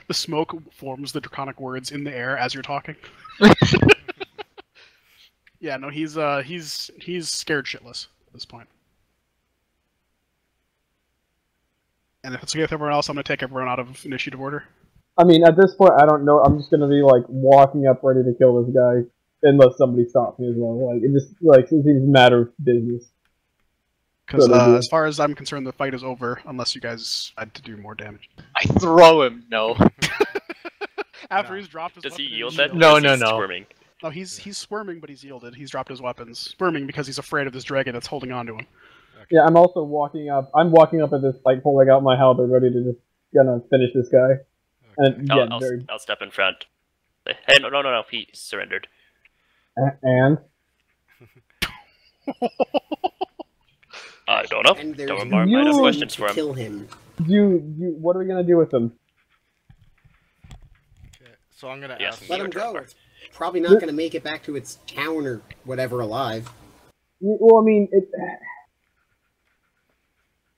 The smoke forms the draconic words in the air as you're talking. Yeah, no, he's scared shitless at this point. And if it's okay with everyone else, I'm gonna take everyone out of initiative order. I mean, at this point, I don't know. I'm just gonna be like walking up, ready to kill this guy. unless somebody stops me as well. Like, it seems a matter of business. Because as far as I'm concerned, the fight is over unless you guys had to do more damage. I throw him. No. After he's dropped his Does weapon he and yield shield. then? No, Or is no, he no. Squirming? No, he's squirming, but he's yielded. He's dropped his weapons. Squirming because he's afraid of this dragon that's holding on to him. Okay. Yeah, I'm also walking up. I'm walking up at this, like, pulling out my halberd, ready to just gonna finish this guy. Okay. And yeah, I'll step in front. Hey, no, he surrendered. and I don't know. And there's Don't no might have You- questions to for him. kill him. what are we gonna do with him? Okay, so I'm gonna Yes. ask. Let him Sure, go. sure. It's probably not going to make it back to its town or whatever alive. Well, I mean,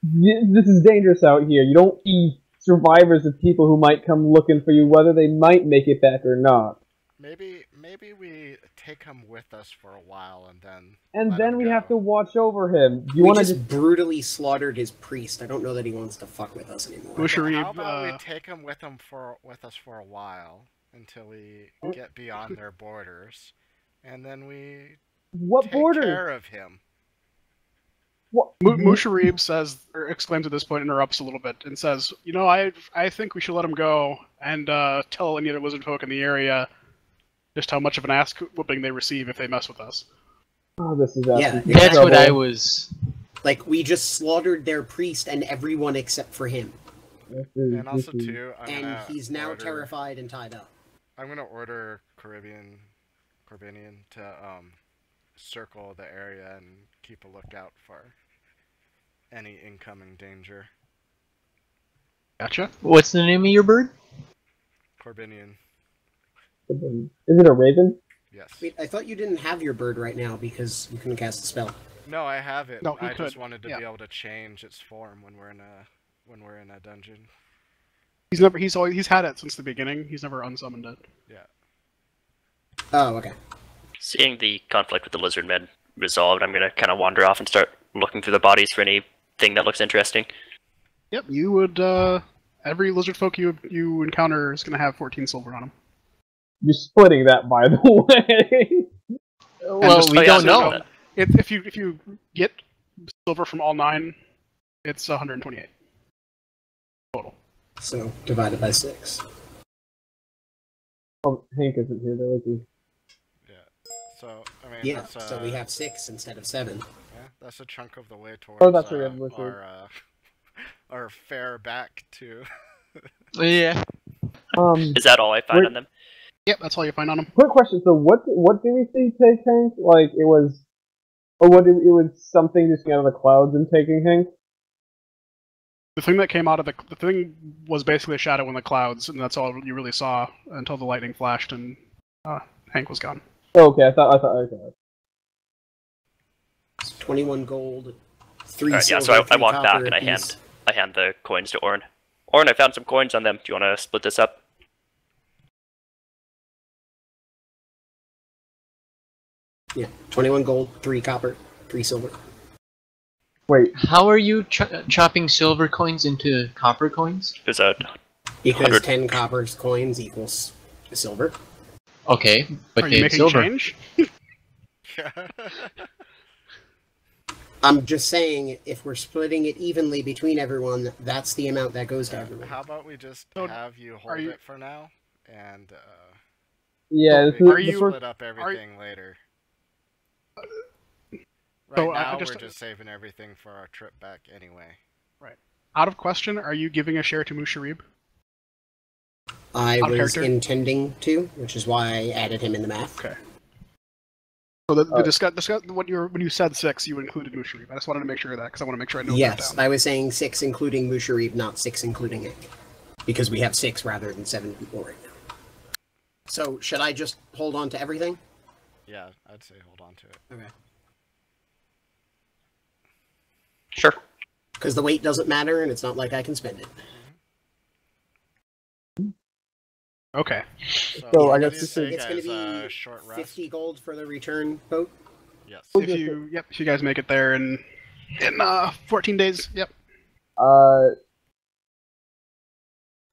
this is dangerous out here. You don't see survivors of people who might come looking for you, whether they might make it back or not. Maybe we take him with us for a while and then. And let then him we go. have to watch over him. You We want to just brutally slaughtered his priest. I don't know that he wants to fuck with us anymore. Musharib, How about we take him with us for a while until we get beyond their borders, and then we what take border? care of him. What? Musharib says, or exclaims at this point, interrupts a little bit, and says, "You know, I think we should let him go and tell any other lizard folk in the area just how much of an ass whooping they receive if they mess with us." Oh, this is Yeah, absolutely That's exactly. what I was. Like, we just slaughtered their priest and everyone except for him. And also too, And he's now terrified and tied up. I'm gonna order Corbinian to circle the area and keep a lookout for any incoming danger. Gotcha. What's the name of your bird? Corbinian, Is it a raven? yes. Wait, I thought you didn't have your bird right now because you couldn't cast the spell. No, I have it. No, he I just could, wanted to yeah. be able to change its form when we're in a dungeon. He's had it since the beginning. He's never unsummoned it. Yeah. Oh, okay. Seeing the conflict with the lizard men resolved, I'm gonna kind of wander off and start looking through the bodies for anything that looks interesting. Yep, you would. Every lizard folk you encounter is going to have 14 silver on them. You're splitting that, by the way. Well, just- we oh, yeah, don't so know. no. If you get silver from all 9, it's 128 total. So, divided by 6. Oh, Hank isn't here, though, is he? Yeah. So I mean, Yeah, that's, so we have 6 instead of 7. yeah, that's a chunk of the way towards Oh, that's right, that's right. our fare back to. Yeah. Is that all I find Wait. on them? Yep, that's all you find on them. Quick question. So, what did we see take Hank? Like, it was something just out of the clouds and taking Hank? The thing that came out of the thing was basically a shadow in the clouds, and that's all you really saw until the lightning flashed and Hank was gone. Oh, okay, I thought. Okay. 21 gold, 3 Alright, yeah, silver, so I 3 walk back copper and I apiece. hand the coins to Orin. Orin, I found some coins on them. Do you want to split this up? Yeah, 21 gold, 3 copper, 3 silver. Wait, How are you chopping silver coins into copper coins? There's a Because 100. 10 copper coins equals silver. Okay, but Are you they making silver. change? I'm just saying, if we're splitting it evenly between everyone, that's the amount that goes to everyone. How about we just So, have you hold you- it for now, and yeah, we this can is, Are the you- first- split up everything later. Right So, now, I we're just- just saving everything for our trip back anyway. Out of question, are you giving a share to Musharib? I Out of was character? intending to, which is why I added him in the math. Okay. So when you said 6, you included Musharib. I just wanted to make sure of that because I want to make sure I know Yes, that down. I was saying 6 including Musharib, not 6 including Ink. Because we have 6 rather than 7 people right now. So, should I just hold on to everything? Yeah, I'd say hold on to it. Okay. Sure. Because the weight doesn't matter, and it's not like I can spend it. Okay. So, I what guess do you this say, is- It's going to guys, be short rest. 50 gold for the return boat. Yes. If you guys make it there in 14 days, yep.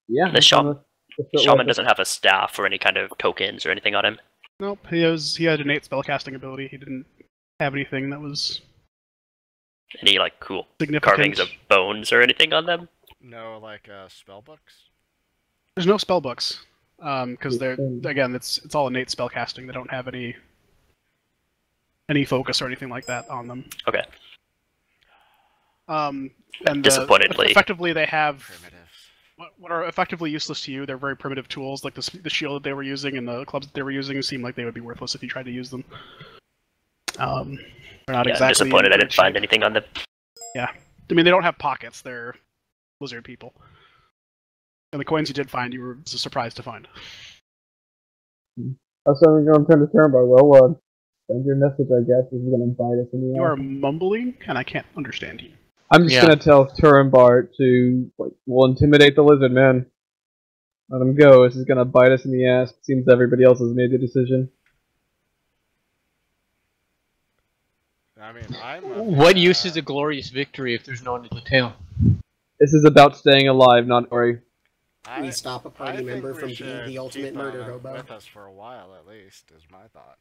Yeah. The shaman let's- let's- Shaman doesn't have a staff or any kind of tokens or anything on him. Nope, he had innate spellcasting ability. He didn't have anything that was Any like cool significant. carvings of bones or anything on them? No, like spell books. There's no spell books, because they're again it's all innate spellcasting. They don't have any focus or anything like that on them. Okay. And Disappointedly, effectively they have Primitives. what are effectively useless to you. They're very primitive tools, like the shield that they were using and the clubs that they were using seem like they would be worthless if you tried to use them. They're not yeah, exactly. I'm disappointed I didn't find shape. anything on them. Yeah, I mean they don't have pockets. They're lizard people. And the coins you did find, you were surprised to find. That's why we're going to turn to turn by. Well, send your message, I guess, is going to bite us in the ass. You are mumbling, and I can't understand you. I'm just going to tell Turenbar to, we'll intimidate the lizard man. Let him go. This is going to bite us in the ass. It seems everybody else has made the decision. I mean, What use is a glorious victory if there's no one to the tail? This is about staying alive, not worry. We stop a party member from being the ultimate murder hobo. With us for a while, at least, is my thought.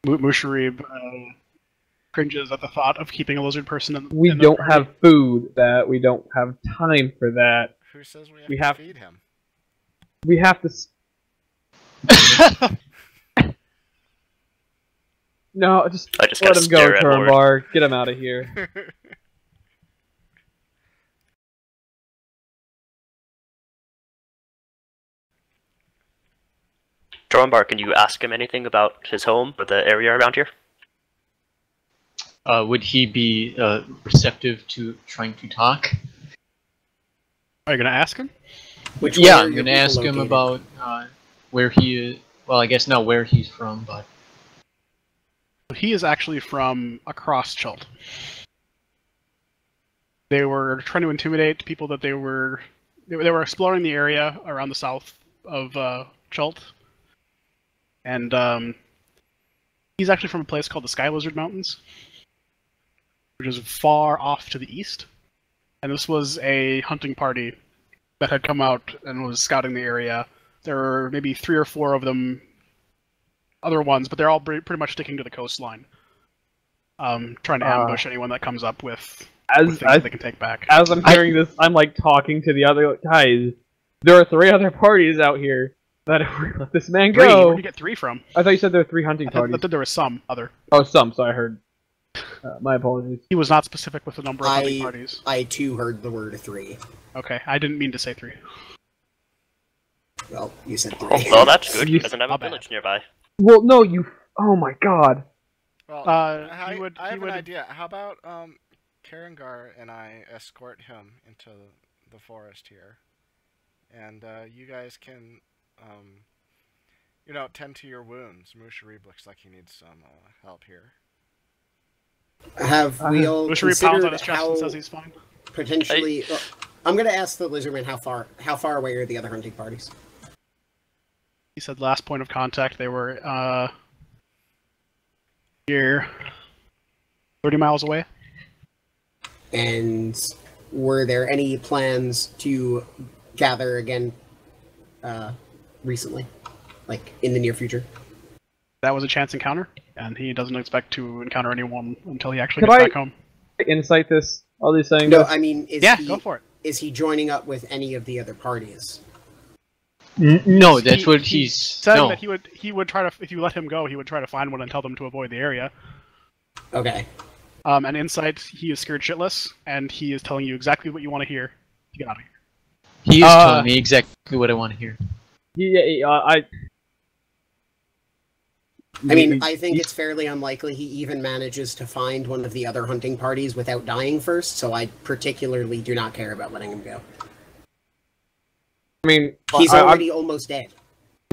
Musharib cringes at the thought of keeping a lizard person in We in the don't party. have food. That we don't have time for that. Who says we We have have- to feed him? We have to. No, just I just let gotta him go, stare at Lord. Turenbar. Get him out of here. Drumbar, can you ask him anything about his home or the area around here? Would he be receptive to trying to talk? Are you going to ask him? Which Yeah, way are I'm your going to ask people him located? about where he is. Well, I guess not where he's from, but He is actually from across Chult. They were trying to intimidate people that they were exploring the area around the south of Chult. And he's actually from a place called the Sky Lizard Mountains, which is far off to the east. And this was a hunting party that had come out and was scouting the area. There were maybe 3 or 4 of them, other ones, but they're all pretty much sticking to the coastline, trying to ambush anyone that comes up with things that they can take back. As I'm hearing this, I'm like talking to the other guys. There are 3 other parties out here that if we let this man 3? go. Where'd you get 3 from? I thought you said there were 3 hunting I parties. thought there was some other. Oh, some. So I heard. My apologies. He was not specific with the number of hunting parties. I too heard the word 3. Okay, I didn't mean to say 3. Well, you said 3. Oh, well, that's good. He You- doesn't have a Not bad. village nearby. Well, no, you. Oh my god. Well, he would- I he have would- an idea. How about Karangar and I escort him into the forest here, and you guys can, tend to your wounds. Musharib looks like he needs some help here. Have we all Musharib pounds on considered his chest how and says he's fine. potentially? I'm going to ask the lizardman how far away are the other hunting parties? He said last point of contact they were here 30 miles away. And were there any plans to gather again recently, like in the near future? That was a chance encounter, and he doesn't expect to encounter anyone until he actually Could gets I- back home. Insight this. All these saying. No, this? I mean, is Yeah, he go for it. is he joining up with any of the other parties? no, that's what he's said no. that he would try to, if you let him go, he would try to find one and tell them to avoid the area. Okay. And inside, he is scared shitless, and he is telling you exactly what you want to hear to get out of here. He is telling me exactly what I want to hear. Yeah, I mean, I think it's fairly unlikely he even manages to find one of the other hunting parties without dying first, so I particularly do not care about letting him go. I mean, He's I'm already almost dead.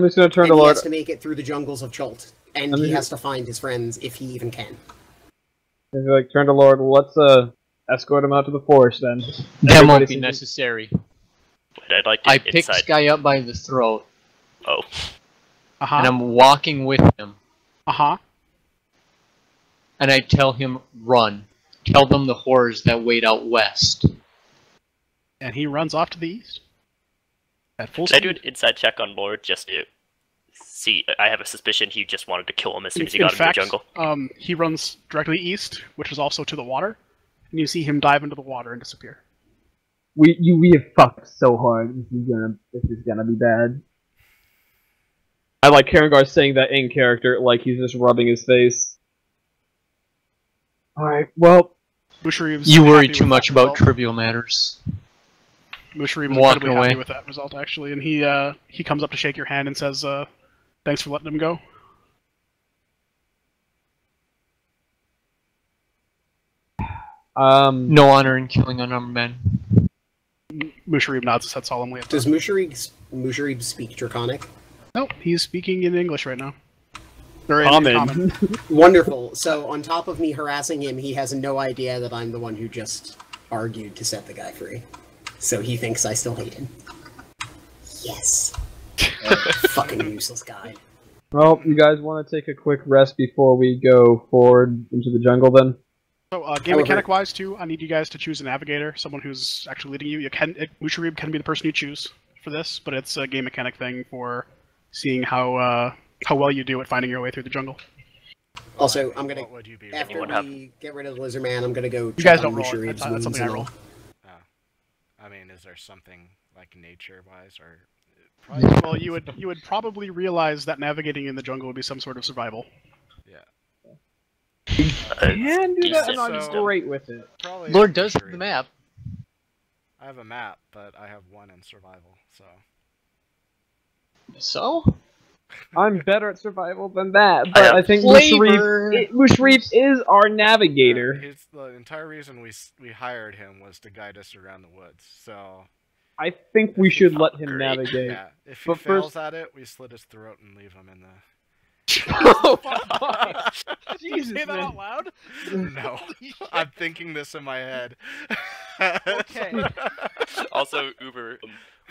just gonna turn And to he Lord. has to make it through the jungles of Chult, and I he mean- has to find his friends if he even can. He's like, turn to Lord. Well, let's escort him out to the forest then. That Everybody won't be seems- necessary. But I'd like to I pick inside. Sky up by the throat, Oh, Uh-huh. and I'm walking with him, Uh-huh. and I tell him, run. Tell them the horrors that wait out west. And he runs off to the east. At full can I speed. do an inside check on Lord just to see, I have a suspicion he just wanted to kill him as soon as he got into the jungle. He runs directly east, which is also to the water, and you see him dive into the water and disappear. We have fucked so hard. This is gonna be bad. I like Karangar saying that in character, like he's just rubbing his face. Alright, well... You worry too much about trivial matters. Mushari was incredibly happy with that result, actually, and he comes up to shake your hand and says, thanks for letting him go. No honor in killing unarmed men. Mushari nods his head solemnly. Does Mushari speak Draconic? Nope, he's speaking in English right now. Common. Wonderful. So, on top of me harassing him, he has no idea that I'm the one who just argued to set the guy free. So he thinks I still hate him. Yes. Fucking useless guy. Well, you guys want to take a quick rest before we go forward into the jungle, then? So, game mechanic-wise, too, I need you guys to choose a navigator, someone who's actually leading you. Mushari can be the person you choose for this, but it's a game mechanic thing for seeing how well you do at finding your way through the jungle. Also, I'm gonna, after we get rid of the lizard man, I'm gonna go you guys don't roll it. That's something I roll. I mean, is there something like nature-wise, or well, you would probably realize that navigating in the jungle would be some sort of survival. Yeah. Can do that. I'm not great with it. Lord does have the map. I have a map, but I have 1 in survival, so. So? I'm better at survival than that, but I think Mushrif is our navigator. The entire reason we hired him was to guide us around the woods, so... I think we should let him navigate. Yeah, if he fails at it, we slit his throat and leave him in the... Jesus, say that out loud? No. I'm thinking this in my head. Okay. Also, Uber,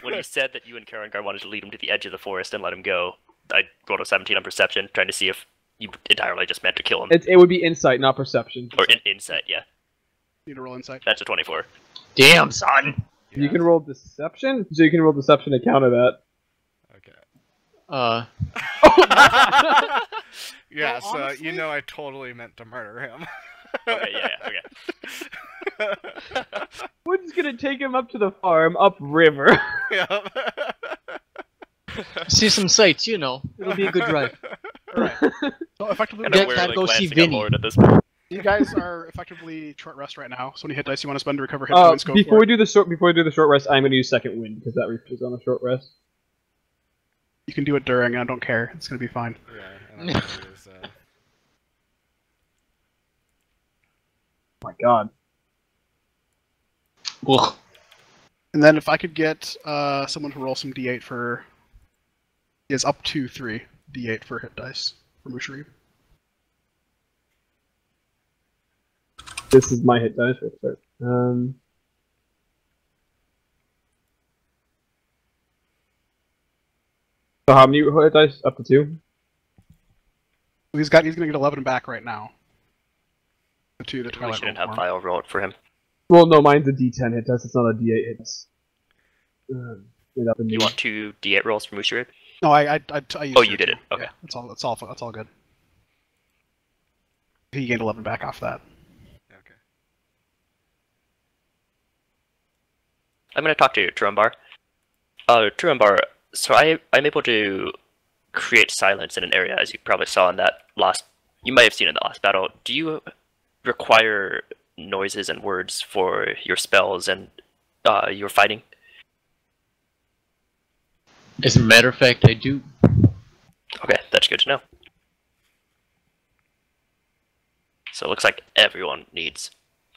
when you said that you and Karangar wanted to lead him to the edge of the forest and let him go, I rolled a 17 on perception, trying to see if you entirely just meant to kill him. It would be insight, not perception. Or insight, yeah. Need to roll insight. That's a 24. Damn, son! Yeah. You can roll deception? So you can roll deception to counter that. Okay. Yeah, well, so honestly, you know I totally meant to murder him. Okay, yeah, okay. We're just gonna take him up to the farm, upriver. Yep. See some sights, you know. It'll be a good drive. Alright. So effectively, go see Vinny. At this point. You guys are effectively short rest right now. So when you hit dice you want to spend to recover hit points, go before we do the short rest, I'm gonna use second wind because that is on a short rest. You can do it during, I don't care. It's gonna be fine. Yeah, and I'm gonna use, Oh my god. Ugh. And then if I could get someone to roll some d8 for... is up to 3 d8 for hit dice for Mushari. This is my hit dice. So how many hit dice? Up to 2? He's gonna get 11 back right now. The 2 to We shouldn't have File roll it for him. Well, no, mine's a D10 hit dice. It's not a D8 hit dice. You want 2 d8 rolls for Mushari? No, I used Oh, you did it. Okay. Yeah, that's all good. He gained 11 back off that. Okay. I'm gonna talk to Turumbar. Turumbar, so I'm able to create silence in an area, as you probably saw in that last... You might have seen in the last battle. Do you require noises and words for your spells and your fighting? As a matter of fact, I do. Okay, that's good to know. So it looks like everyone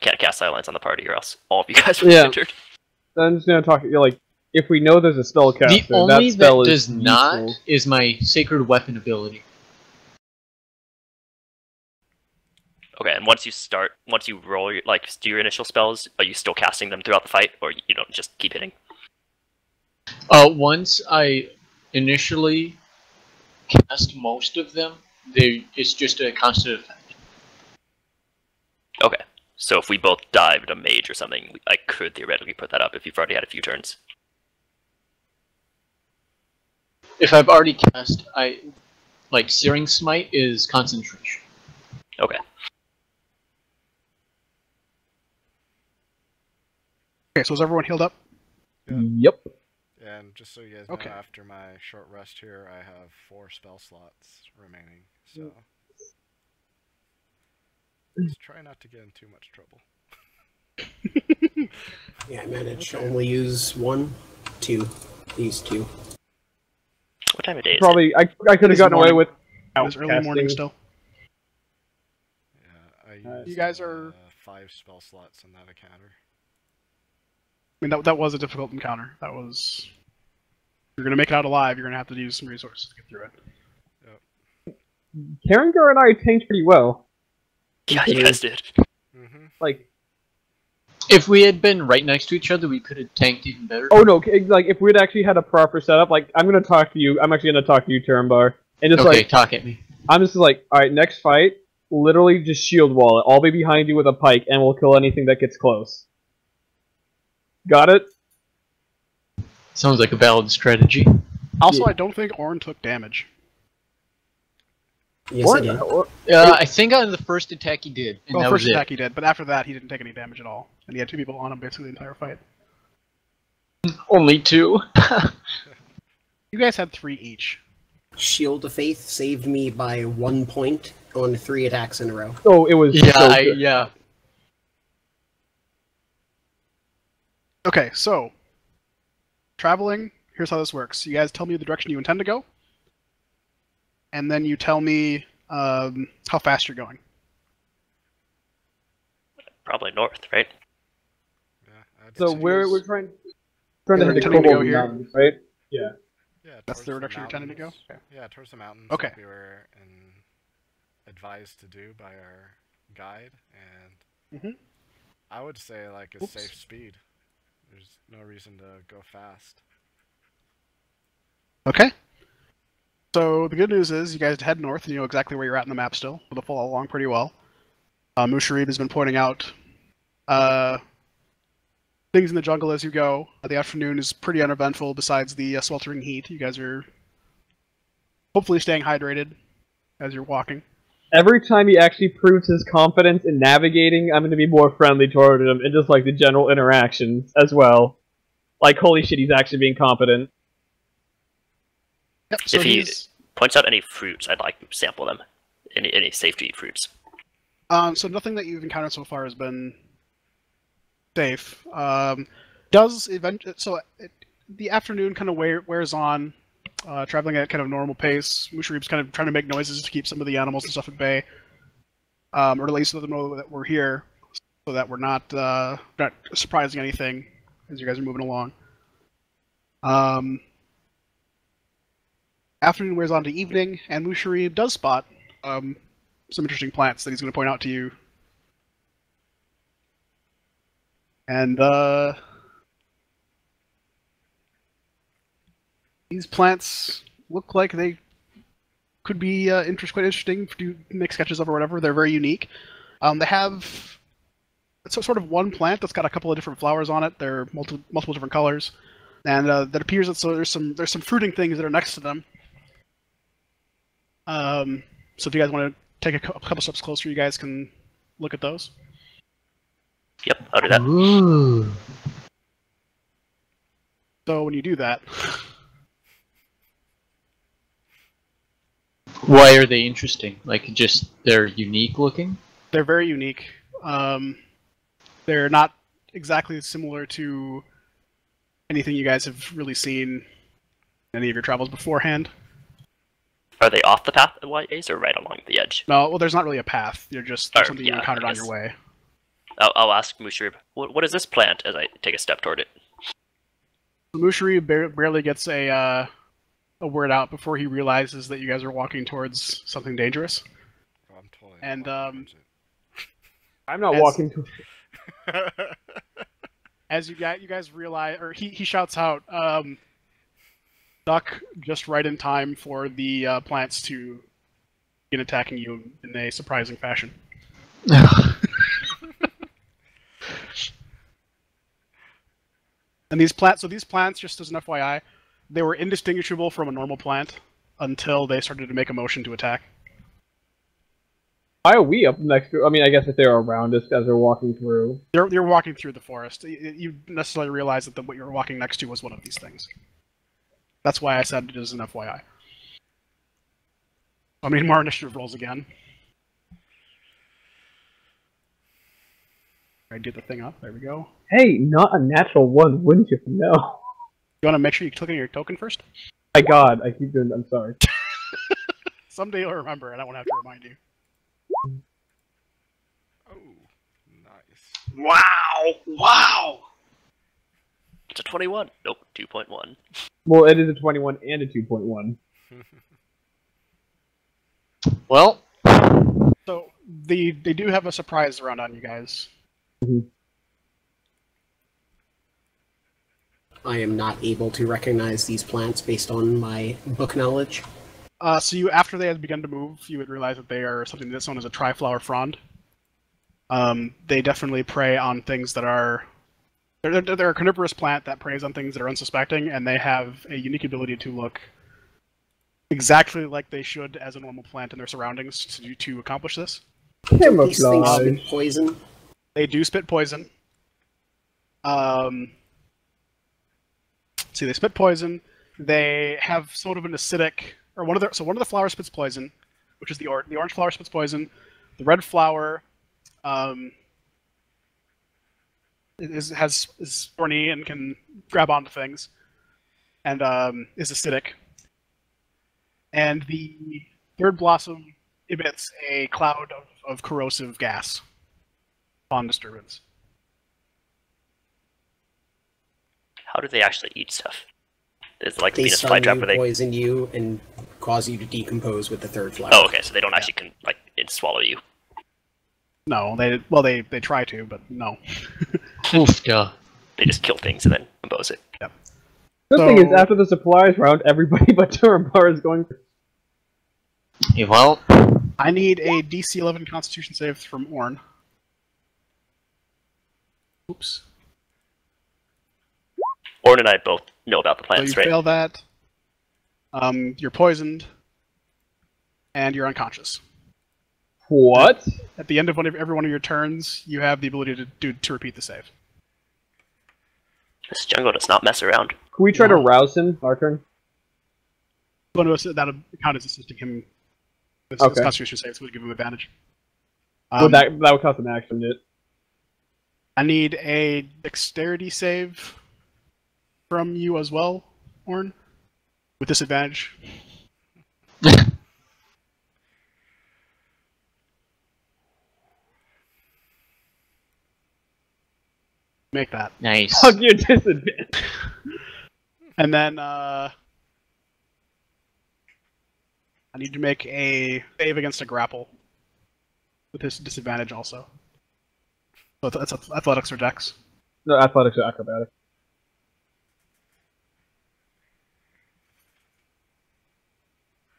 can't cast silence on the party, or else all of you guys will be injured. I'm just gonna talk. Like, if we know there's a spell caster, the only that spell does not is my sacred weapon ability. Okay, and once you roll, do your initial spells, are you still casting them throughout the fight, or you don't just keep hitting? Once I initially cast most of them, it's just a constant effect. Okay, so if we both dived a mage or something, I could theoretically put that up if you've already had a few turns. If I've already cast, like Searing Smite is concentration. Okay. Okay, so is everyone healed up? Yep. And just so you guys Okay. know, after my short rest here, I have 4 spell slots remaining, so let's try not to get in too much trouble. Yeah, I managed to only use 1, 2. These 2. What time of day is Probably, I could have It's gotten away morning. with It was early morning outcasting. still. Yeah, I used You guys are- 5 spell slots in that encounter. I mean, that was a difficult encounter. That was... If you're going to make it out alive, you're going to have to use some resources to get through it. Karengar and I tanked pretty well. Yeah, you guys did. Mm-hmm. Like, If we had been right next to each other, we could have tanked even better. oh no, like if we'd actually had a proper setup, like I'm gonna talk to you. I'm actually gonna talk to you, Turambar, and just okay, like talk at me. I'm just like, all right, next fight, literally just shield wall it. I'll be behind you with a pike, and we'll kill anything that gets close. Got it? Sounds like a valid strategy. Also, Yeah. I don't think Ornn took damage. Yes, I did. I think on the first attack he did, and Well, that first was attack it. he did, but after that he didn't take any damage at all. And he had 2 people on him basically the entire fight. Only 2. You guys had 3 each. Shield of Faith saved me by 1 point on 3 attacks in a row. Oh, it was Yeah, so good. yeah. Okay, so... Traveling, here's how this works. You guys tell me the direction you intend to go. And then you tell me how fast you're going. Probably north, right? Yeah, I'd So say we're trying to You're hit the intending to go Cobalt here? Mountains, right? Yeah. yeah, That's towards the direction you're intending to go? mountains. Okay. Yeah, towards the mountains. Okay. Like we were advised to do by our guide, and Mhm. I would say like a Oops. safe speed. There's no reason to go fast. Okay. So the good news is you guys head north and you know exactly where you're at in the map still. It'll follow along pretty well. Musharib has been pointing out things in the jungle as you go. The afternoon is pretty uneventful besides the sweltering heat. You guys are hopefully staying hydrated as you're walking. Every time he actually proves his confidence in navigating, I'm going to be more friendly toward him, and just like the general interactions as well. Like, holy shit, he's actually being competent. Yep, so If he he's... points out any fruits, I'd like to sample them. Any safety fruits. So nothing that you've encountered so far has been safe. The afternoon kind of wears on, traveling at kind of normal pace. Musharib's kind of trying to make noises to keep some of the animals and stuff at bay, or at least let them know that we're here, so that we're not surprising anything as you guys are moving along. Afternoon wears on to evening, and Musharib does spot some interesting plants that he's going to point out to you. And these plants look like they could be quite interesting to make sketches of or whatever. They're very unique. They have sort of one plant that's got a couple of different flowers on it. They're multiple different colors, and that appears that there's some fruiting things that are next to them. So if you guys want to take a couple steps closer, you guys can look at those. Yep, I'll do that. Ooh. So when you do that, Why are they interesting? Like, just they're unique looking? they're very unique. They're not exactly similar to anything you guys have really seen in any of your travels beforehand. Are they off the path of ways or right along the edge? No, well, there's not really a path. They're just Or, something you yeah, encountered I on guess. your way. I'll ask Musharib, what is this plant as I take a step toward it? Mushari barely gets a word out before he realizes that you guys are walking towards something dangerous. Oh, I'm totally And, not towards I'm not As- walking to... it. As you guys realize, or he shouts out, duck just right in time for the plants to begin attacking you in a surprising fashion. And these plants, just as an FYI, they were indistinguishable from a normal plant until they started to make a motion to attack. Why are we up next to? I mean, I guess if they're around us as they're walking through. You're walking through the forest. You necessarily realize that what you were walking next to was one of these things. That's why I said it is an FYI. I mean, more initiative rolls again. I did the thing up. There we go. Hey, not a natural one, wouldn't you know? You want to make sure you click on your token first? My God, I keep doing. I'm sorry. Someday you'll remember, and I won't have to remind you. Oh, nice. Wow! Wow! It's a 21. Nope, 2.1. Well, it is a 21 and a 2.1. Well, So they do have a surprise around on you guys. I am not able to recognize these plants based on my book knowledge. So you, after they had begun to move, you would realize that they are something that's known as a triflower frond. They definitely prey on things that are... They're a carnivorous plant that preys on things that are unsuspecting, and they have a unique ability to look exactly like they should as a normal plant in their surroundings to accomplish this. These things Camouflage. spit poison. They do spit poison. See, they spit poison. They have sort of an acidic, or one of the flowers spits poison, which is the orange flower spits poison. The red flower is thorny and can grab onto things, and is acidic. And the third blossom emits a cloud of corrosive gas upon disturbance. How do they actually eat stuff? Is it like the They Venus stun flytrap you, where they... poison you, and cause you to decompose with the third flower. Oh, okay, so they don't actually swallow you. No, they try to, but no. oof, duh. They just kill things and then compose it. Good So- thing is, after the supplies round, everybody but Turambar is going. Hey, well, I need a DC 11 Constitution save from Orn. Oops. Orn and I both know about the So plants, you right? fail that. You're poisoned, and you're unconscious. What? At the end of every one of your turns, you have the ability to repeat the save. This jungle does not mess around. Can we try to No. rouse him? Our turn. That'll count as assisting him with his Okay. Constitution save, so we'll give him advantage. Well, that would cost an action, it. I need a Dexterity save from you as well, Orn, with disadvantage. Make that. nice. Fuck your disadvantage. And then, I need to make a save against a grapple. With this disadvantage also. So that's athletics or dex. No, athletics or acrobatics.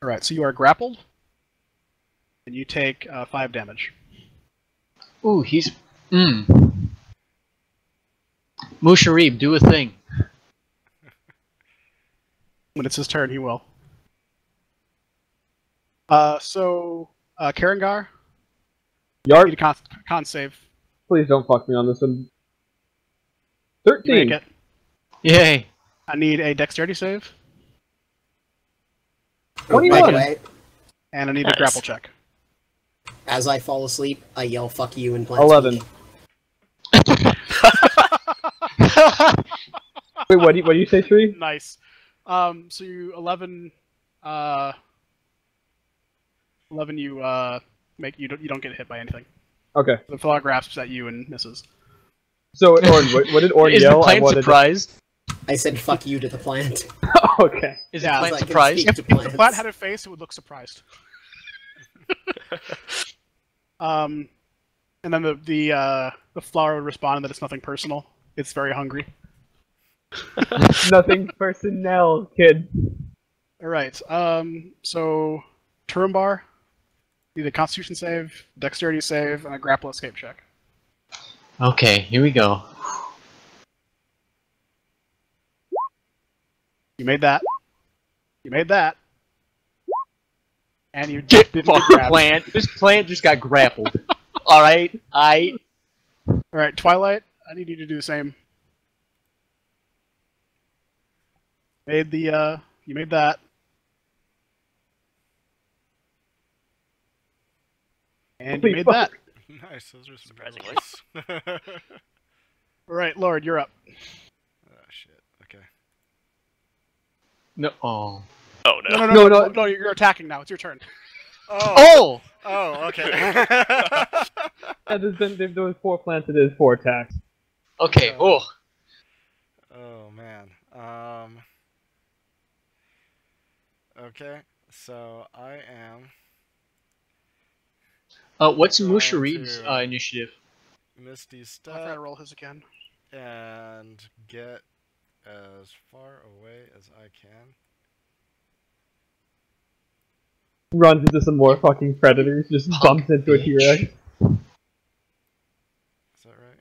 Alright, so you are grappled. And you take 5 damage. Ooh, he's... Musharib, do a thing. When it's his turn, he will. Karangar, Yard, need a con save. please don't fuck me on this one. You make 13. it. Yay. I need a dexterity save, Oh, by 21. the way, and I need Nice. a grapple check. as I fall asleep, I yell "fuck you" in plant 11. speak. Wait, what do you say, Tree? Nice. So you 11. 11. You you don't get hit by anything. Okay. The flower grasps at you and misses. So, Orn, what did Orn Is yell? the I plant wanted to- surprised? I said "fuck you" to the plant. Okay. Is Yeah, the I plant can surprised? speak to If the plants. plant had a face, it would look surprised. And then the flower would respond that it's nothing personal. It's very hungry. Nothing personnel, kid. All right. So Turambar, need a Constitution save, Dexterity save, and a Grapple escape check. Okay, here we go. You made that. You made that. And you Get didn't fucked, grab. plant. This plant just got grappled. Alright, Alright, Twilight, I need you to do the same. Made the, you made that. And you made that. Nice, those are Surprisingly. Alright, Lord, you're up. Oh, shit. Okay. No. Oh. Oh no. No, you're attacking now. It's your turn. Oh! Oh, okay. Yeah, there was 4 plants, it is 4 attacks. Okay. Oh. Oh, man. Okay, so I am... What's Trying Musharib's to- initiative? Misty I'll step try to roll his again. and get as far away as I can. Runs into some more fucking predators, just bumps into a T-Rex. Is that right?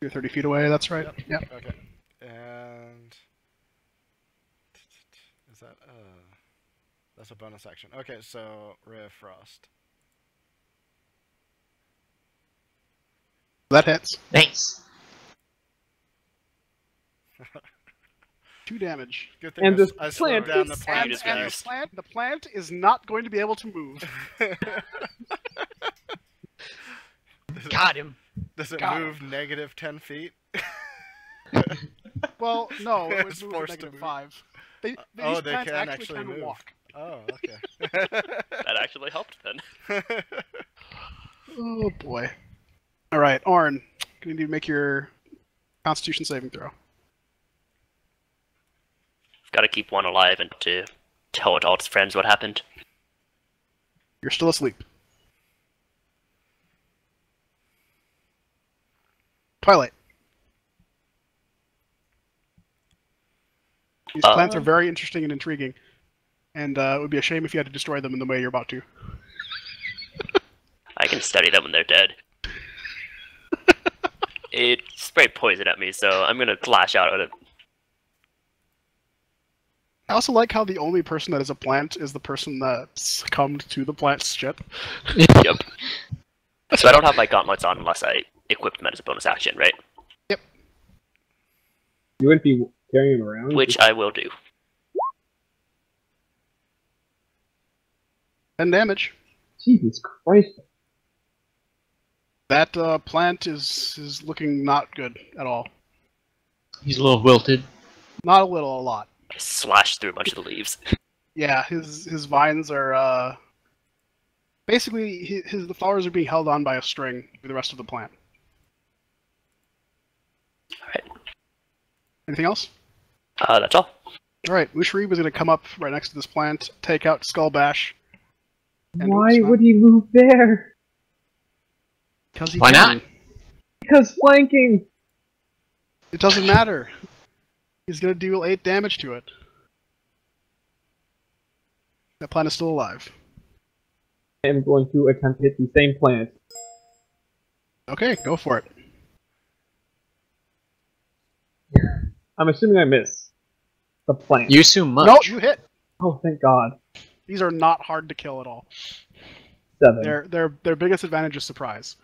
You're 30 feet away, that's right. Yep. Okay. And is that that's a bonus action. Okay, so Ray of Frost. That hits. Thanks. 2 damage. Good thing And this I slowed plant down the is- plant. And the plant is not going to be able to move. Got him. Does it Got move negative 10 feet? Well, no, it It's was moving forced to negative move. 5. These Oh, they plants can actually actually move. walk. Oh, okay. That actually helped then. Oh boy. Alright, Orn, you need to make your Constitution saving throw. Got to keep one alive and to tell all his friends what happened. You're still asleep. Twilight. These plants are very interesting and intriguing, and it would be a shame if you had to destroy them in the way you're about to. I can study them when they're dead. It sprayed poison at me, so I'm gonna lash out at it. I also like how the only person that is a plant is the person that succumbed to the plant's shit. Yep. So I don't have my gauntlets on unless I equip them as a bonus action, right? Yep. You wouldn't be carrying him around? Which I will do. 10 damage. Jesus Christ. That plant is looking not good at all. He's a little wilted. Not a little, a lot. I slashed through a bunch of the leaves. Yeah, his vines are basically the flowers are being held on by a string through the rest of the plant. Alright. Anything else? That's all. Alright, Musharib is going to come up right next to this plant, take out Skull Bash. And Why would he move there? Because he Why can. not? Because flanking! It doesn't matter. He's going to deal 8 damage to it. That plant is still alive. I am going to attempt to hit the same plant. Okay, go for it. I'm assuming I miss the plant. You assume much. No, you hit. Oh, thank God. These are not hard to kill at all. 7. Their biggest advantage is surprise.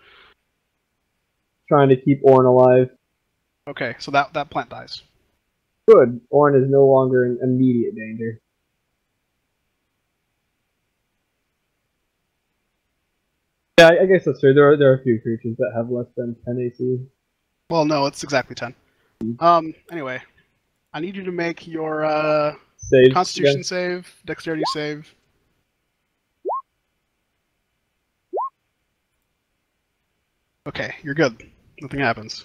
Trying to keep Orn alive. Okay, so that plant dies. Good. Orn is no longer in immediate danger. Yeah, I guess that's true. There are a few creatures that have less than 10 AC. Well, no, it's exactly 10. Anyway, I need you to make your Saves Constitution again. save, Dexterity save. Okay, you're good. Nothing happens.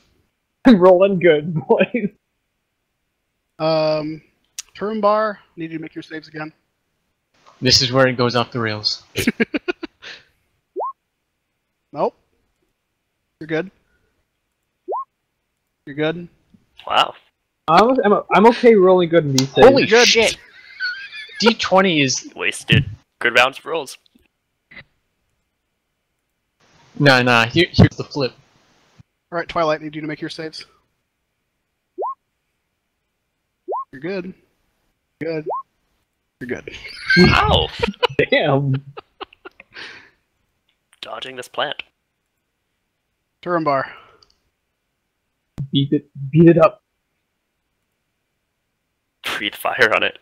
I'm rolling good, boys. Turumbar, need you to make your saves again. This is where it goes off the rails. Nope. You're good. You're good. Wow. I'm okay rolling good in these saves. Holy good. shit! D20 is... Wasted good rounds of rolls. Nah, here's the flip. Alright, Twilight, need you to make your saves. You're good. Good. You're good. Wow! Damn. Dodging this plant. Turumbar. Beat it up. Breathe fire on it.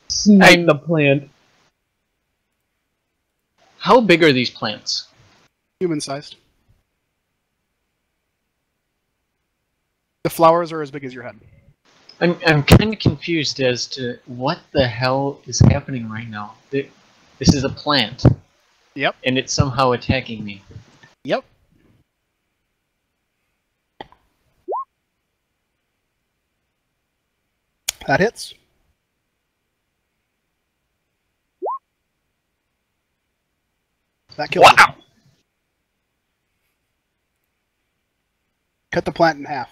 Snipe the plant. How big are these plants? Human-sized. The flowers are as big as your head. I'm kind of confused as to what the hell is happening right now. This is a plant. Yep. And it's somehow attacking me. Yep. That hits. That kills it. Cut the plant in half.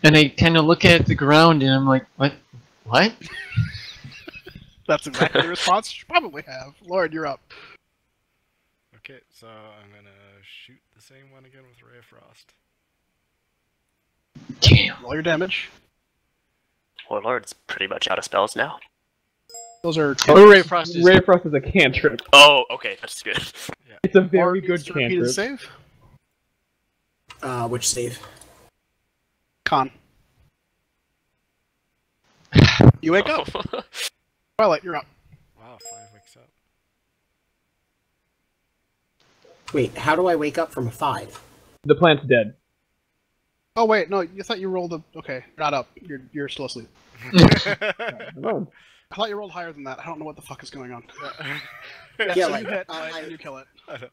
And I kind of look at the ground and I'm like, what? What? That's exactly the response you should probably have. Lord, you're up. Okay, so I'm gonna shoot the same one again with Ray of Frost. Damn. Roll your damage. Warlord's pretty much out of spells now. Those are Oh, Ray of Frost is... Ray of Frost is a cantrip. Oh, okay, that's good. It's a very Mark good needs to repeat his cantrip. save. Which save? Con. You wake up. Twilight, you're up. Wow, 5 wakes up. Wait, how do I wake up from a 5? The plant's dead. Oh wait, no, you thought you rolled a... Okay, not up. You're still asleep. Oh. I thought you rolled higher than that. I don't know what the fuck is going on. Yeah, so like, you hit, I- and you kill it.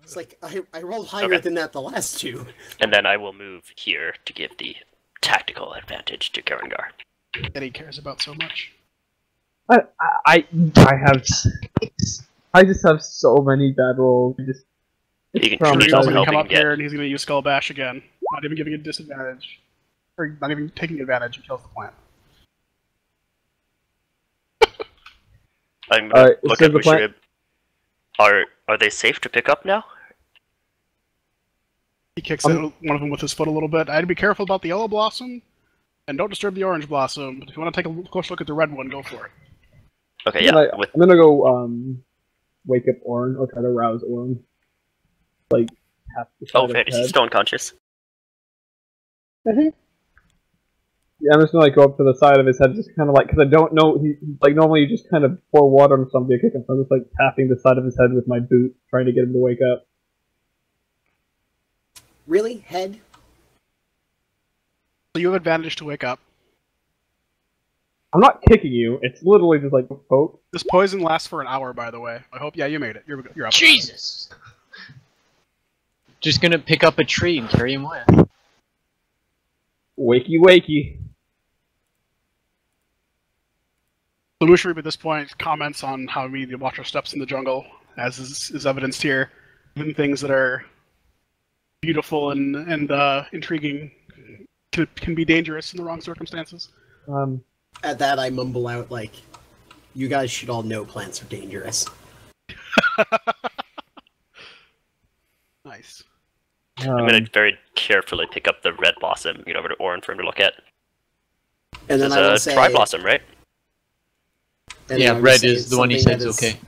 It's like, I rolled higher Okay. than that the last 2. And then I will move here to give the tactical advantage to Karengar. That he cares about so much. I have... I just have so many bad rolls. You can From choose He's all also the going help to come you up can get. here and he's going to use Skull Bash again. Not even giving it disadvantage. Or not even taking advantage, he kills the plant. I'm gonna look so at the plant- Mushrib. Are they safe to pick up now? He kicks at one of them with his foot a little bit. I'd be careful about the yellow blossom, and don't disturb the orange blossom. But if you want to take a close look at the red one, go for it. Okay, yeah. I'm gonna go wake up Orin or try to rouse Orin. Like half the side Oh, of his fantasy. head. Still unconscious. Yeah, I'm just gonna like go up to the side of his head, just kind of like, because I don't know. He like normally you just kind of pour water on something, kick him. So I'm just like tapping the side of his head with my boot, trying to get him to wake up. Really? Head? So you have advantage to wake up. I'm not kicking you. It's literally just like a poke. This poison lasts for an hour, by the way. I hope. Yeah, you made it. You're up. Jesus! Just gonna pick up a tree and carry him away. Wakey, wakey. So Mushrib at this point comments on how the Watcher steps in the jungle, as is evidenced here. Even things that are beautiful and intriguing can be dangerous in the wrong circumstances. At that, I mumble out, like, you guys should all know plants are dangerous. Nice. I'm gonna very carefully pick up the red blossom, over to Orin for him to look at. And then It's I will a say... tri-blossom, right? and Yeah, then I will red say is the one he something says that is- okay.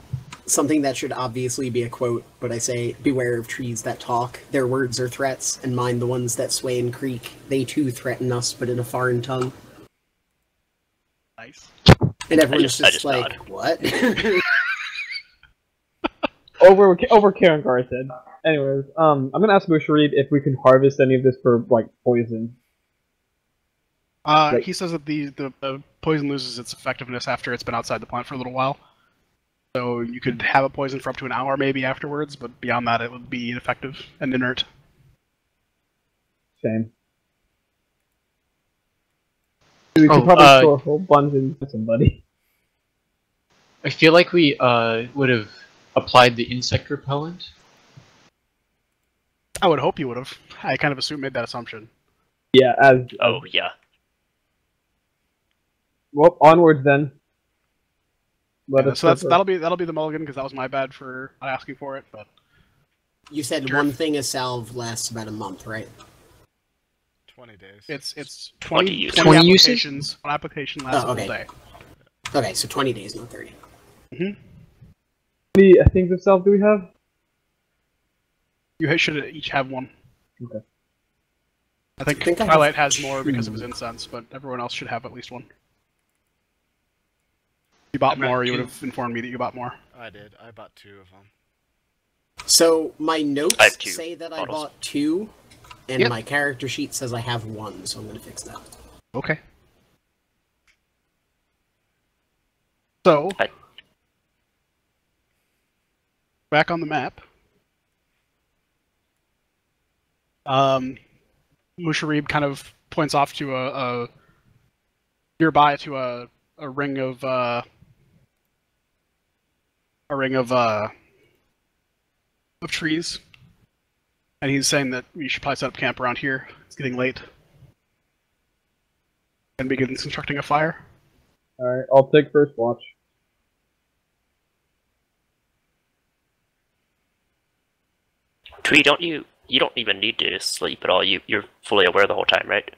Something that should obviously be a quote, but I say, beware of trees that talk. Their words are threats, and mind the ones that sway and creak. They too threaten us, but in a foreign tongue. Nice. And everyone's I just just like, nod. what? Over Karengar said. Anyways, I'm gonna ask Musharib if we can harvest any of this for like poison. He says that the poison loses its effectiveness after it's been outside the plant for a little while. So you could have a poison for up to an hour maybe afterwards, but beyond that it would be ineffective and inert. Shame. We could probably throw a whole bunch into somebody. I feel like we would have applied the insect repellent. I would hope you would have. I kind of made that assumption. Yeah, Oh, yeah. well, onwards then. So that'll be the mulligan because that was my bad for not asking for it. But You said Sure. one thing a salve lasts about a month, right? 20 days. It's 20 20, uses. 20 uses? applications. One application lasts a okay. full day. Okay, so 20 days, not 30. Mm-hmm. How many things of self do we have? You should each have one. Okay. I think I Twilight have has more because of his 2. incense, but everyone else should have at least one. If you bought I've got more, you 2. would have informed me that you bought more. I did. I bought 2 of them. So my I have notes 2 say that I bottles. bought 2, and Yep. my character sheet says I have 1, so I'm going to fix that. Okay. So, I- back on the map. Musharib kind of points off to a nearby to a ring of trees, and he's saying that we should probably set up camp around here. It's getting late, and begin constructing a fire. Alright, I'll take first watch. Twee, you don't even need to sleep at all. You're fully aware the whole time, right?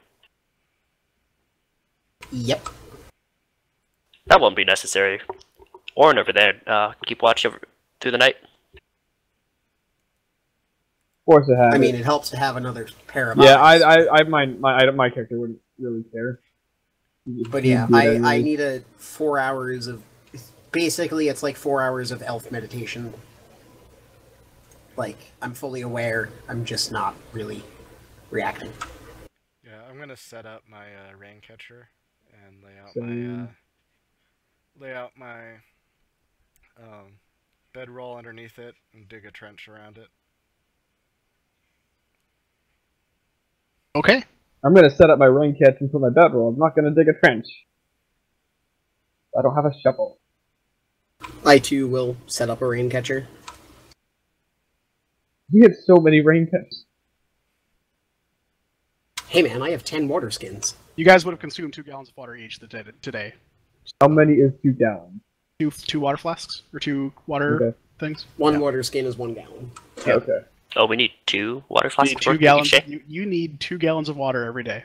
Yep. That won't be necessary. Orin over there, keep watch through the night. Of course it has. I mean, it helps to have another pair of yeah, eyes. my character wouldn't really care. But yeah, I need 4 hours of... Basically, it's like 4 hours of elf meditation. Like, I'm fully aware, I'm just not really reacting. Yeah, I'm gonna set up my rain catcher and Same. lay out my bedroll underneath it and dig a trench around it. Okay. I'm gonna set up my rain catch and put my bedroll. I'm not gonna dig a trench. I don't have a shovel. I too will set up a rain catcher. We have so many rain catches. Hey man, I have 10 water skins. You guys would have consumed 2 gallons of water each today. How many is 2 gallons? Two water flasks or 2 water Okay. things. One water skin is 1 gallon. Yeah. Okay. Oh, we need 2 water You flasks need 2 worth gallons. each day? You need 2 gallons of water every day.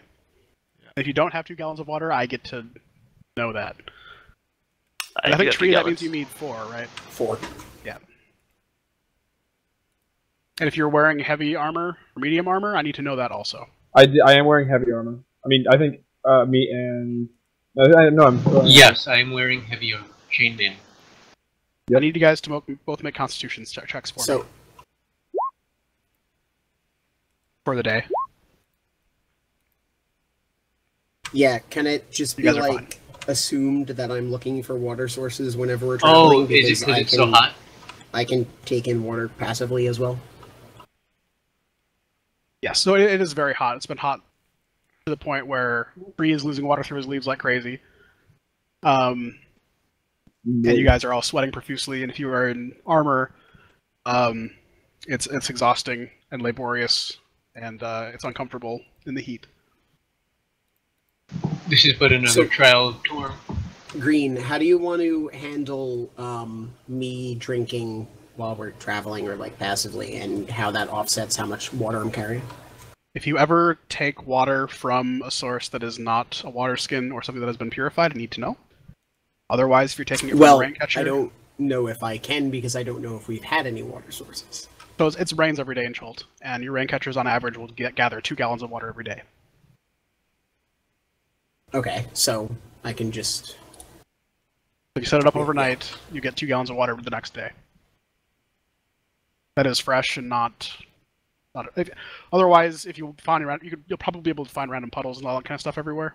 If you don't have 2 gallons of water, I get to know that. I do think have 2 tree that gallons. means you need 4, right? 4. Yeah. And if you're wearing heavy armor or medium armor, I need to know that also. I am wearing heavy armor. I mean, I think me and no, I'm Yes, I am wearing heavy armor, chained in. Yep. I need you guys to both make Constitution checks for me for the day. Yeah, can it just You be guys are like assumed that I'm looking for water sources whenever we're traveling? Oh, is it because it's so hot? I can take in water passively as well. Yes, so it is very hot. It's been hot to the point where Bree is losing water through his leaves like crazy. And you guys are all sweating profusely, and if you are in armor, it's exhausting and laborious, and it's uncomfortable in the heat. This is but another trial of Torm. Green, how do you want to handle me drinking while we're traveling, or like passively, and how that offsets how much water I'm carrying? If you ever take water from a source that is not a water skin or something that has been purified, I need to know. Otherwise, if you're taking it from a rain catcher... I don't know if I can, because I don't know if we've had any water sources. So it rains every day in Chult, and your rain catchers on average will gather 2 gallons of water every day. Okay, so I can just... If you set it up overnight, you get 2 gallons of water the next day. That is fresh and not otherwise, if you find around, you'll probably be able to find random puddles and all that kind of stuff everywhere.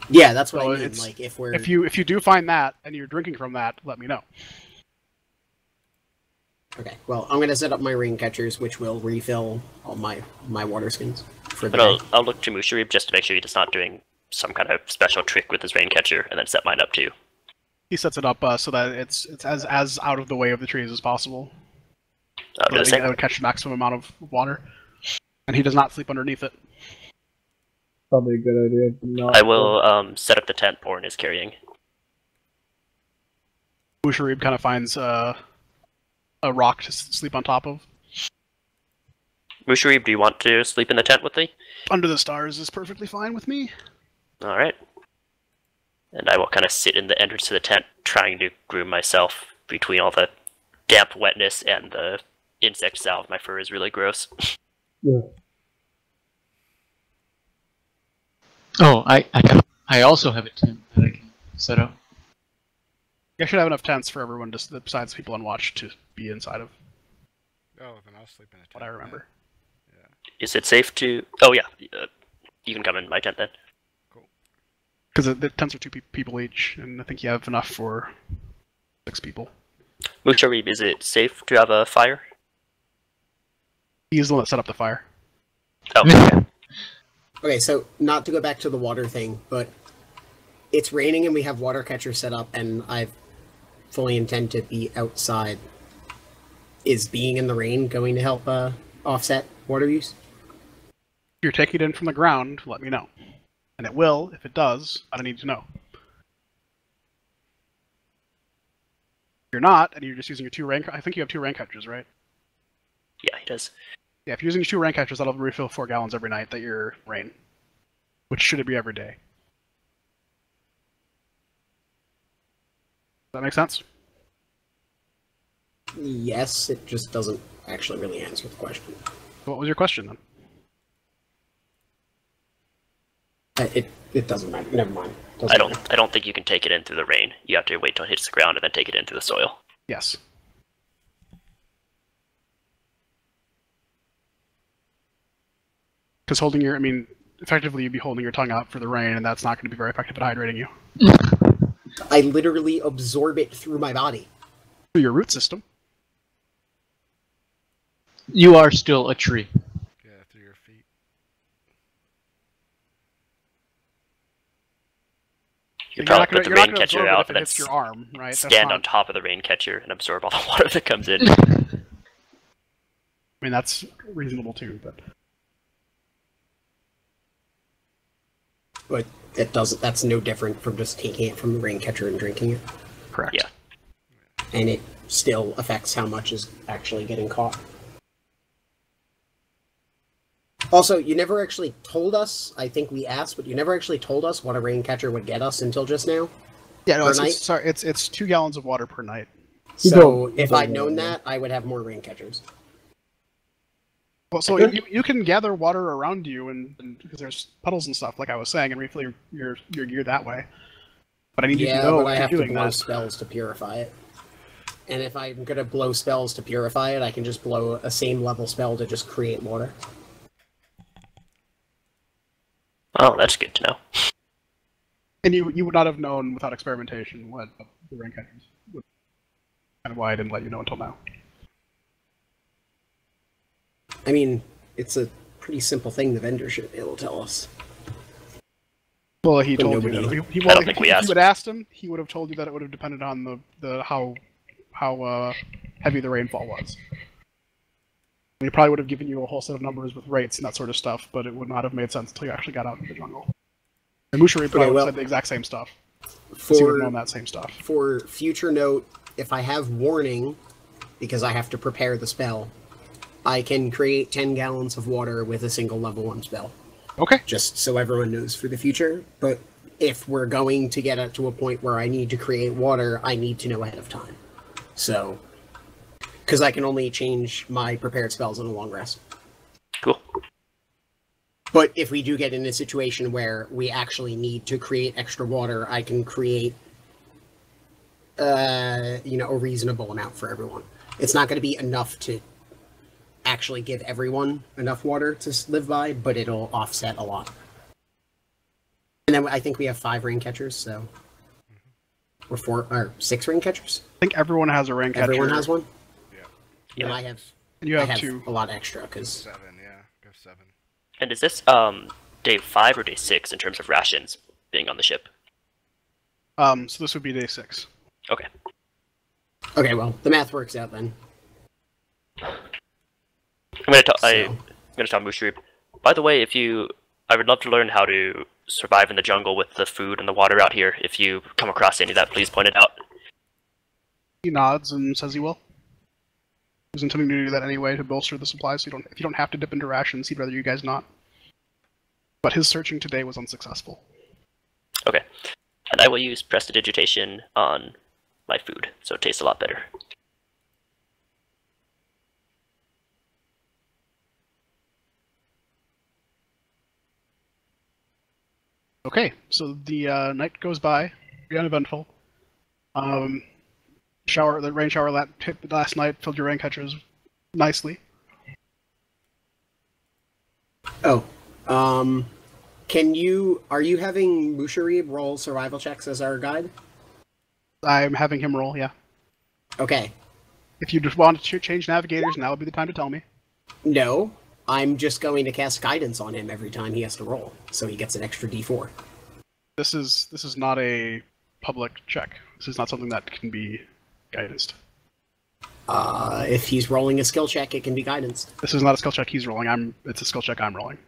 Yeah, that's what So I mean. Like if you do find that and you're drinking from that, let me know. Okay, well, I'm gonna set up my rain catchers, which will refill all my water skins for the But day. I'll look to Musharib just to make sure he's not doing some kind of special trick with his rain catcher, and then set mine up too. He sets it up so that it's as out of the way of the trees as possible. I'll do the same. That would catch the maximum amount of water, and he does not sleep underneath it. Probably a good idea. I will set up the tent Orin is carrying. Musharib kind of finds a rock to sleep on top of. Musharib, do you want to sleep in the tent with me? Under the stars is perfectly fine with me. Alright. And I will kind of sit in the entrance to the tent, trying to groom myself between all the damp wetness and the insect salve. My fur is really gross. Yeah. Oh, I also have a tent that I can set up. I should have enough tents for everyone, besides people on watch, to be inside of. Oh, then I'll sleep in a tent. What I remember. Yeah. Is it safe to... Oh, yeah. You can come in my tent then. Cool. Because the tents are 2 people each, and I think you have enough for 6 people. Musharib, is it safe to have a fire? He's the one that set up the fire. Oh, okay. Okay, so not to go back to the water thing, but it's raining and we have water catchers set up, and I fully intend to be outside. Is being in the rain going to help offset water use? If you're taking it in from the ground, let me know. And it will. If it does, I don't need to know. If you're not, and you're just using your 2 rain... I think you have 2 rain catchers, right? Yeah, he does. Yeah, if you're using your 2 rain catchers, that'll refill 4 gallons every night that you're rain. Which should be every day. Does that make sense? Yes, it just doesn't actually really answer the question. What was your question then? It doesn't matter. Never mind. Doesn't matter. I don't think you can take it in through the rain. You have to wait till it hits the ground and then take it into the soil. Yes. Because holding your, effectively you'd be holding your tongue out for the rain, and that's not going to be very effective at hydrating you. I literally absorb it through my body. Through your root system. You are still a tree. Yeah, through your feet. You could probably put the rain catcher out and then your arm, right? stand on top of the rain catcher and absorb all the water that comes in. That's reasonable too, but... But it doesn't. That's no different from just taking it from the rain catcher and drinking it. Correct. Yeah. And it still affects how much is actually getting caught. Also, you never actually told us, I think we asked, but you never actually told us what a rain catcher would get us until just now. Yeah, no, it's 2 gallons of water per night. So, if I'd known that, I would have more rain catchers. Well, so you can gather water around you, and because there's puddles and stuff, like I was saying, and refill your gear that way. But I need you to know but when I you're have to doing blow that. spells to purify it. And if I'm gonna blow spells to purify it, I can just blow a same level spell to just create water. Oh, that's good to know. And you would not have known without experimentation what the rain catchers would. Kind of why I didn't let you know until now. It's a pretty simple thing the vendor should be able to tell us. Well, he But told you nobody- that. I don't think we if asked. you had asked him, he would have told you that it would have depended on the how heavy the rainfall was. And he probably would have given you a whole set of numbers with rates and that sort of stuff, but it would not have made sense until you actually got out into the jungle. And Musharib probably would have said the exact same stuff. He would have known that same stuff. For future note, if I have warning, because I have to prepare the spell, I can create 10 gallons of water with a single level 1 spell. Okay. Just so everyone knows for the future. But if we're going to get it to a point where I need to create water, I need to know ahead of time. So, because I can only change my prepared spells in a long rest. Cool. But if we do get in a situation where we actually need to create extra water, I can create, a reasonable amount for everyone. It's not going to be enough to actually give everyone enough water to live by, but it'll offset a lot. And then I think we have 5 rain catchers, so... Or 4, or 6 rain catchers? I think everyone has a rain catcher. Everyone has one? Yeah. And I have... And you have I have 2. a lot extra, because... 7, yeah. Go 7. And is this day 5 or day 6 in terms of rations being on the ship? So this would be day 6. Okay. Okay, well, the math works out then. I'm gonna tell Musharib. By the way, I would love to learn how to survive in the jungle with the food and the water out here. If you come across any of that, please point it out. He nods and says he will. was intending to do that anyway to bolster the supplies. So if you don't have to dip into rations, he'd rather you guys not. But his searching today was unsuccessful. Okay. And I will use prestidigitation on my food, so it tastes a lot better. Okay, so the night goes by, very uneventful. The rain shower last night filled your rain catchers nicely. Oh, are you having Musharib roll survival checks as our guide? I'm having him roll, yeah. Okay. If you just want to change navigators, now would be the time to tell me. No, I'm just going to cast guidance on him every time he has to roll, so he gets an extra d4. This is not a public check. This is not something that can be guidanced. If he's rolling a skill check, it can be guidance. This is not a skill check he's rolling. It's a skill check I'm rolling.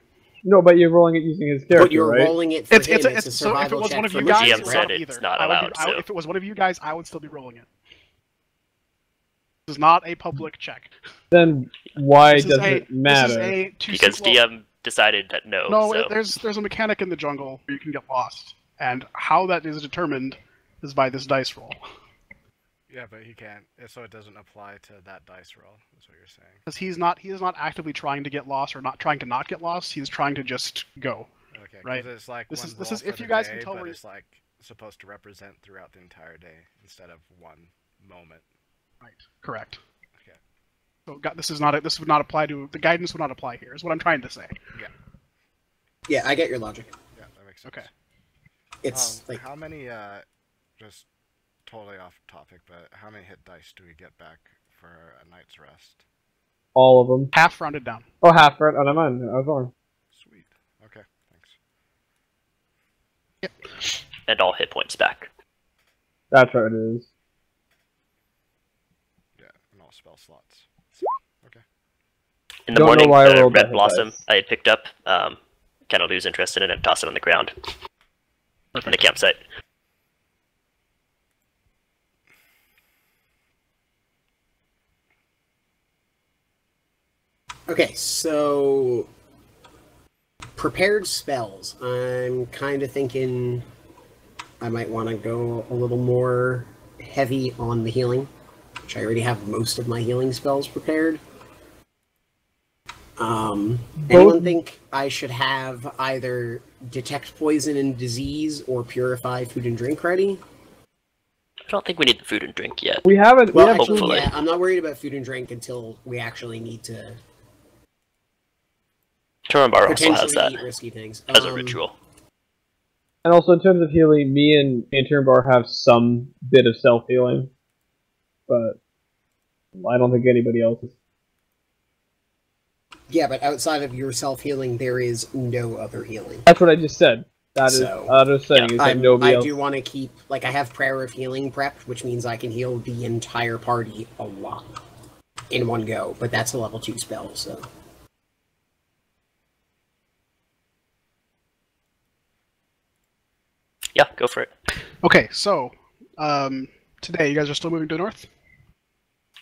No, but you're rolling it using his character, But you're right? rolling it for him. It's a so if it survival was check one of for you guys, GM it's said not it's either. not allowed, so... If it was one of you guys, I would still be rolling it. This is not a public check. Then why does it matter? Because DM decided that no. No, so. there's a mechanic in the jungle where you can get lost, and how that is determined is by this dice roll. Yeah, but he can't, so it doesn't apply to that dice roll, is what you're saying. Because he is not actively trying to get lost or not trying to not get lost. He's trying to just go. Okay, right. It's like this one is roll if for you the guys day, can tell but where it's like supposed to represent throughout the entire day instead of one moment. Right. Correct. Okay. So this would not apply to the guidance. Would not apply here. Is what I'm trying to say. Yeah. Yeah, I get your logic. Yeah, that makes sense. Okay. It's like how many just totally off topic, but how many hit dice do we get back for a night's rest? All of them. Half rounded down. Oh, half right. Oh, never mind. I was wrong. Sweet. Okay, thanks. Yep. And all hit points back. That's what it is. Yeah, and all spell slots. Okay. In the Don't know morning, why I the rolled red that blossom dice. I had picked up, kind of lose interest in it and toss it on the ground in the campsite. okay, so prepared spells. I'm kind of thinking I might want to go a little more heavy on the healing, which I already have most of my healing spells prepared. Anyone think I should have either detect poison and disease or purify food and drink ready? I don't think we need the food and drink yet. We haven't. Well, we actually, hopefully. yeah, I'm not worried about food and drink until we actually need to Turambar also has potentially that eat risky things. as a ritual. And also, in terms of healing, me and Turnbar have some bit of self healing, but I don't think anybody else is. Yeah, but outside of your self-healing, there is no other healing. That's what I just said. That is. So, I was saying is that nobody I else. do want to keep, like, I have Prayer of Healing prepped, which means I can heal the entire party a lot in one go, but that's a level 2 spell, so... Yeah, go for it. Okay, so today you guys are still moving to the north.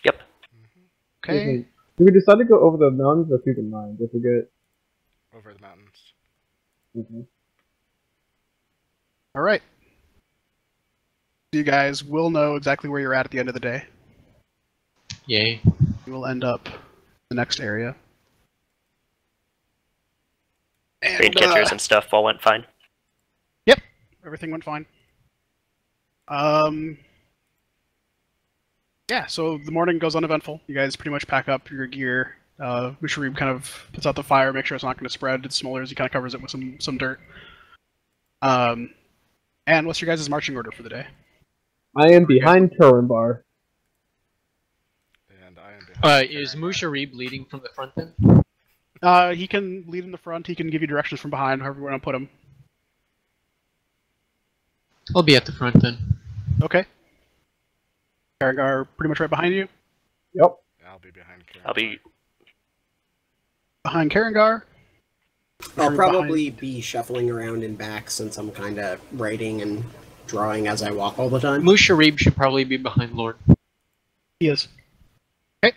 Yep. Okay. Do we decide to go over the mountains or through the mines? I forget. Over the mountains. Mm-hmm. All right. You guys will know exactly where you're at the end of the day. Yay. You will end up in the next area. Rain catchers and stuff all went fine. Yep, everything went fine. Yeah, so the morning goes uneventful. You guys pretty much pack up your gear. Musharib kind of puts out the fire, make sure it's not going to spread. It smolders. He kind of covers it with some dirt. And what's your guys' marching order for the day? I am behind Turambar. And I am behind. Is Musharib leading from the front then? He can lead in the front. He can give you directions from behind, however you want to put him. I'll be at the front then. Okay. Karangar pretty much right behind you. Yep. I'll be behind Karen. I'll be Behind Karangar. I'll probably be shuffling around in back since I'm kind of writing and drawing as I walk all the time. Musharib should probably be behind Lord. He is. Okay.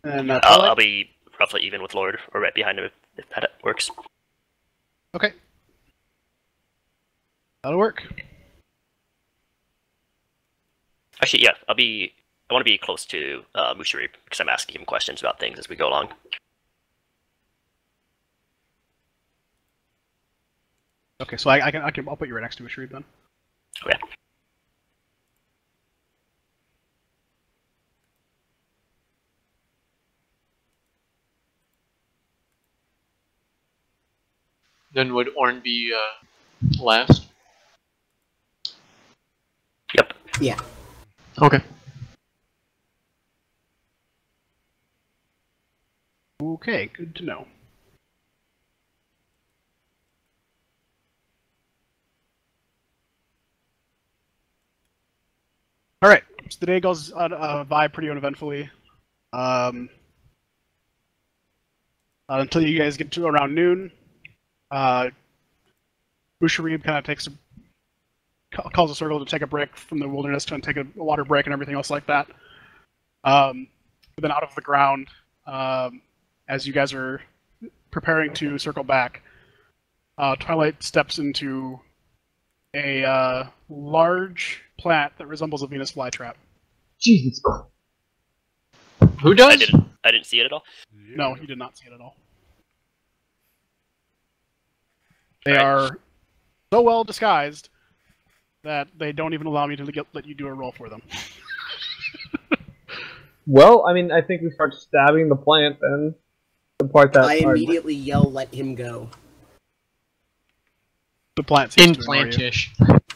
And I'll be roughly even with Lord, or right behind him if that works. Okay. That'll work. Actually, yeah, I want to be close to Mushari because I'm asking him questions about things as we go along. Okay, so I'll put you right next to Mushari then. Okay. Then would Orn be last? Yep. Yeah. Okay. Okay, good to know. All right, so the day goes by pretty uneventfully. Until you guys get to around noon. Busharib kind of calls a circle to take a break from the wilderness, to take a water break and everything else like that. But then out of the ground, as you guys are preparing to circle back, Twilight steps into a large plant that resembles a Venus flytrap. Jesus. Who does? I didn't see it at all. Yeah. No, you did not see it at all. They are so well disguised that they don't even allow me to let you do a roll for them. Well, I mean, I think we start stabbing the plant then. The part that I immediately yell, "Let him go!" The plant seems to ignore you. Implantish.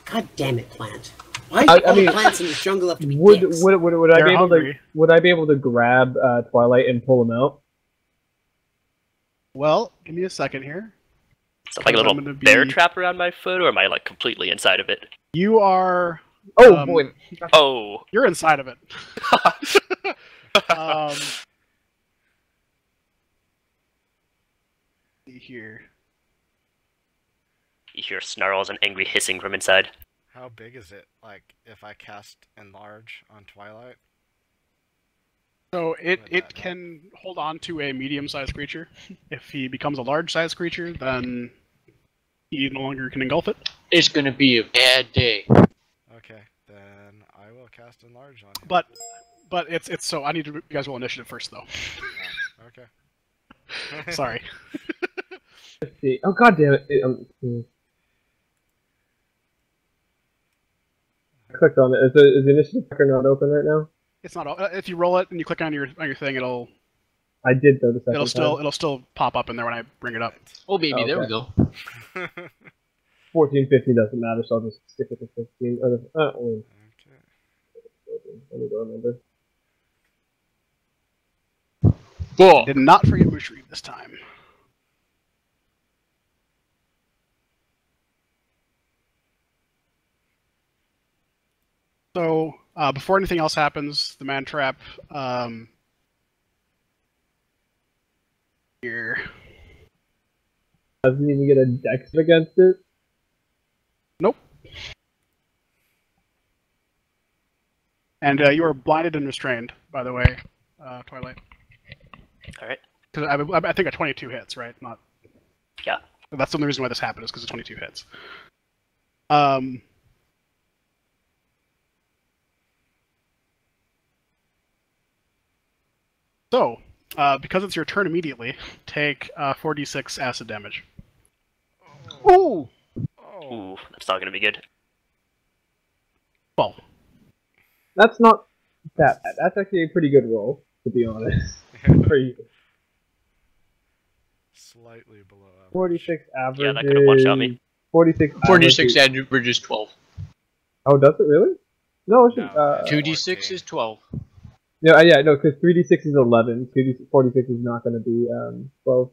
God damn it, plant! Why do all the plants in this jungle have to be dicks? Would I They're be able hungry. to? Would I be able to grab Twilight and pull him out? Well, give me a second here. Is that like a I'm little gonna be- bear trap around my foot, or am I like completely inside of it? You are. Oh boy! Oh. You're inside of it. See here. You hear snarls and angry hissing from inside. How big is it? Like, if I cast Enlarge on Twilight? So it What'd that can hold on to a medium-sized creature. If he becomes a large-sized creature, then he no longer can engulf it. It's gonna be a bad day. Okay, then I will cast Enlarge on him. But it's so I need to you guys roll initiative first though. Oh, okay. Sorry. Let's see. Oh god damn it! I clicked on it. Is the initiative tracker not open right now? It's not if you roll it and you click on your thing, it'll I did though the second time. it'll still pop up in there when I bring it up. Oh baby, there we Okay. go. 14, 15 doesn't matter, so I'll just stick with the 15. Wait, Okay. let me go remember. Cool. Did not forget Mushri this time. So before anything else happens, the man trap here. Doesn't even get a dex against it. Nope. And you are blinded and restrained, by the way, Twilight. All right. Because I think a 22 hits, right? Not. Yeah. That's the only reason why this happened is because of 22 hits. So, because it's your turn immediately, take 4d6 acid damage. Ooh! Oh. Ooh, that's not gonna be good. Well, That's not that bad. That's actually a pretty good roll, to be honest. For you. Slightly below average. 46 average. Yeah, that could have one-shot me. 46 46 average. average is 12. Oh, does it really? No, it should. No. 2d6 is 12. Yeah, no, because 3d6 is 11. 46 is not going to be 12.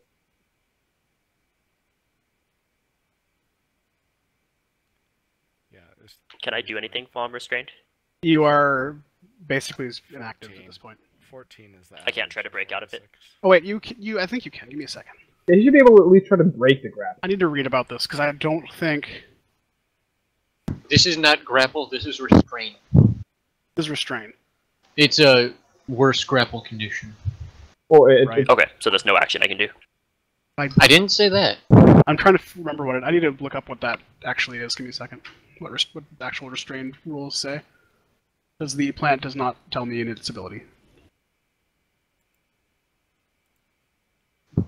Yeah, it's Can I do anything while I'm restrained? you are basically inactive at 14. this point. 14 is that. I can't try to break out of it. Oh wait, you I think you can. Give me a second. Yeah, you should be able to at least try to break the grab. I need to read about this because I don't think This is not grapple, this is restrain. this is restrain. It's a worse grapple condition. Oh, right? Okay, so there's no action I can do. I didn't say that. I'm trying to remember what I need to look up what that actually is. Give me a second. What actual restrained rules say? Because the plant does not tell me in its ability.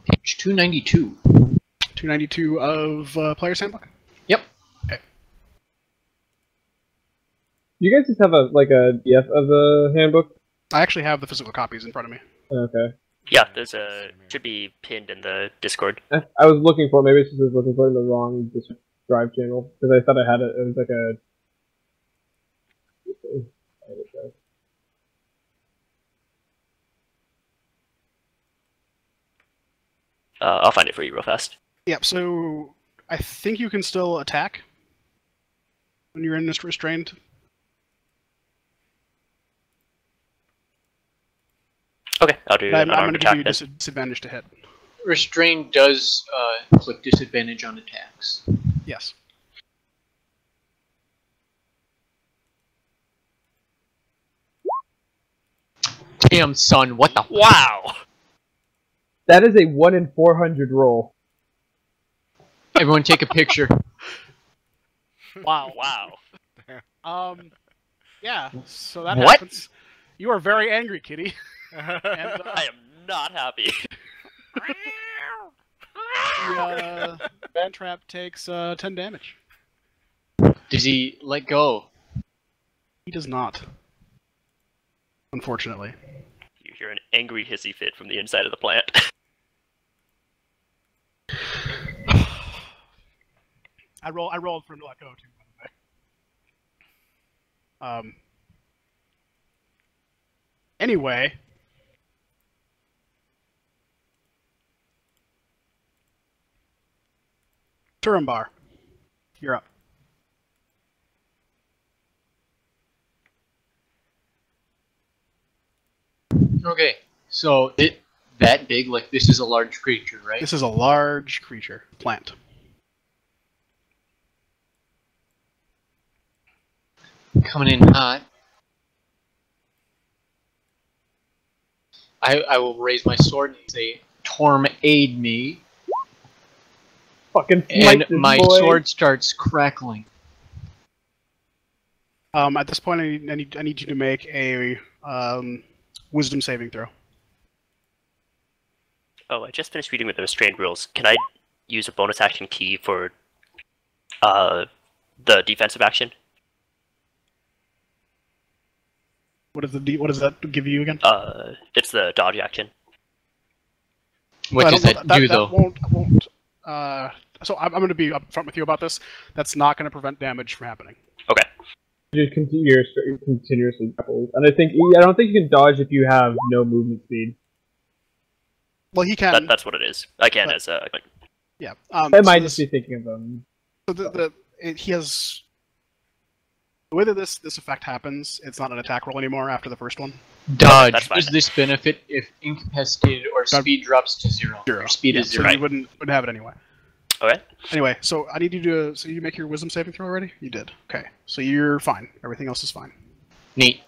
Page 292. 292 of Player's Handbook? Yep. Okay. You guys just have a PDF of the handbook? I actually have the physical copies in front of me. Okay. Yeah, there's a should be pinned in the Discord. I was looking for it. Maybe it's just I was looking for it in the wrong drive channel because I thought I had it. It was like a. I'll find it for you real fast. Yep, so I think you can still attack when you're in this restrained. Okay, I'll do I'm an going armed to give attack you then. disadvantage to hit. Restrain does inflict disadvantage on attacks. Yes. Damn, son, what the? Wow! That is a 1 in 400 roll. Everyone take a picture. Wow. Wow. Yeah, so that What? happens. You are very angry, Kitty. And, I am not happy. the Van Trap takes 10 damage. Does he let go? He does not. Unfortunately. You hear an angry hissy fit from the inside of the plant. I rolled for him to let go too, by the way. Anyway. Turumbar, you're up. Okay, so that big, like this is a large creature, right? This is a large creature, plant. Coming in hot. I will raise my sword and say, Torm, aid me. Fucking And this my boy. sword starts crackling. At this point, I need you to make a wisdom saving throw. Oh, I just finished reading with the restrained rules. Can I use a bonus action key for the defensive action? What does that give you again? It's the dodge action. What does that do, though? Won't. So I'm going to be upfront with you about this. That's not going to prevent damage from happening. Okay. You continuously grapple. And I don't think you can dodge if you have no movement speed. Well, he can. That's what it is. I can But- as a like. Yeah. I might just be thinking of them. So he has. The way that this effect happens, it's not an attack roll anymore after the first one. Dodge. That's fine. Does this benefit if incapacitated or speed drops to 0? Your speed is So 0. you wouldn't have it anyway. Okay. Anyway, so I need you to. So you make your wisdom saving throw already? You did. Okay. So you're fine. Everything else is fine. Neat.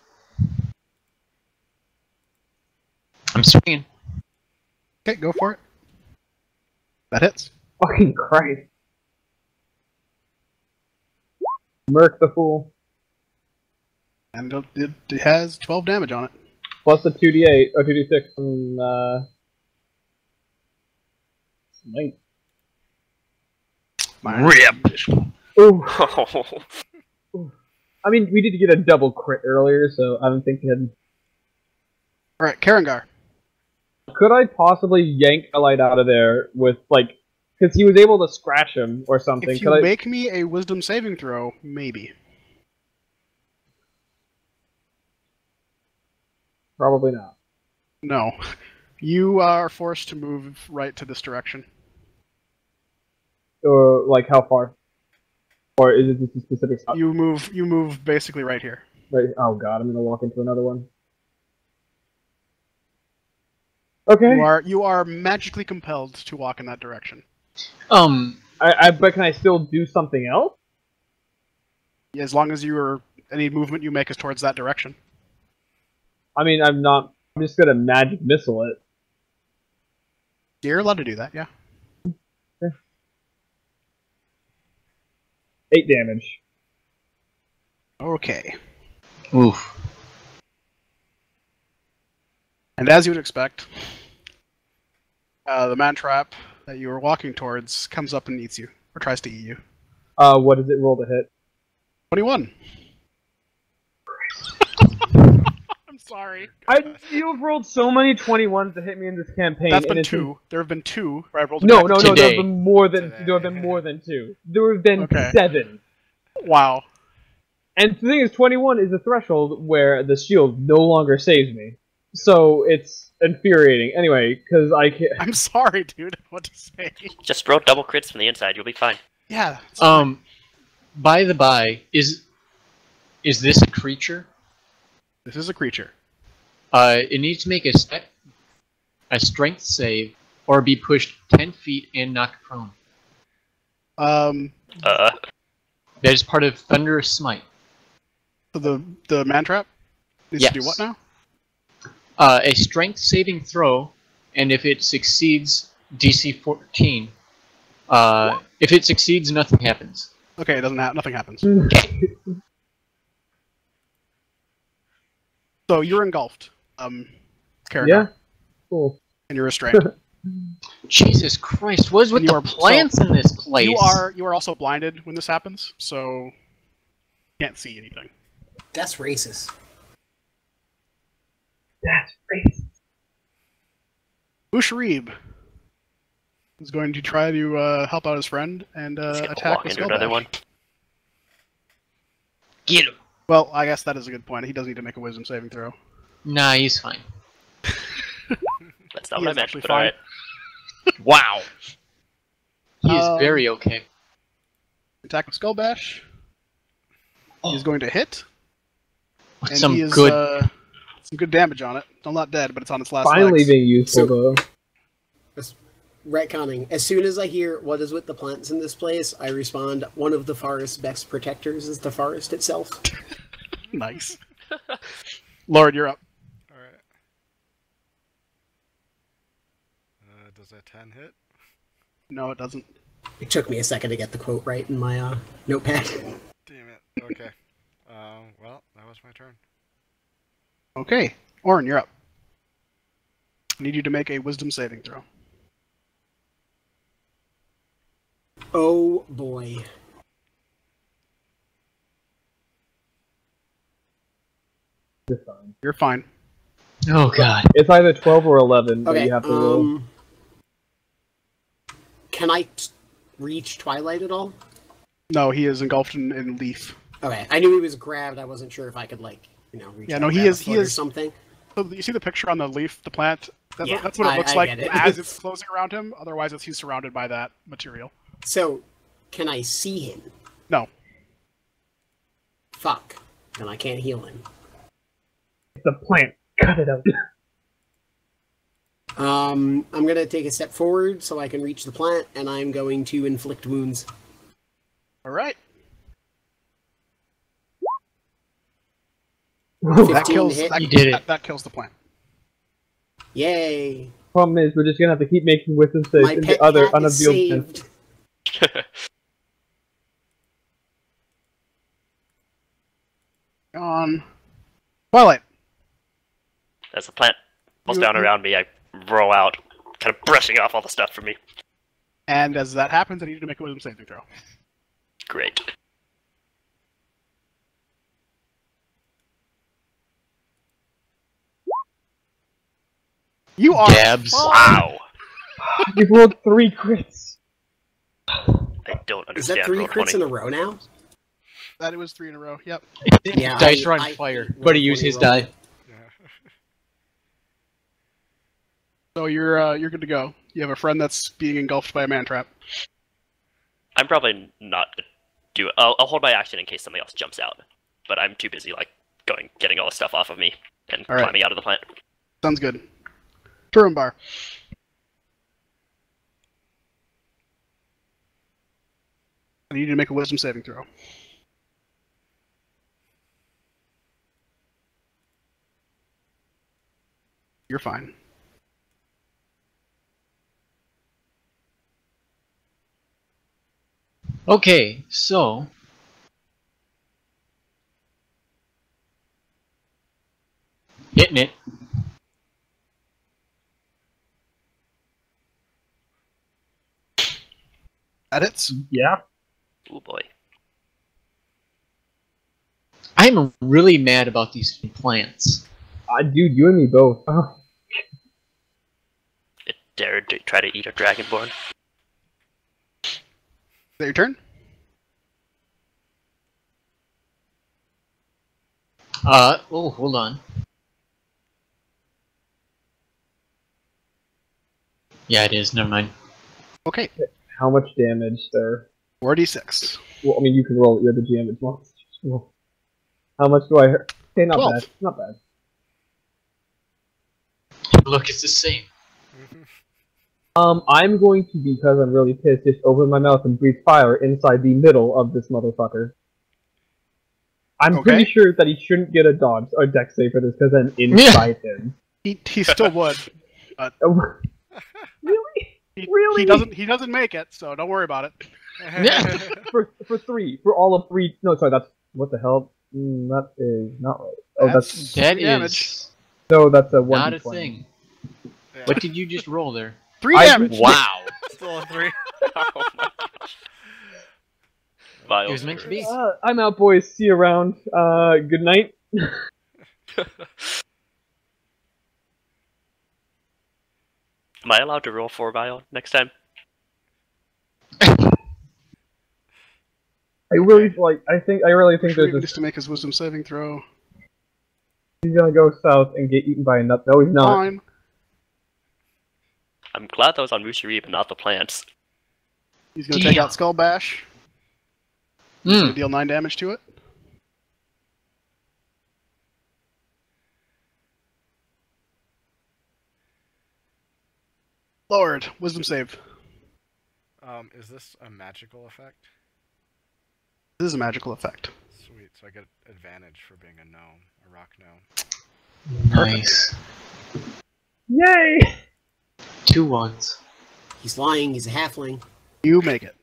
I'm swinging. Okay, go for it. That hits. Fucking Christ. Merc the fool. And it has 12 damage on it. Plus a 2d8, or 2d6 from, Smite. Rip. Ooh. I mean, we did get a double crit earlier, so I'm thinking... Alright, Karangar. Could I possibly yank Allied out of there with, like... Because he was able to scratch him or something. If you make me a wisdom saving throw, maybe. Probably not. No. You are forced to move right to this direction. Or, like, how far? Or is it just a specific spot? You move basically right here. Right. Oh god, I'm gonna walk into another one. Okay. You are magically compelled to walk in that direction. But can I still do something else? As long as any movement you make is towards that direction. I mean, I'm just gonna magic missile it. You're allowed to do that, yeah. 8 damage. Okay. Oof. And as you would expect, the man trap that you were walking towards comes up and eats you, or tries to eat you. What does it roll to hit? 21. I'm sorry. You've rolled so many 21s to hit me in this campaign. That's been 2. There have been 2 where I've rolled a No, natural. there Today. have been more than 2. There have been 7. Wow. And the thing is, 21 is a threshold where the shield no longer saves me. So it's infuriating. Anyway, because I can't... I'm sorry, dude. What to say? Just roll double crits from the inside. You'll be fine. Yeah. By the by, is this a creature? This is a creature. It needs to make a strength save, or be pushed 10 feet and knocked prone. So That is part of Thunderous Smite. the man trap needs to do what now? A strength saving throw, and if it succeeds DC 14, if it succeeds, nothing happens. Okay, it doesn't nothing happens. So you're engulfed, Karen. Yeah? Cool. And you're restrained. Jesus Christ, what is with You the are- plants in this place? You are also blinded when this happens, so you can't see anything. That's racist. That's racist. Usharib is going to try to help out his friend and He's gonna attack walk with into another Skullbash. one. Get him! Well, I guess that is a good point. He does need to make a wisdom saving throw. Nah, he's fine. That's not He what I is meant, actually but fine. alright. Wow. He is very okay. Attack with Skullbash. Oh. He's going to hit. And Some he is, good. some good damage on it. Still not dead, but it's on its last Finally legs. being useful, though. Retconning. As soon as I hear what is with the plants in this place, I respond, one of the forest's best protectors is the forest itself. Nice. Lord, you're up. Alright. Does a 10 hit? No, it doesn't. It took me a second to get the quote right in my notepad. Damn it. Okay. Well, that was my turn. Okay. Orin, you're up. I need you to make a wisdom saving throw. Oh boy. You're fine. Oh god. It's either 12 or 11 that Okay, you have to roll. Can I reach Twilight at all? No, he is engulfed in leaf. Okay, I knew he was grabbed. I wasn't sure if I could, like, reach Yeah, out no, and he grab is- a he foot or is- something. So you see the picture on the leaf, the plant? Yeah, That's what it looks I like get it. as it's closing around him. Otherwise, he's surrounded by that material. So, can I see him? No. Fuck. Then I can't heal him. It's a plant. Cut it out. I'm gonna take a step forward so I can reach the plant, and I'm going to inflict wounds. All right. 15 That kills. hit. That, You did it. That kills the plant. Yay! Problem is, we're just gonna have to keep making wisdom saves My into pet other cat is unavailable. saved. Twilight. As the plant falls You- down you- around me, I roll out, kind of brushing off all the stuff from me. And as that happens, I need you to make a wisdom saving throw. Great. You are. Dabs. Wow. You've rolled 3 crits. I don't Is understand that 3 roll crits 20. in a row now? That it was 3 in a row. Yep. Yeah, Dice are on fire. Buddy, use his die. Yeah. So you're good to go. You have a friend that's being engulfed by a man trap. I'm probably not gonna do it. I'll hold my action in case something else jumps out. But I'm too busy, like, getting all the stuff off of me and All right. climbing out of the plant. Sounds good. Turumbar. I need you to make a wisdom saving throw. You're fine. Okay, so hitting it. Edits? Yeah. Oh boy. I'm really mad about these plants. Dude, you and me both. Oh. It dared to try to eat a dragonborn. Is that your turn? Oh, hold on. Yeah, it is. Never mind. Okay. How much damage there? 4d6. Well, I mean, you can roll it. You're the GM. It's not. Well, how much do I hurt? Okay, not 12. bad. Not bad. Look, it's the same. I'm going to, because I'm really pissed, just open my mouth and breathe fire inside the middle of this motherfucker. I'm pretty sure that he shouldn't get a dodge or dex save for this because I'm inside him. He still would. Really? Really? He doesn't make it, so don't worry about Yeah. for 3. For all of 3. No, sorry, that's... What the hell? That is not right. Oh, that's... That damage. is No, that's a 1d20. not a thing. Yeah. What did you just roll there? 3 damage! Wow. Still a 3. Oh my gosh. It was meant to be. I'm out, boys. See you around. Good night. Am I allowed to roll 4 Vile next time? I really there's Just this. to make his wisdom saving throw. He's gonna go south and get eaten by a nut. No, he's not. Fine. I'm glad that was on Mushari, but not the plants. He's gonna take out Skull Bash. He's gonna deal 9 damage to it. Lord, wisdom save. Is this a magical effect? This is a magical effect. Sweet, so I get advantage for being a gnome, a rock gnome. Nice. Yay! 2 1s. He's lying. He's a halfling. You make it.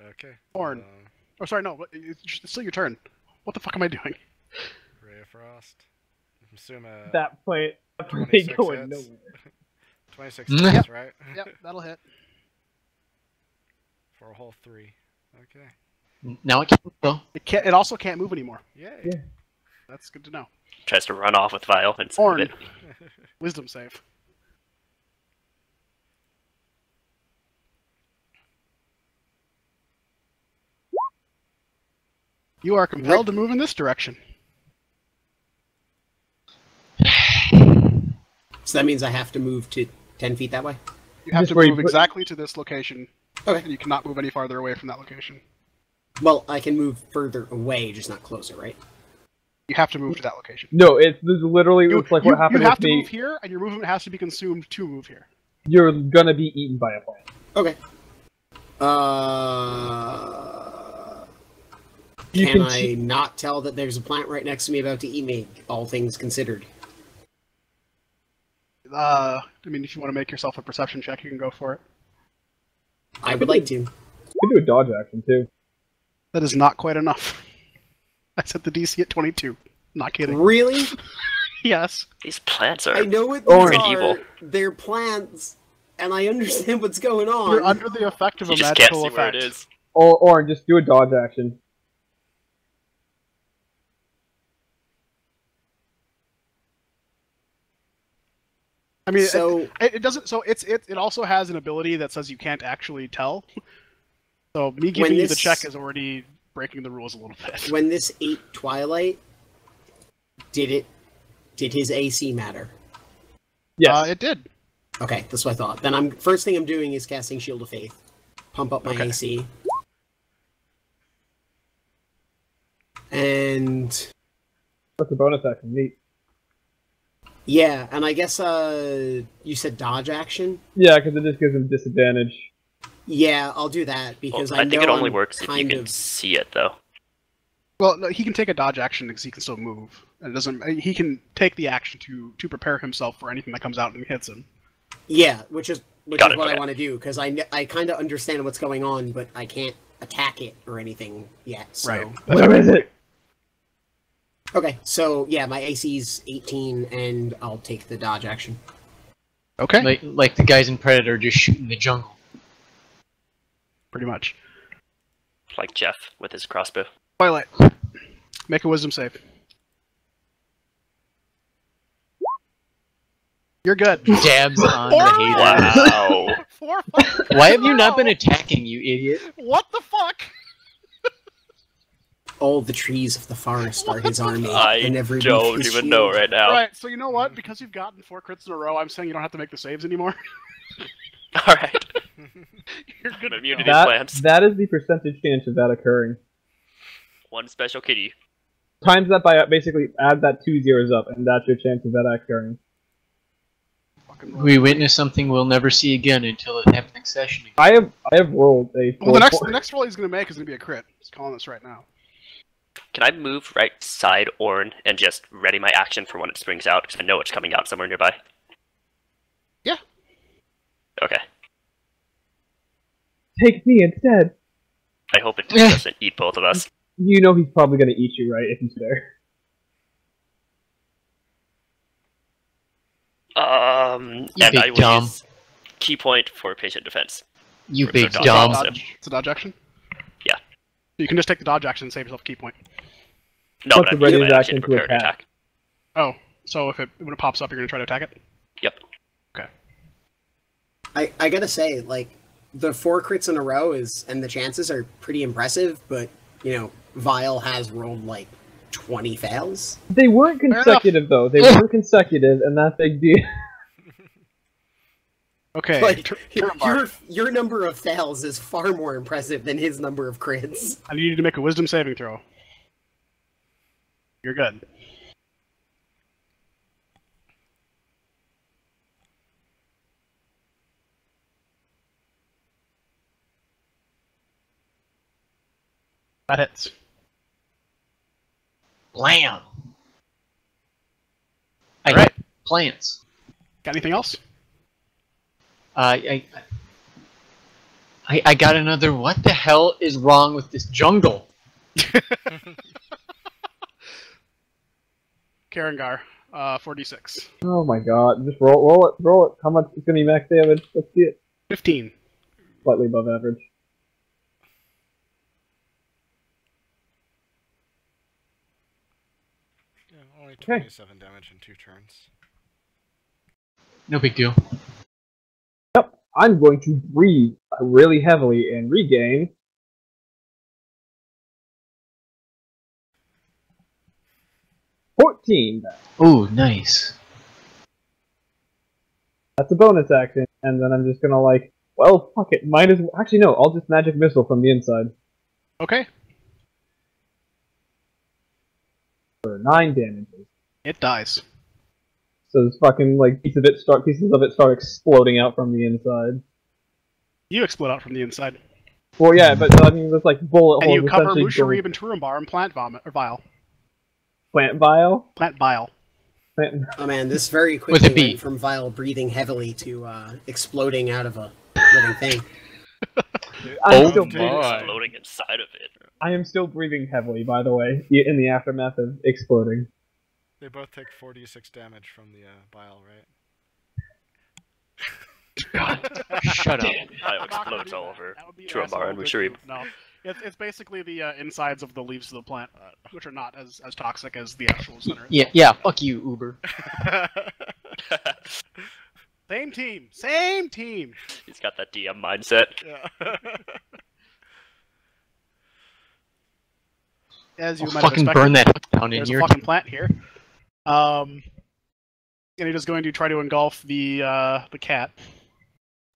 Okay. Horn. Oh, sorry, no. It's still your turn. What the fuck am I doing? Ray of Frost. I'm assuming That point ain't 26 going hits. nowhere. 26 hits, right? Yep, that'll hit. For a whole 3. Okay. Now it can't go. It also can't move anymore. Yay. Yeah. That's good to know. Tries to run off with Vile and Horn. it. Wisdom save. You are compelled to move in this direction. So that means I have to move to 10 feet that way? You have Just to where you move put- exactly to this location, Okay. and you cannot move any farther away from that location. Well, I can move further away, just not closer, right? You have to move to that location. No, it's literally it's like what happened You have with to me. move here, and your movement has to be consumed to move here. You're gonna be eaten by a plant. Okay. You Can can I not tell that there's a plant right next to me about to eat me, all things considered? I mean, if you want to make yourself a perception check, you can go for it. I would like to. You can do a dodge action too. That is not quite enough. I set the DC at 22. Not kidding. Really? Yes. These plants are I know what Orange. these are. evil. They're plants, and I understand what's going on. You're under the effect of You a just can't magical see where effect. it is. Or just do a dodge action. I mean, So- it doesn't. So it also has an ability that says you can't actually tell. So me giving you the this- check is already breaking the rules a little bit. When this ate Twilight, did his AC matter? Yes. It did. Okay, that's what I thought. Then first thing I'm doing is casting Shield of Faith. Pump up my Okay. AC. And That's a bonus action. Neat. yeah, and I guess you said dodge action? Yeah, because it just gives him disadvantage. Yeah, I'll do that because Well, I think it know only I'm works if you kind can of see it, though. Well, no, he can take a dodge action because he can still move. And it doesn't. He can take the action to prepare himself for anything that comes out and hits him. yeah, which is which is what I want to do, because I kind of understand what's going on, but I can't attack it or anything yet. So. Right. Where is it? Okay, so yeah, my AC's 18, and I'll take the dodge action. Okay. Like the guys in Predator just shooting the jungle. Pretty much. Like Jeff with his crossbow. Twilight. Make a wisdom save. You're good. Dabs on the haters. Wow. 4 Why have you not been attacking, you idiot? What the fuck? All the trees of the forest are his army, and I every don't even know right now. Right, so you know what? Because you've gotten 4 crits in a row, I'm saying you don't have to make the saves anymore. Alright. You're good. Immunity plans. That is the percentage chance of that occurring. One special kitty. Times that by basically add that 2 zeros up, and that's your chance of that occurring. We witness something we'll never see again until it happens next session. I have rolled a. Well, the next roll he's gonna make is gonna be a crit. Just calling this right now. Can I move right side Orn and just ready my action for when it springs out? Because I know it's coming out somewhere nearby. Yeah. Okay. Take me instead. I hope it doesn't eat both of us. You know he's probably gonna eat you, right? If he's there. And big I will dumb. use key point for patient defense. You For big dodge. dumb. It's a dodge action? Yeah. You can just take the dodge action and save yourself a key point. No, What's but I'm the using ready my action action to to prepare to attack? attack. Oh, so when it pops up, you're gonna try to attack it? Yep. Okay. I gotta say, like, the 4 crits in a row and the chances are pretty impressive, but, you know, Vile has rolled, like, 20 fails. They weren't consecutive though. They weren't consecutive, and that's a big deal. Okay. Like, your number of fails is far more impressive than his number of crits. I need you to make a wisdom saving throw. You're good. That hits. Blam! I Alright. got plants. Got anything else? I got another. What the hell is wrong with this jungle? Karengar, 4d6. Oh my god! Just roll it. How much is gonna be max damage? Let's see it. 15. Slightly above average. Yeah, only 27 damage in 2 turns. No big deal. Yep. I'm going to breathe really heavily and regain 14. Ooh, nice. That's a bonus action, and then I'm just gonna like, well, fuck it. Might as well. Actually, no. I'll just magic missile from the inside Okay. for 9 damages. It dies. So this fucking like pieces of it start exploding out from the inside. You explode out from the inside. Well, yeah, but I mean, it's like bullet And holes. you cover essentially Musharib going- and Turumbar in plant vomit, or bile. Plant vial. Plant bile. Plant... Oh man, this very With quickly a B. went from Vile breathing heavily to exploding out of a living thing. I'm still Exploding inside of it. I am still breathing heavily, by the way, in the aftermath of exploding. They both take 46 damage from the bile, right? God, shut up. Bile explodes all over That would be Turumbar asshole, and but Musharib. No. It's basically the insides of the leaves of the plant, which are not as toxic as the actual center. Yeah, fuck you, Uber. Same team! Same team! He's got that DM mindset. Yeah. As you I'll might fucking have burn expected, that down in there's your. a fucking plant here. And it is going to try to engulf the cat.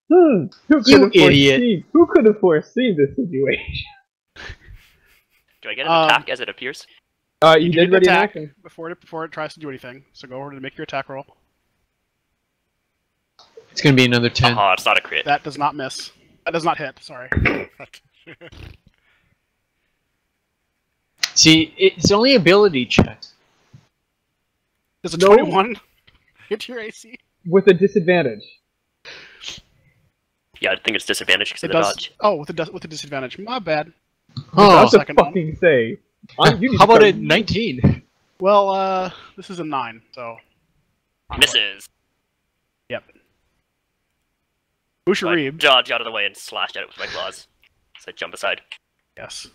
Who could You have idiot. foreseen? Who could have foreseen this situation? Do I get an attack as it appears? You You did need ready in attack action. before it tries to do anything. So go over and make your attack roll. It's gonna be another 10. Oh, it's not a crit. That does not miss. That does not hit. Sorry. See, it's only ability checks. Does a No. 21 hit your AC? With a disadvantage. Yeah, I think it's disadvantage because It of the does. dodge. Oh, with a disadvantage. My bad. Oh, That's a second one. fucking say. You need how to about start- a 19? Well, this is a 9, so... Misses. Yep. I Musharib. dodge out of the way and slashed at it with my claws. So I jump aside. Yes.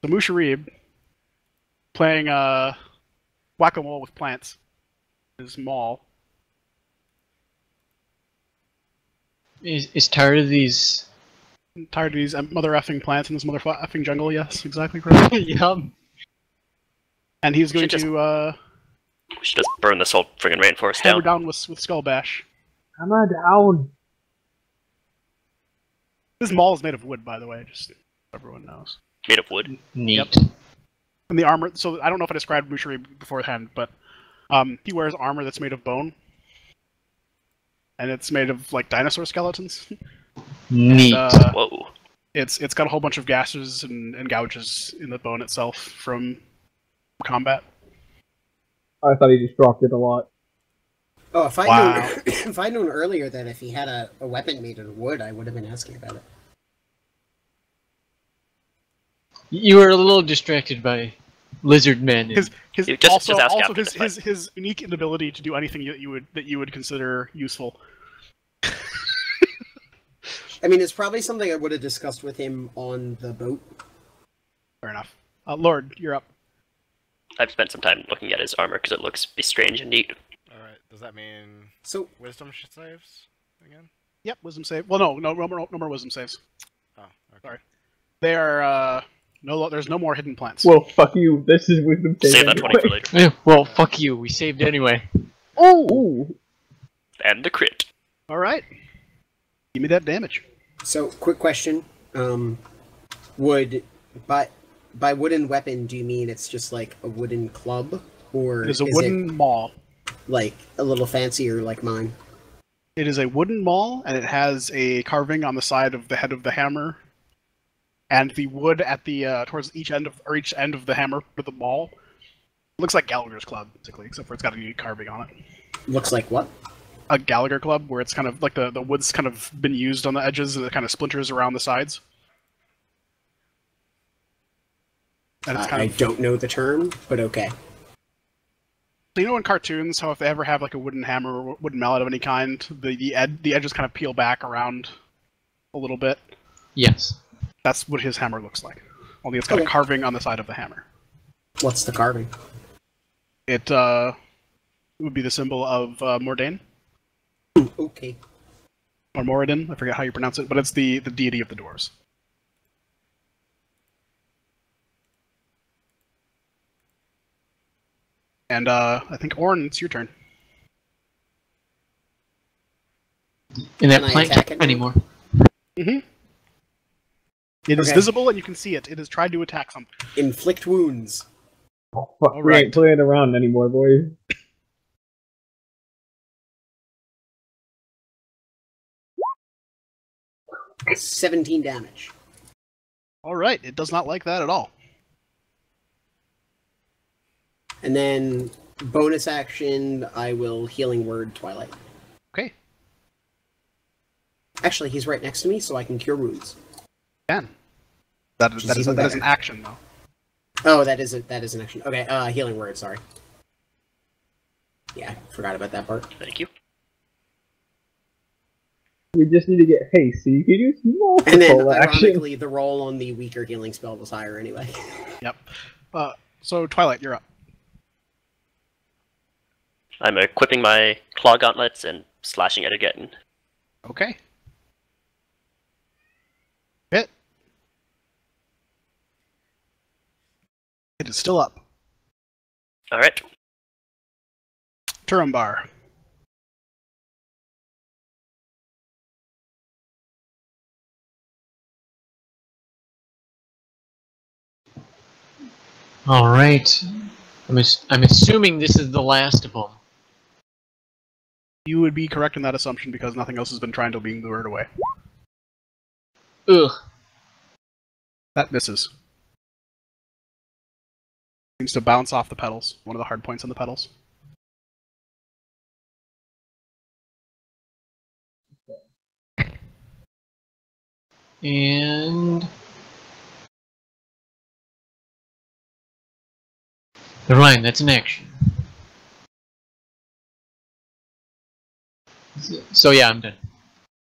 So Musharib, playing whack-a-mole with plants, is Maul. Is tired of these. I'm tired of these mother effing plants in this mother effing jungle. Yes, exactly correct. Yep. And he's going Should to We should just burn this whole friggin' rainforest hammer down. down with Skull Bash. I'm not down. This Maul is made of wood, by the way, just so everyone knows. Made of wood. Neat. Yep. And the armor. So I don't know if I described Musharib beforehand, but he wears armor that's made of bone, and it's made of like dinosaur skeletons. Neat. Whoa. It's got a whole bunch of gashes and gouges in the bone itself from combat. I thought he just dropped it a lot. Oh, if I'd Wow. known, if I'd known earlier that if he had a weapon made of wood, I would have been asking about it. You were a little distracted by lizard men. His You just ask also after this his unique inability to do anything that you would consider useful. I mean, it's probably something I would have discussed with him on the boat. Fair enough. Lord, you're up. I've spent some time looking at his armor because it looks strange and neat. Alright, does that mean So, wisdom saves again? Yep, wisdom save. Well, no more wisdom saves. Oh, okay. Sorry. They are there's no more hidden plants. Well, fuck you. This is wisdom Save saving that 20 for later. Eh, well, fuck you. We saved anyway. Oh! And the crit. All right. Give me that damage. so quick question. Would by wooden weapon, do you mean it's just like a wooden club, or It is a wooden maul. like a little fancier like mine? It is a wooden maul, and it has a carving on the side of the head of the hammer, and the wood at the towards each end of the hammer with the maul. It looks like Gallagher's club, basically, except for it's got a unique carving on it. Looks like what? A Gallagher club, where it's kind of like the wood's kind of been used on the edges, and it kind of splinters around the sides. And it's kind I of, don't know the term, but okay. so you know in cartoons how if they ever have like a wooden hammer or wooden mallet of any kind, the edges kind of peel back around a little bit. Yes. That's what his hammer looks like. Only it's got a Okay. carving on the side of the hammer. What's the carving? It would be the symbol of Mordain Okay. or Moradin. I forget how you pronounce it, but it's the deity of the dwarves. And I think Orin, it's your turn. And that Can I plant attack can't it? anymore. Mm-hmm. It is Okay. visible, and you can see it. It has tried to attack something. Inflict wounds. Oh, fuck, we Alright. ain't playing around anymore, boys. It's 17 damage. All right, it does not like that at all. And then bonus action, I will healing word Twilight. Okay, Actually, he's right next to me, so I can cure wounds. can. That is even that is better. an action though. Oh, that is an action. Okay, healing word. Sorry. Yeah, forgot about that part. Thank you. We just need to get haste, so you can use multiple And then, action. ironically, the roll on the weaker healing spell was higher anyway. Yep. So Twilight, you're up. I'm equipping my claw gauntlets and slashing it again. Okay. Hit. It is still up. Alright. Turumbar. All right. I'm assuming this is the last of them. You would be correct in that assumption because nothing else has been trying to be lured away. Ugh. That misses. Seems to bounce off the pedals. One of the hard points on the pedals. And never mind, that's an action. So yeah, I'm done.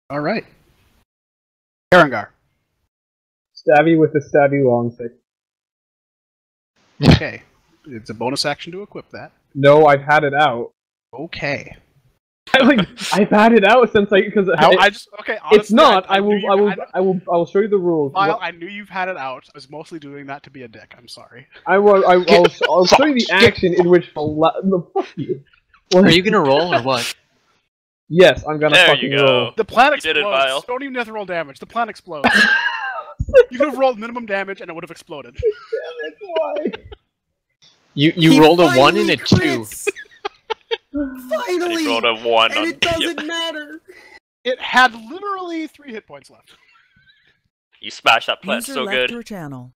All right. Karangar. Stabby with a stabby long stick. Okay. It's a bonus action to equip that. No, I've had it out. Okay. I've had it out since because okay. Honestly, it's not. I will show you the rules. Lyle, I knew you've had it out. I was mostly doing that to be a dick. I'm sorry. I'll show you the action in which the fuck you. Are you gonna roll or what? Yes, I'm gonna There fucking you go. roll. The plant You explodes. did it, Lyle. Don't even have to roll damage. The plant explodes. You could have rolled minimum damage and it would have exploded. Damn it, why? You rolled a 1 and a 2. Finally! He rolled a 1 And on it doesn't matter! It had literally 3 hit points left. You smashed that plant User so left good. your channel.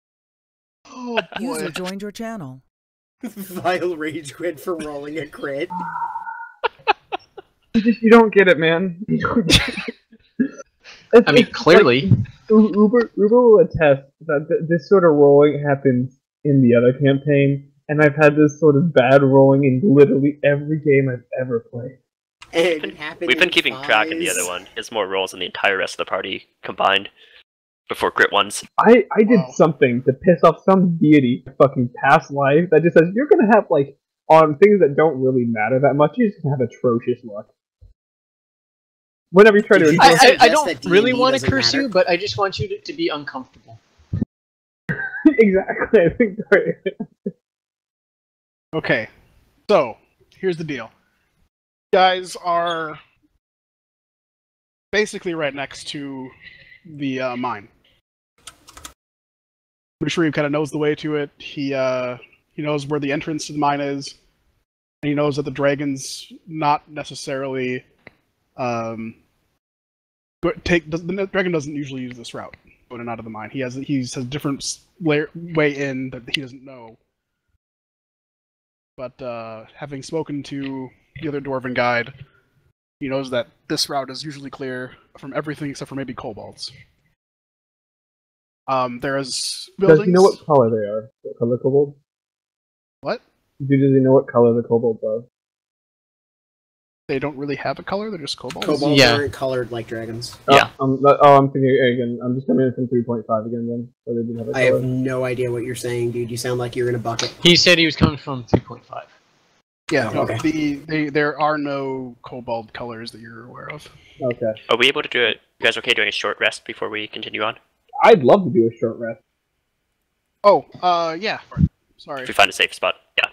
Oh boy. User joined your channel. Vile rage quit for rolling a crit. You don't get it, man. You don't get it. I mean, clearly. Uber will attest that this sort of rolling happens in the other campaign, and I've had this sort of bad rolling in literally every game I've ever played. We've been keeping track in the other one. He has more rolls than the entire rest of the party combined before crit ones. I did something to piss off some deity fucking past life that just says you're gonna have on things that don't really matter that much, you're just gonna have atrocious luck. Whenever you try to I don't really want to curse you, but I just want you to be uncomfortable. Exactly, I think right. Okay, so here's the deal. You guys are basically right next to the mine. Mushroom kind of knows the way to it. He knows where the entrance to the mine is, and he knows that the dragon's not necessarily the dragon doesn't usually use this route going in and out of the mine. He has a different way in that he doesn't know. But having spoken to the other dwarven guide, he knows that this route is usually clear from everything except for maybe kobolds. There's buildings. Does he know what color they are? What color kobolds? What? Does he know what color the kobolds are? They don't really have a color, they're just kobolds. Kobolds aren't colored like dragons. Yeah. I'm thinking again. I'm just coming in from 3.5 again then. So they didn't have a color. I have no idea what you're saying, dude. You sound like you're in a bucket. He said he was coming from 3.5. Yeah, Oh, okay. There are no kobold colors that you're aware of. Okay. Are we able to do it? You guys okay doing a short rest before we continue on? I'd love to do a short rest. Oh, yeah. Sorry. If we find a safe spot, yeah.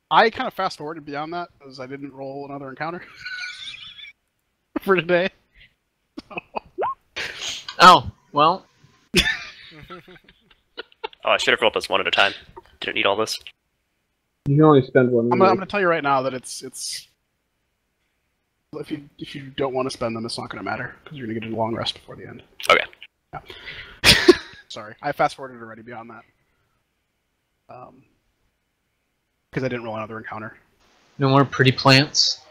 I kind of fast forwarded beyond that because I didn't roll another encounter for today. Oh, well. Oh, I should have rolled those one at a time. Didn't need all this. You can only spend one. I'm gonna tell you right now that it's if you don't want to spend them, it's not gonna matter because you're gonna get a long rest before the end. Okay. Yeah. Sorry, I fast forwarded already beyond that. Because I didn't roll another encounter. No more pretty plants.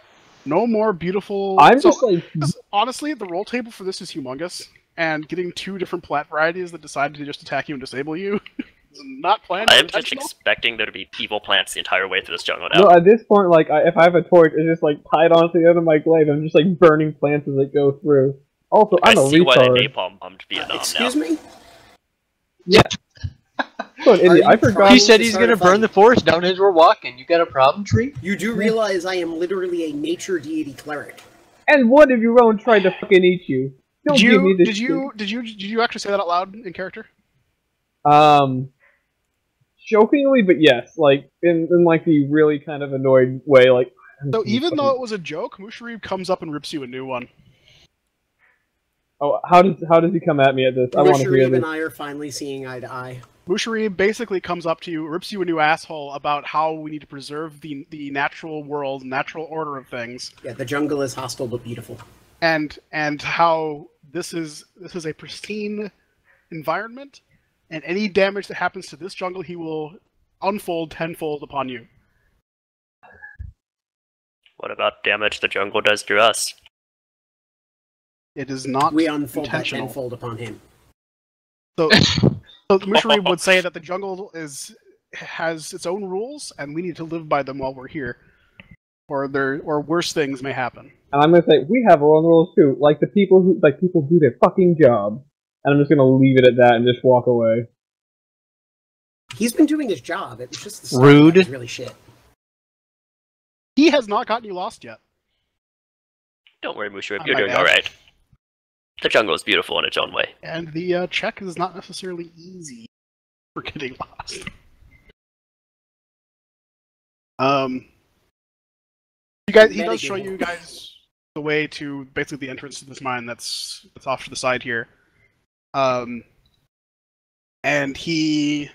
No more beautiful. Honestly, the roll table for this is humongous, and getting 2 different plant varieties that decided to just attack you and disable you is not planned. I am just expecting there to be evil plants the entire way through this jungle now. No, at this point, if I have a torch, it's just tied onto the end of my glaive. I'm just burning plants as I go through. Also, I'm a retard. I see why they napalm bombed Vietnam Excuse now. me? Yeah. What an idiot. I forgot. He said he's gonna burn the forest down as we're walking. You got a problem, Tree? You do realize I am literally a nature deity cleric. And what if your own tried to fucking eat you? Don't give me this did you actually say that out loud in character? Jokingly, but yes, in the really kind of annoyed way, So even though it was a joke, Musharib comes up and rips you a new one. Oh, how does he come at me at this? I want to hear this. and I are finally seeing eye to eye. Musharib basically comes up to you, rips you a new asshole about how we need to preserve the natural world, natural order of things. Yeah, the jungle is hostile but beautiful. And how this is a pristine environment, and any damage that happens to this jungle, he will unfold tenfold upon you. What about damage the jungle does to us? It is not We unfold that intentional. tenfold upon him. So Mushari would say that the jungle has its own rules, and we need to live by them while we're here, or worse things may happen. And I'm gonna say we have our own rules too, like people do their fucking job. And I'm just gonna leave it at that and just walk away. He's been doing his job. It was just the stuff Rude. that was really shit. He has not gotten you lost yet. Don't worry, Mushroom. Not You're my doing bad. alright. The jungle is beautiful in its own way. And the check is not necessarily easy for getting lost. He does show you guys the way to basically the entrance to this mine that's off to the side here. And there's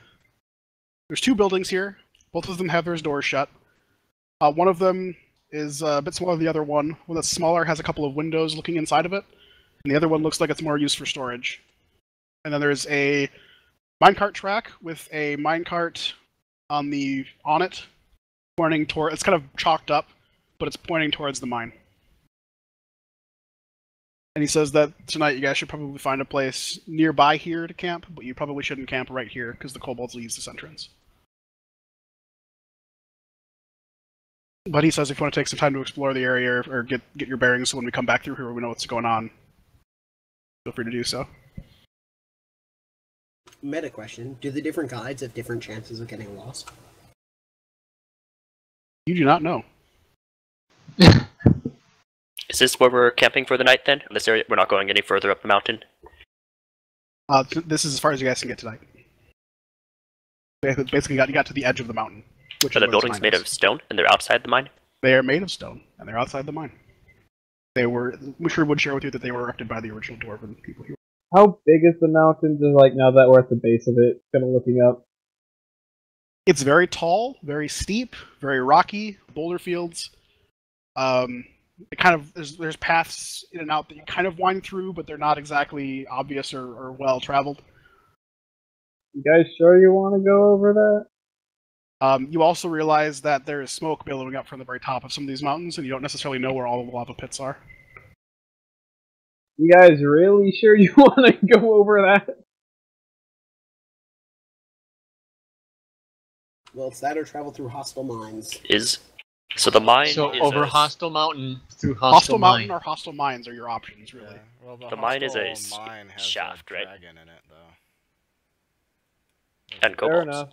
two buildings here. Both of them have their doors shut. One of them is a bit smaller than the other one. One that's smaller has a couple of windows looking inside of it, and the other one looks like it's more used for storage. And then there's a minecart track with a minecart on it, pointing toward. It's kind of chalked up, but it's pointing towards the mine. And he says that tonight you guys should probably find a place nearby here to camp, but you probably shouldn't camp right here because the kobolds will use this entrance. But he says if you want to take some time to explore the area or get your bearings so when we come back through here we know what's going on, feel free to do so. Meta question. Do the different guides have different chances of getting lost? You do not know. Is this where we're camping for the night then? In this area, we're not going any further up the mountain? This is as far as you guys can get tonight. They basically got to the edge of the mountain. Which Are the buildings made of stone and they're outside the mine? They are made of stone, and they're outside the mine. Mushroom would share with you that they were erected by the original dwarven people here. How big is the mountain? Just like now that we're at the base of it, kind of looking up. It's very tall, very steep, very rocky, boulder fields. It kind of there's paths in and out that you kind of wind through, but they're not exactly obvious or well traveled. You guys sure you want to go over that? You also realize that there is smoke billowing up from the very top of some of these mountains, and you don't necessarily know where all the lava pits are. You guys really sure you want to go over that? Well, it's that or travel through hostile mines. So the mine So is over a, hostile mountain through Hostile hostile mountain mine. or hostile mines are your options, really. Yeah. Well, The mine is a hostile mine has shaft, a right? dragon in it, though. and Fair kobolds. enough.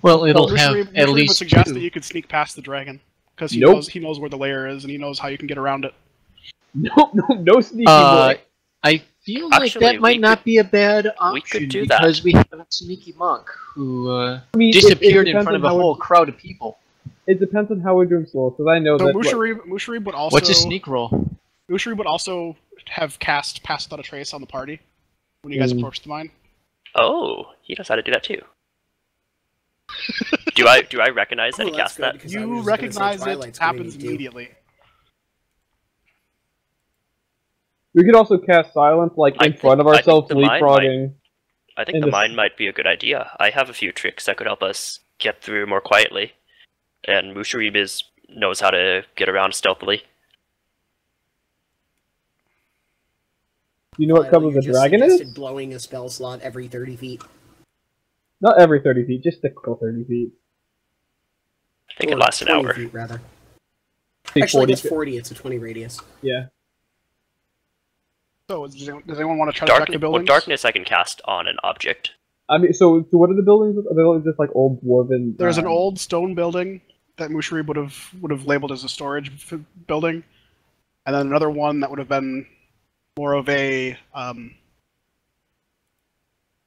Well, it'll Well, have Mushroom at would least suggest two. that you could sneak past the dragon because he Nope. knows where the lair is and he knows how you can get around it. No sneaky boy. I feel like Actually, that might we not could- be a bad option we could do that. because we have a sneaky monk who I mean, it disappeared in depends front on of a how whole crowd of people. It depends on how we're doing slow, because I know So that. Mushari would also What's a sneak roll? Mushari would also have cast Pass Without a Trace on the party when you guys approach the mine. Oh, he knows how to do that too. do I recognize that Oh, he that's cast good, that? because I You was just gonna say recognize it Twilight's gonna happens need to. immediately. We could also cast silence, like in front of ourselves, the mine leapfrogging. I think in the the- mine might be a good idea. I have a few tricks that could help us get through more quietly, and Musharib knows how to get around stealthily. You know what color You the just dragon suggested is? blowing a spell slot every 30 feet. Not every 30 feet, just typical 30 feet. I think Or it lasts an 20 hour. feet, rather. Say Actually, 40 it's 40. It's a 20 radius. Yeah. So does anyone want to try to check the buildings? Darkness I can cast on an object. I mean, so what are the buildings? Are they just like old dwarven? There's an old stone building that Mushari would have labeled as a storage building, and then another one that would have been more of a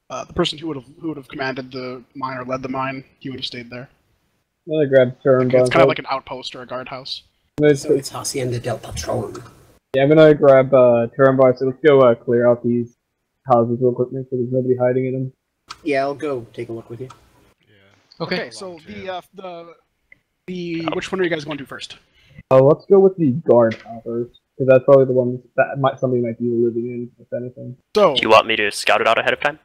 the person who would have commanded the mine or led the mine. He would have stayed there. I'm gonna grab turn. It's kind of like an outpost or a guardhouse. So it's Hacienda del Patron. Yeah, I'm gonna grab turn bar. So let's go clear out these houses real quick, make sure there's nobody hiding in them. Yeah, I'll go take a look with you. Yeah. Okay, so the which one are you guys going to first? Let's go with the guardhouses, because that's probably the one that somebody might be living in, if anything. So Do you want me to scout it out ahead of time?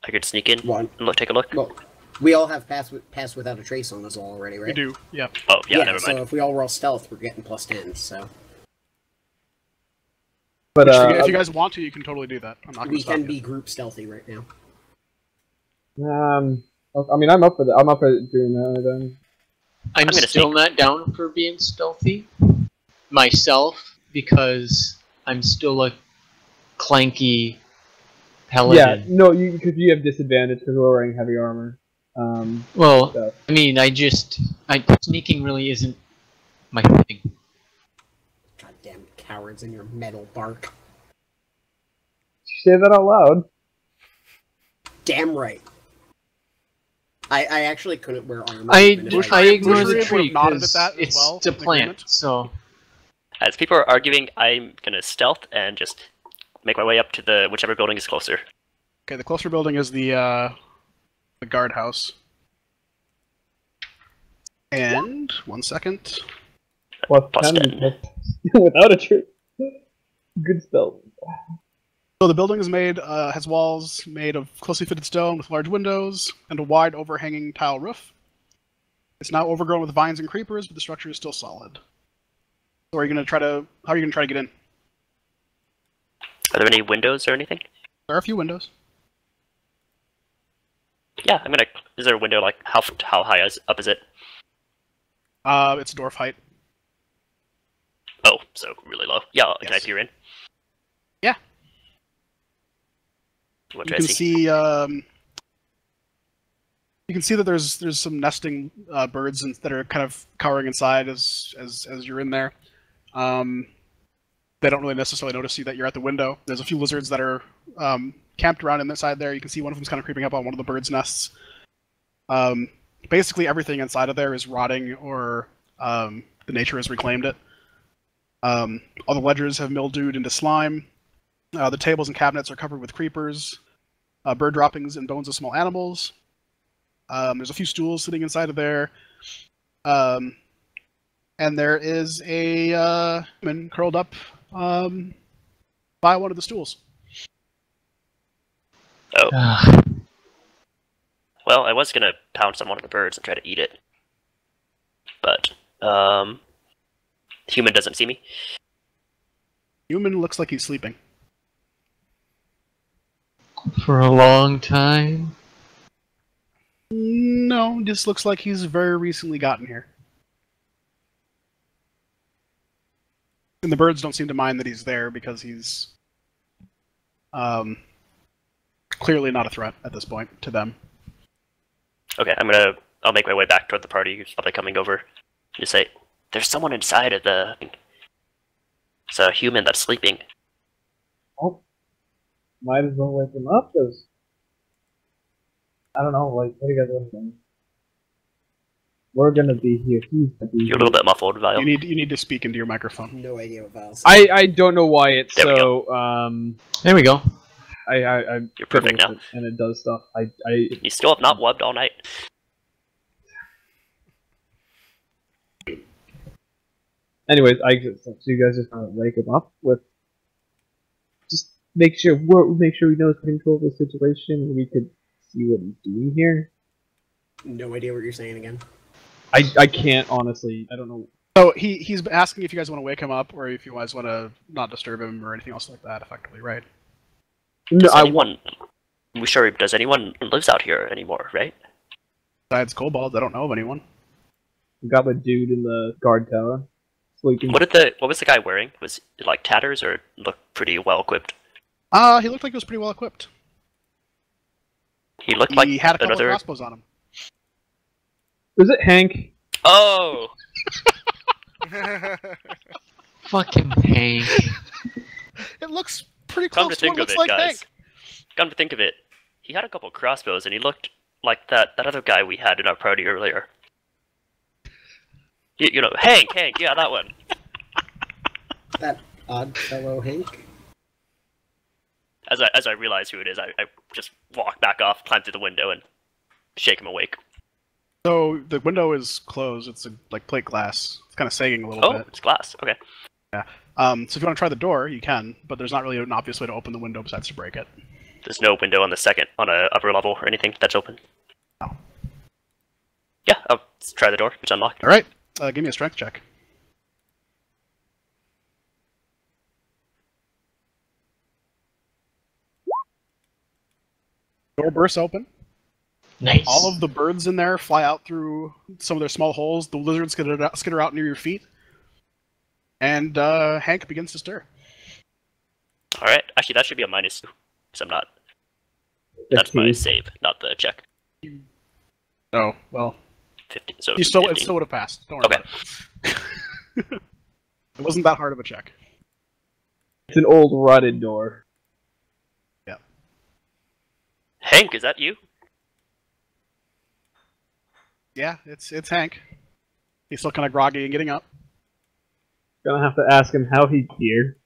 I could sneak in One. and take a look. Well, we all have pass without a trace on us already, right? we do, yeah. Oh, yeah, never So mind. if we all roll stealth, we're getting +10. So But if you guys want to, you can totally do that. I'm not going to We stop can you. be group stealthy right now. I mean, I'm up for that. I'm up for doing that then. I'm still not down for being stealthy myself because I'm still a clanky paladin. Yeah, no, because you have disadvantage because we're wearing heavy armor. Well, So. I mean, sneaking really isn't my thing. Goddamn cowards in your metal bark. Say that out loud. Damn right. I actually couldn't wear armor. I ignore the tree because it's well, a plant, so... As people are arguing, I'm gonna stealth and just make my way up to the whichever building is closer. Okay, the closer building is the guardhouse. And 1 second. Plus 10 without a tree. Good spell. So the building is made, has walls made of closely fitted stone with large windows and a wide overhanging tile roof. It's now overgrown with vines and creepers, but the structure is still solid. So how are you going to try to get in? Are there any windows or anything? There are a few windows. Yeah, is there a window, like, how high up is it? It's dwarf height. Oh, so really low. Yeah, can I peer in? Yeah. What You do I can see, you can see that there's some nesting birds that are kind of cowering inside as you're in there. They don't really necessarily notice you that you're at the window. There's a few lizards that are camped around inside there. You can see one of them's kind of creeping up on one of the birds' nests. Basically, everything inside of there is rotting, or the nature has reclaimed it. All the ledgers have mildewed into slime. The tables and cabinets are covered with creepers, bird droppings, and bones of small animals. There's a few stools sitting inside of there. And there is a woman curled up by one of the stools. Oh. Well, I was gonna pounce on one of the birds and try to eat it. But, human doesn't see me. Human looks like he's sleeping. For a long time? No, just looks like he's very recently gotten here. And the birds don't seem to mind that he's there because he's clearly not a threat at this point to them. Okay, I'll make my way back toward the party who's probably coming over. Just say, there's someone inside of the... It's a human that's sleeping. Oh. Might as well wake him up, because... I don't know, like, what do you guys want to do? We're gonna be here. He's gonna be here. You're a little bit muffled, Vile. You need to speak into your microphone. No idea what Val's. I don't know why it's There we so, There we go. I'm You're perfect now. and it does stuff. You still have not wubbed all night. Anyways, so you guys just want to wake him up with, just make sure we know what's control of the situation, and we could see what he's doing here. No idea what you're saying again. I can't honestly. I don't know. So he's asking if you guys want to wake him up, or if you guys want to not disturb him, or anything else like that. Effectively, right? No, does anyone lives out here anymore, right? Besides kobolds, I don't know of anyone. We got the dude in the guard tower sleeping. What was the guy wearing? Was it like tatters, or looked pretty well equipped? He looked like he was pretty well equipped. He looked like he had a couple another... of crossbows on him. Was it Hank? Oh! Fucking Hank. It looks pretty close Come to think what of looks it, like guys. Hank. Come to think of it, he had a couple crossbows, and he looked like that other guy we had in our party earlier. You know, Hank, yeah, that one. That odd fellow Hank. As I realize who it is, I just walk back off, climb through the window, and shake him awake. So the window is closed. It's like plate glass. It's kind of sagging a little Oh, bit. it's glass. Okay. Yeah. So if you want to try the door, you can, but there's not really an obvious way to open the window besides to break it. There's no window on a upper level or anything that's open. No. Yeah, I'll try the door. It's unlocked. All right. Give me a strength check. door bursts open. Nice. All of the birds in there fly out through some of their small holes. The lizards skitter out near your feet. And Hank begins to stir. Alright, actually that should be a -2, because I'm not... That's my save, not the check. Oh, well. 15, so it still would have passed. Don't worry about it. It wasn't that hard of a check. It's an old rotted door. Yeah. Hank, is that you? Yeah, it's Hank. He's still kind of groggy and getting up. Gonna have to ask him how he's here.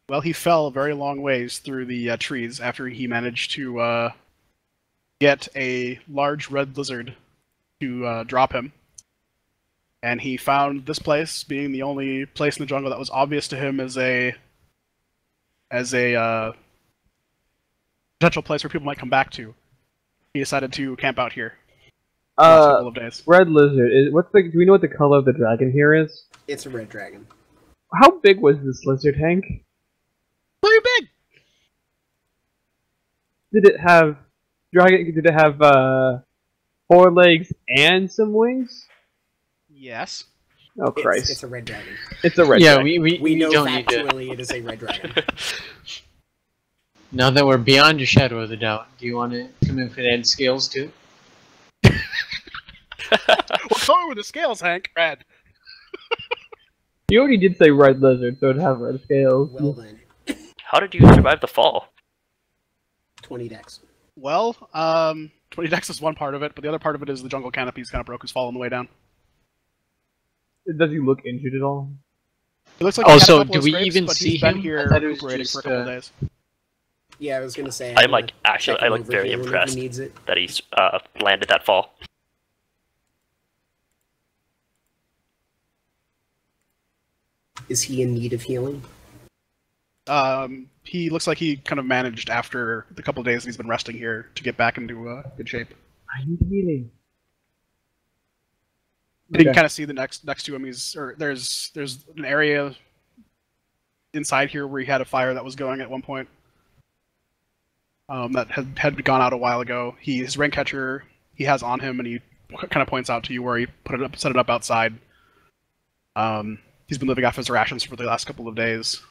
Well, he fell a very long ways through the trees after he managed to get a large red lizard to drop him. And he found this place, being the only place in the jungle that was obvious to him as a potential place where people might come back to. He decided to camp out here. The last couple of days. Red lizard. Do we know what the color of the dragon here is? It's a red dragon. How big was this lizard, Hank? Very big. Did it have 4 legs and some wings? Yes. Oh Christ! It's a red dragon. It's a red. Yeah, dragon. We know don't need to. factually it is a red dragon. Now that we're beyond your shadow of the doubt, do you want to come in for that scales too? What color were the scales, Hank? Red. You already did say red lizard, so it'd have red scales. Well then, How did you survive the fall? 20 decks. Well, 20 dex is one part of it, but the other part of it is the jungle canopies kind of broke his fall on the way down. Does he look injured at all? It looks like he had a Also, couple do of we scrapes, even but see he's been him? here I thought it was recuperating just, for a couple days. Yeah, I was gonna say. I'm like, actually, check I him look over very here whenever impressed he needs it. that he's landed that fall. Is he in need of healing? He looks like he kind of managed after the couple of days he's been resting here to get back into good shape. I need healing. You can kind of see the next to him. There's an area inside here where he had a fire that was going at one point. That had gone out a while ago. His rain catcher he has on him, and he kind of points out to you where he set it up outside. He's been living off his rations for the last couple of days,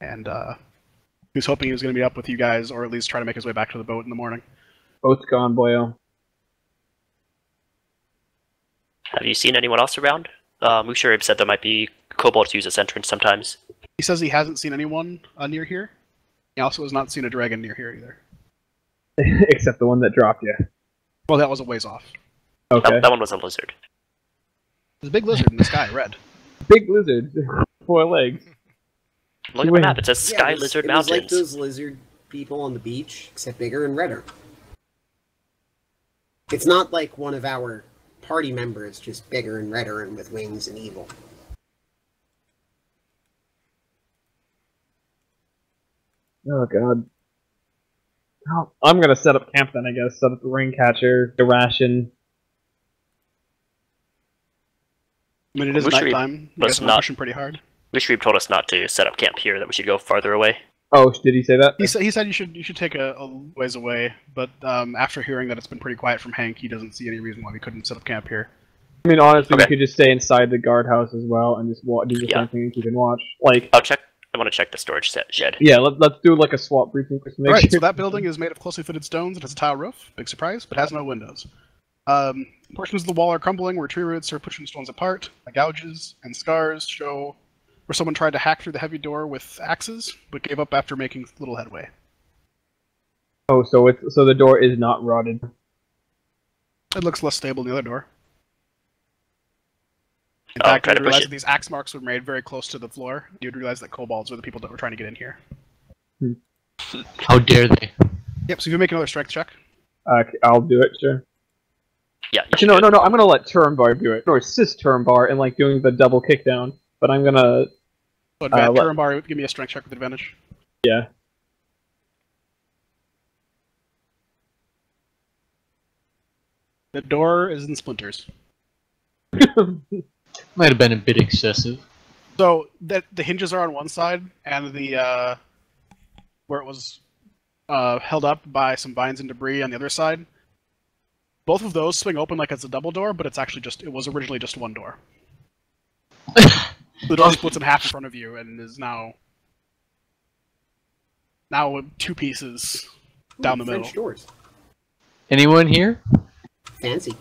and he was hoping he was going to be up with you guys, or at least try to make his way back to the boat in the morning. Boat's gone, boyo. Have you seen anyone else around? Musharib said there might be kobolds use this entrance sometimes. He says he hasn't seen anyone near here. He also has not seen a dragon near here either. Except the one that dropped you. Well, that was a ways off. Okay. That one was a lizard. There's a big lizard in the sky, red. Big lizard. 4 legs. Look at the map. It says Sky Lizard it was Mountains. like those lizard people on the beach, except bigger and redder. It's not like one of our party members, just bigger and redder and with wings and evil. Oh god. Oh, I'm gonna set up camp then, I guess. Set up the ring catcher, the ration. I mean, it is nighttime. You guys are pushing pretty hard. Musharib told us not to set up camp here, that we should go farther away. Oh, did he say that? He said you should take a ways away, but after hearing that it's been pretty quiet from Hank, he doesn't see any reason why we couldn't set up camp here. I mean, honestly, Okay. we could just stay inside the guardhouse as well and just do the same thing and keep and watch. Like, I want to check the storage shed. yeah, let's do like a swap briefing just to make Alright, sure. so that building is made of closely fitted stones. It has a tile roof, big surprise, but has no windows. Portions of the wall are crumbling where tree roots are pushing stones apart. The gouges and scars show where someone tried to hack through the heavy door with axes, but gave up after making little headway. Oh, so the door is not rotted. It looks less stable than the other door. In Oh, fact, try you to push realize it. that these axe marks were made very close to the floor. You'd realize that kobolds are the people that were trying to get in here. How dare they? Yep, so if you make another strength check. I'll do it, sure. Yeah. Actually, no, I'm gonna let Turambar do it. Or assist Turambar in, like, doing the double kickdown. But I'm gonna... So Turambar, give me a strength check with advantage. Yeah. The door is in splinters. Might have been a bit excessive. So the hinges are on one side, and the where it was held up by some vines and debris on the other side. Both of those swing open like it's a double door, but it was originally just one door. The door splits in half in front of you and is now two pieces down the middle. French doors. Anyone here? Fancy.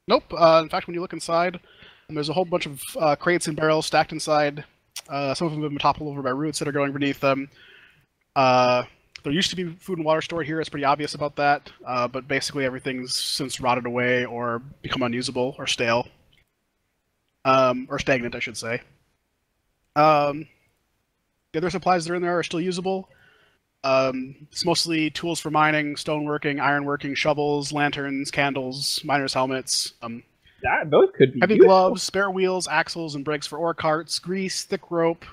Nope. In fact, when you look inside, there's a whole bunch of crates and barrels stacked inside. Some of them have been toppled over by roots that are going beneath them. There used to be food and water stored here. It's pretty obvious about that. But basically everything's since rotted away or become unusable or stale. Or stagnant, I should say. The other supplies that are in there are still usable. It's mostly tools for mining, stoneworking, ironworking, shovels, lanterns, candles, miners' helmets. Those could be heavy useful. gloves, spare wheels, axles, and brakes for ore carts, grease, thick rope.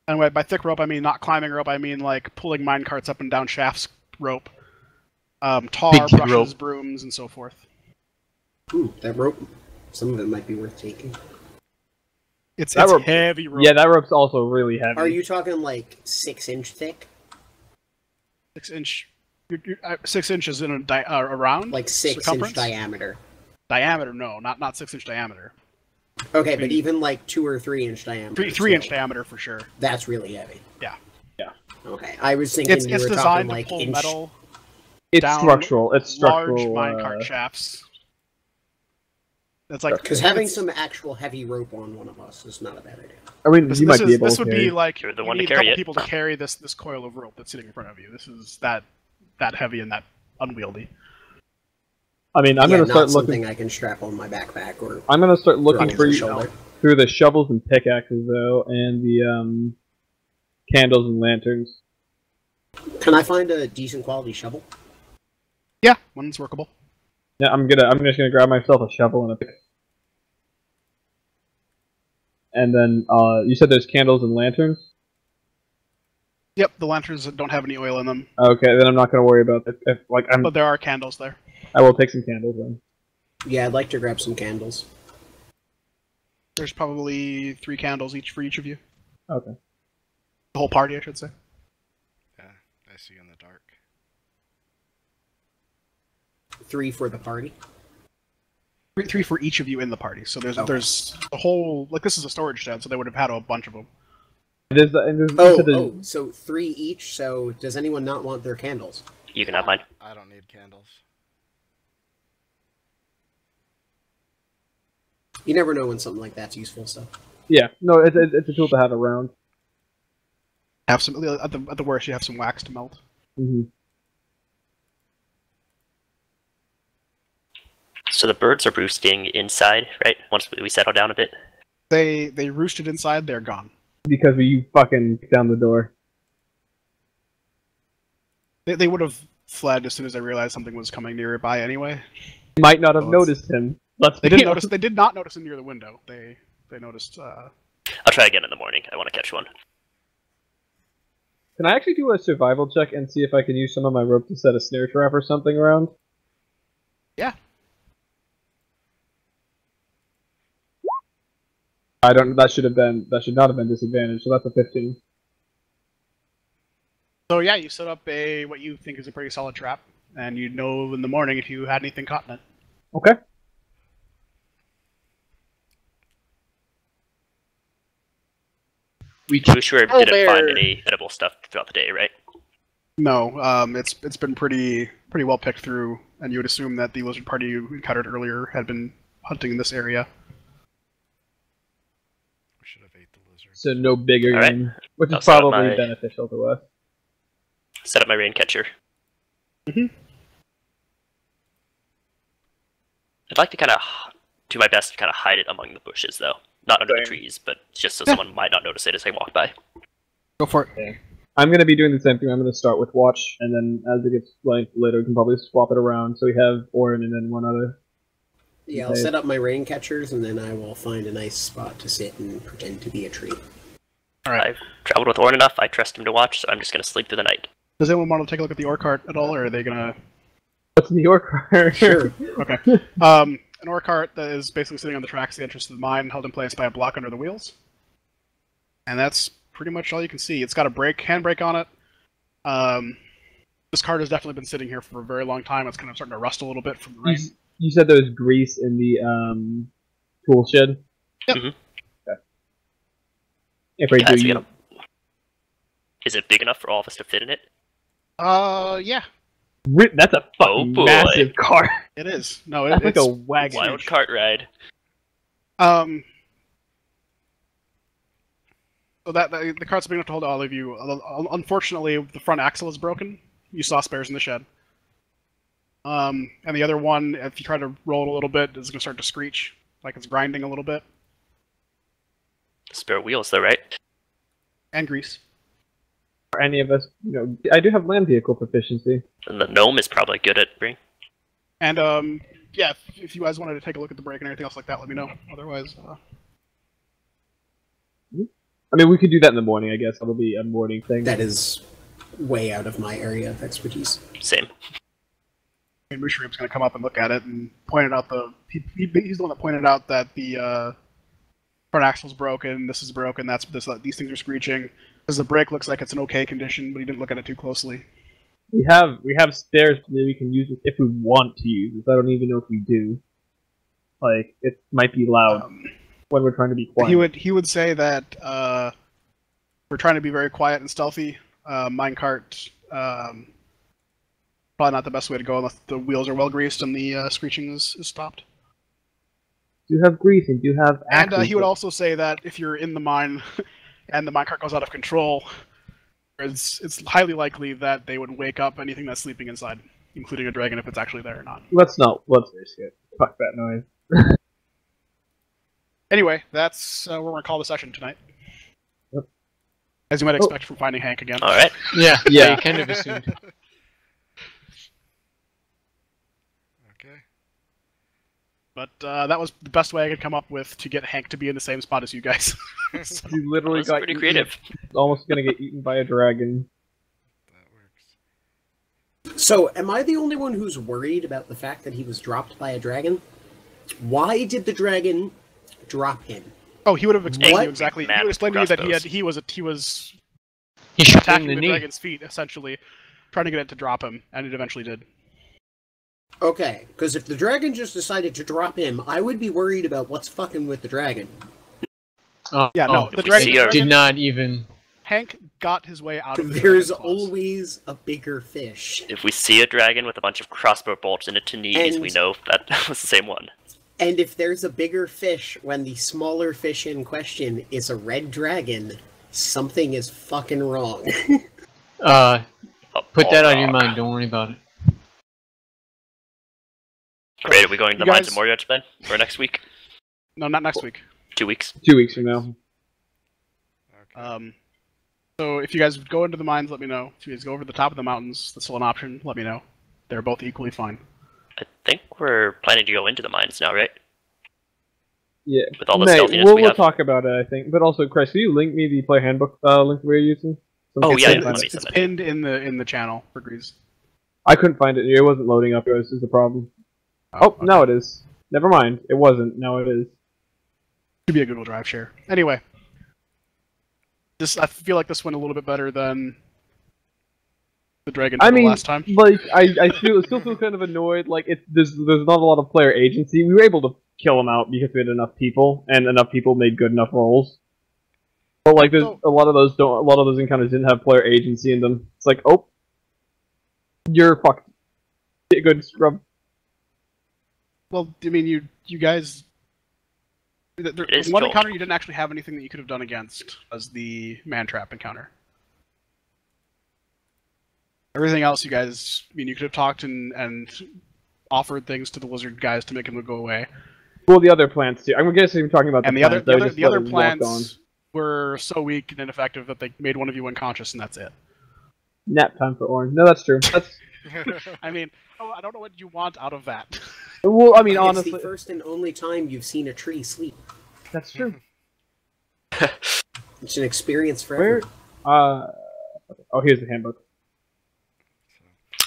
And by thick rope, I mean not climbing rope. I mean like pulling mine carts up and down shafts rope. Tar, brushes, rope. brooms, and so forth. Ooh, that rope. Some of it might be worth taking. It's rope, heavy rope. Yeah, that rope's also really heavy. Are you talking like 6-inch thick? 6 inch. 6 inches in a round? Like 6-inch diameter. Diameter? No, not 6-inch diameter. Okay, but even like 2 or 3-inch diameter. 3-inch diameter for sure. That's really heavy. Yeah. Okay, I was thinking It's you were designed talking to like pull inch. metal. It's down structural. It's structural. Large minecart shafts. It's like Because having some actual heavy rope on one of us is not a bad idea. I mean, you might be able this to would carry. be like You're the you one to need a carry couple it. people to carry this coil of rope that's sitting in front of you. This is that heavy and that unwieldy. I mean, I'm gonna start something looking. I can strap on my backpack or. I'm gonna start looking throw for over the you shoulder. through the shovels and pickaxes though, and the candles and lanterns. Can I find a decent quality shovel? Yeah, one's workable. Yeah, I'm just gonna grab myself a shovel and a pick. And then you said there's candles and lanterns. Yep, the lanterns don't have any oil in them, Okay, then I'm not gonna worry about that. but there are candles there. I will take some candles then. Yeah, I'd like to grab some candles. There's probably 3 candles each for each of you. Okay. The whole party, I should say. Yeah, I see you in the dark. 3 for the party. 3 for each of you in the party. So there's a whole this is a storage shed, so they would have had a bunch of them. So 3 each. So does anyone not want their candles? You can have mine. I don't need candles. You never know when something like that's useful. So Yeah, no, it's a tool to have around. Have some at the worst, you have some wax to melt. Mm-hmm. So the birds are roosting inside, right? Once we settle down a bit. They roosted inside. They're gone. Because you fucking kicked down the door. They would have fled as soon as they realized something was coming nearby. Anyway, You might not have noticed him. they didn't notice. They did not notice him near the window. They noticed. I'll try again in the morning. I want to catch one. Can I actually do a survival check and see if I can use some of my rope to set a snare trap or something around? Yeah. That should not have been disadvantage. So that's a 15. So yeah, you set up what you think is a pretty solid trap, and you'd know in the morning if you had anything caught in it. Okay. We sure didn't find any edible stuff throughout the day, right? No, it's been pretty well picked through, and you would assume that the lizard party you encountered earlier had been hunting in this area. We should have ate the lizard. So no bigger All right. game, which I'll is set up probably my- beneficial to us. Set up my rain catcher. Mhm. I'd like to kind of do my best to kind of hide it among the bushes, though. Not under the trees, but just so someone might not notice it as they walk by. Go for it. I'm going to be doing the same thing. I'm going to start with watch, and then as it gets later, we can probably swap it around. So we have Orin and then one other. yeah, I'll set up my rain catchers and then I will find a nice spot to sit and pretend to be a tree. All right. I've traveled with Orn enough. I trust him to watch, so I'm just going to sleep through the night. Does anyone want to take a look at the ore cart at all, or are they gonna? What's New York? Sure. Okay. An ore cart that is basically sitting on the tracks of the entrance to the mine, held in place by a block under the wheels. And that's pretty much all you can see. It's got a handbrake on it. This card has definitely been sitting here for a very long time. It's kind of starting to rust a little bit from the rain. You said there was grease in the tool shed? Yep. Mm-hmm. Okay. If I do, you... Is it big enough for all of us to fit in it? Yeah. That's a fucking massive car. It is. No, it's like a wagon. Wild cart ride. So that the cart's big enough to hold all of you. Unfortunately, the front axle is broken. You saw spares in the shed. And the other one, if you try to roll it a little bit, is going to start to screech, like it's grinding a little bit. Spare wheels, though, right? And grease. For any of us, I do have land vehicle proficiency. And the gnome is probably good at bring. And yeah, if you guys wanted to take a look at the brake and everything else like that, let me know. Otherwise, I mean, we could do that in the morning, I guess. That'll be a morning thing. That is way out of my area of expertise. Same. And Musharib's going to come up and look at it and point out he's the one that pointed out that the front axle's broken, this is broken, these things are screeching. Because the brake looks like it's in okay condition, but he didn't look at it too closely. We have stairs that we can use it if we want to use it. I don't even know if we do. Like, it might be loud when we're trying to be quiet. He would say that we're trying to be very quiet and stealthy. Minecart probably not the best way to go unless the wheels are well greased and the screeching is stopped. Do you have grease and do you have axles? And he would also say that if you're in the mine and the minecart goes out of control, it's highly likely that they would wake up anything that's sleeping inside, including a dragon if it's actually there or not. Let's risk it. Fuck that noise. Anyway, that's where we're going to call the session tonight. Yep. As you might expect from finding Hank again. Alright. Yeah, you kind of assumed. Okay. But that was the best way I could come up with to get Hank to be in the same spot as you guys. So he literally got pretty creative. Almost gonna get eaten by a dragon. That works. So, am I the only one who's worried about the fact that he was dropped by a dragon? Why did the dragon drop him? Oh, he would have explained to you exactly. He would explain to you that he was attacking the dragon's feet, essentially, trying to get it to drop him, and it eventually did. Okay, because if the dragon just decided to drop him, I would be worried about what's fucking with the dragon. Yeah, no, the dragon did not even... Hank got his way out of the There's always a bigger fish. If we see a dragon with a bunch of crossbow bolts in it to knees, we know that was the same one. And if there's a bigger fish when the smaller fish in question is a red dragon, something is fucking wrong. Put that on your mind, don't worry about it. Great, are we going to the mines of Moriarty then? Or next week? No, not next week. 2 weeks? 2 weeks from now. Okay. So if you guys go into the mines, let me know. If you guys go over the top of the mountains, that's still an option, let me know. They're both equally fine. I think we're planning to go into the mines now, right? Yeah. With all the stealthiness we'll talk about it, I think. But also, Chris, can you link me the player handbook link we're using? It's pinned in the channel for Grease. I couldn't find it. It wasn't loading up. This is the problem. Okay. Now it is. Never mind. It wasn't. Now it is. Could be a Google Drive share. Anyway, I feel like this went a little bit better than the dragon last time. Like I still feel kind of annoyed. Like there's not a lot of player agency. We were able to kill him out because we had enough people, and enough people made good enough rolls. But like, there's a lot of those encounters didn't have player agency in them. It's like, oh, you're fucked. Get a good scrub. Well, I mean, you guys. One encounter you didn't actually have anything that you could have done against was the man trap encounter. Everything else, you guys, I mean, you could have talked and offered things to the lizard guys to make him go away. Well, the other plants too. I'm guessing you're talking about the other plants were so weak and ineffective that they made one of you unconscious, and that's it. Nap time for Orin. No, that's true. That's. I mean, I don't know what you want out of that. Well, I mean, honestly, it's the first and only time you've seen a tree sleep. That's true. It's an experience for everyone. Oh, here's the handbook.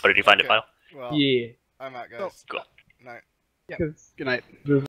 Oh, did you find it, File? Well, Yeah. I'm out, guys. Cool. Night. Yeah. Good night.